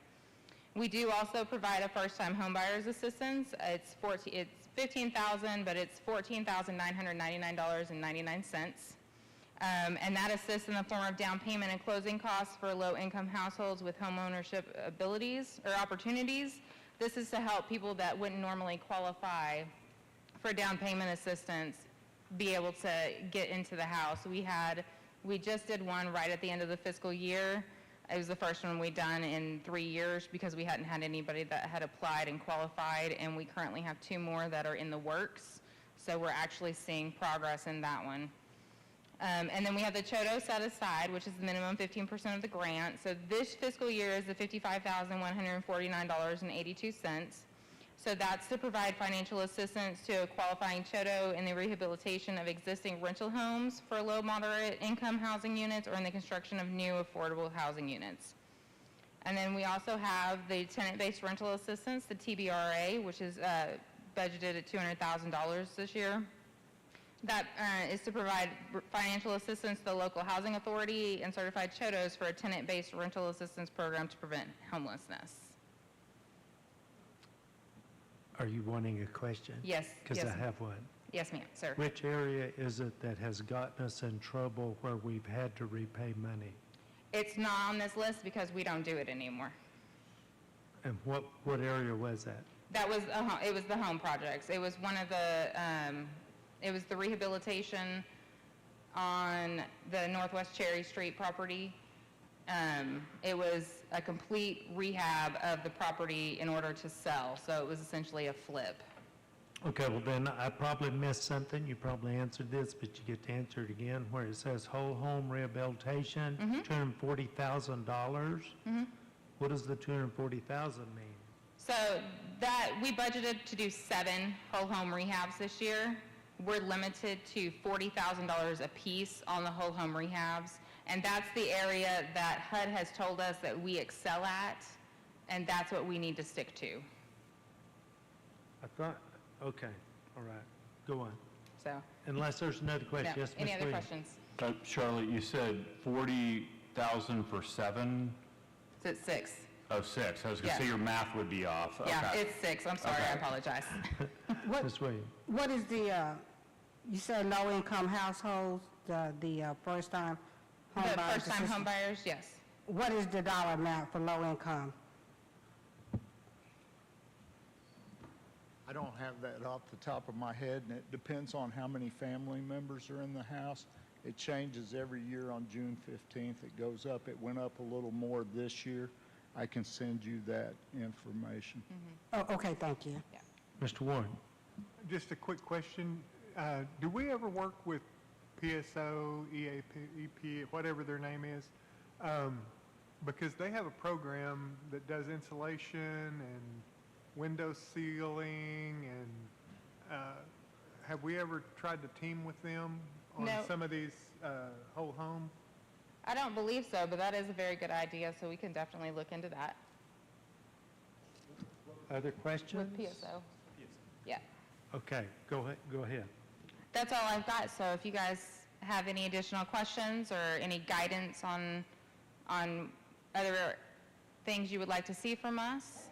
Speaker 21: We do also provide a first-time homebuyers assistance. It's $15,000, but it's $14,999.99. And that assists in the form of down payment and closing costs for low-income households with homeownership abilities or opportunities. This is to help people that wouldn't normally qualify for down payment assistance be able to get into the house. We just did one right at the end of the fiscal year. It was the first one we'd done in 3 years because we hadn't had anybody that had applied and qualified, and we currently have 2 more that are in the works. So we're actually seeing progress in that one. And then we have the CHOTO set aside, which is the minimum 15% of the grant. So this fiscal year is the $55,149.82. So that's to provide financial assistance to a qualifying CHOTO in the rehabilitation of existing rental homes for low moderate income housing units or in the construction of new affordable housing units. And then we also have the tenant-based rental assistance, the TBRA, which is budgeted at $200,000 this year. That is to provide financial assistance to the local housing authority and certified CHOTOs for a tenant-based rental assistance program to prevent homelessness.
Speaker 3: Are you wanting a question?
Speaker 21: Yes.
Speaker 3: Because
Speaker 21: yes.
Speaker 3: I have one.
Speaker 21: Yes, ma'am, sir.
Speaker 3: Which area is it that has gotten us in trouble where we've had to repay money?
Speaker 21: It's not on this list because we don't do it anymore.
Speaker 3: And what area was that?
Speaker 21: That was it was the home projects. It was one of the it was the rehabilitation on the Northwest Cherry Street property. It was a complete rehab of the property in order to sell, so it was essentially a flip.
Speaker 3: Okay, well then, I probably missed something. You probably answered this, but you get to answer it again, where it says whole home rehabilitation, $240,000. What does the $240,000 mean?
Speaker 21: So that, we budgeted to do 7 whole home rehabs this year. We're limited to $40,000 a piece on the whole home rehabs. And that's the area that HUD has told us that we excel at, and that's what we need to stick to.
Speaker 3: I thought, okay, all right, go on.
Speaker 21: So,
Speaker 3: Unless there's another
Speaker 21: no,
Speaker 3: question. Yes, Ms.
Speaker 21: any other
Speaker 3: Williams.
Speaker 21: questions?
Speaker 1: Charlotte, you said 40,000 for 7?
Speaker 21: Is it 6?
Speaker 1: Oh, 6. I was going to say
Speaker 21: Yeah.
Speaker 1: your math would be off.
Speaker 21: Yeah,
Speaker 1: Okay.
Speaker 21: it's 6. I'm sorry, I apologize.
Speaker 3: Ms. Williams.
Speaker 2: What is the, you said low-income households, the first-time home
Speaker 21: The
Speaker 2: buyers?
Speaker 21: first-time home buyers, yes.
Speaker 2: What is the dollar amount for low-income?
Speaker 20: I don't have that off the top of my head, and it depends on how many family members are in the house. It changes every year on June 15th. It goes up. It went up a little more this year. I can send you that information.
Speaker 2: Oh, okay, thank you.
Speaker 3: Mr. Warren.
Speaker 15: Just a quick question. Do we ever work with PSO, EAP, EP, whatever their name is? Because they have a program that does insulation and window sealing, and have we ever tried to team with them on
Speaker 21: No.
Speaker 15: some of these whole home?
Speaker 21: I don't believe so, but that is a very good idea, so we can definitely look into that
Speaker 3: Other questions?
Speaker 21: with PSO. Yeah,
Speaker 3: Okay, go ahead.
Speaker 21: that's all I've got. So if you guys have any additional questions or any guidance on other things you would like to see from us?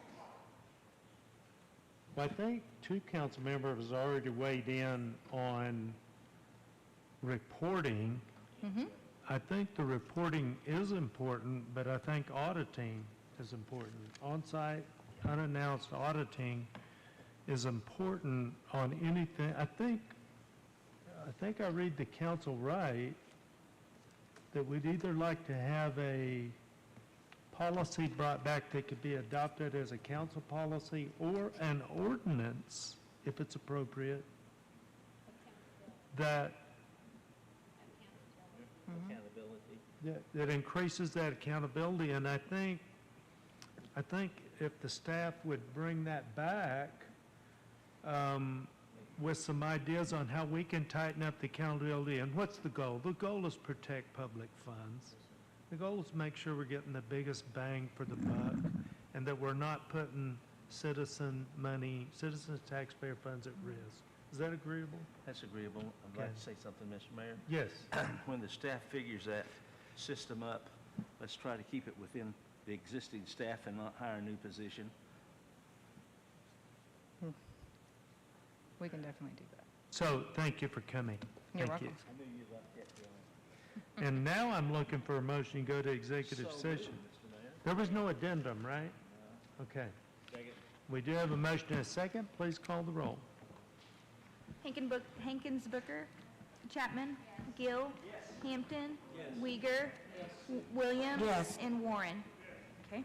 Speaker 3: Well, I think 2 council members already weighed in on reporting. I think the reporting is important, but I think auditing is important. On-site, unannounced auditing is important on anything. I think I read the council right, that we'd either like to have a policy brought back that could be adopted as a council policy or an ordinance, if it's appropriate, that that increases that accountability. And I think if the staff would bring that back with some ideas on how we can tighten up the accountability. And what's the goal? The goal is protect public funds. The goal is make sure we're getting the biggest bang for the buck, and that we're not putting citizen money, citizens' taxpayer funds at risk. Is that agreeable?
Speaker 16: That's agreeable. I'd like to say something, Mr. Mayor.
Speaker 3: Yes.
Speaker 16: When the staff figures that system up, let's try to keep it within the existing staff and not hire a new position.
Speaker 21: We can definitely do that.
Speaker 3: So, thank you for coming.
Speaker 21: You're
Speaker 3: Thank you.
Speaker 21: welcome.
Speaker 16: I knew you'd like that, Bill.
Speaker 3: And now I'm looking for a motion to go to executive session. There was no addendum, right? Okay. We do have a motion and a second. Please call the roll.
Speaker 18: Hankins Booker, Chapman, Gill, Hampton, Uyghur, Williams,
Speaker 2: Yes.
Speaker 18: and Warren. Okay.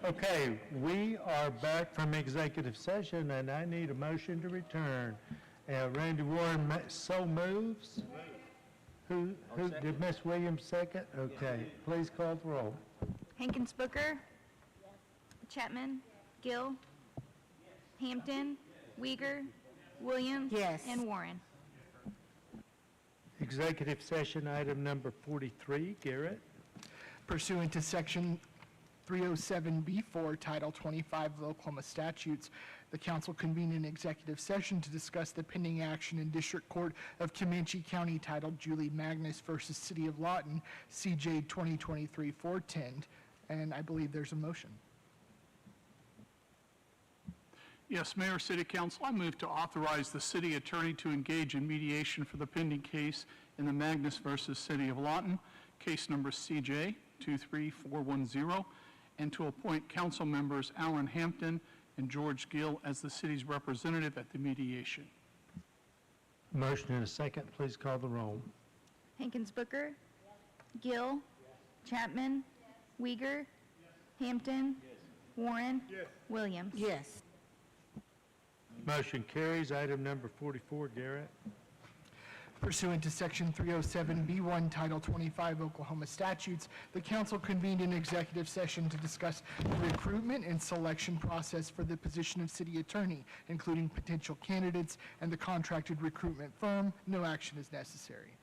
Speaker 3: Okay, we are back from executive session, and I need a motion to return. Randy Warren so moves. Who, did Ms. Williams second? Okay, please call the roll.
Speaker 18: Hankins Booker? Chapman? Gill? Hampton? Uyghur? Williams?
Speaker 2: Yes.
Speaker 18: And Warren.
Speaker 3: Executive session item number 43, Garrett.
Speaker 4: Pursuant to Section 307B4, Title 25 of the Oklahoma statutes, the council convened an executive session to discuss the pending action in District Court of Comanche County titled Julie Magnus versus City of Lawton, CJ 2023-410, and I believe there's a motion.
Speaker 10: Yes, Mayor, City Council, I move to authorize the city attorney to engage in mediation for the pending case in the Magnus versus City of Lawton, case number CJ 23410, and to appoint council members Alan Hampton and George Gill as the city's representative at the mediation.
Speaker 3: Motion and a second, please call the roll.
Speaker 18: Hankins Booker? Gill? Chapman? Uyghur? Hampton? Warren? Williams?
Speaker 2: Yes.
Speaker 3: Motion carries. Item number 44, Garrett.
Speaker 4: Pursuant to Section 307B1, Title 25 Oklahoma statutes, the council convened an executive session to discuss the recruitment and selection process for the position of city attorney, including potential candidates and the contracted recruitment firm. No action is necessary.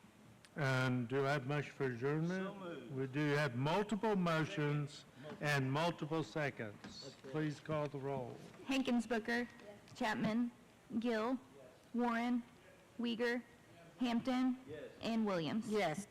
Speaker 3: And do I have motion for adjournment? We do have multiple motions and multiple seconds. Please call the roll.
Speaker 18: Hankins Booker? Chapman? Gill? Warren? Uyghur? Hampton? And Williams?
Speaker 2: Yes.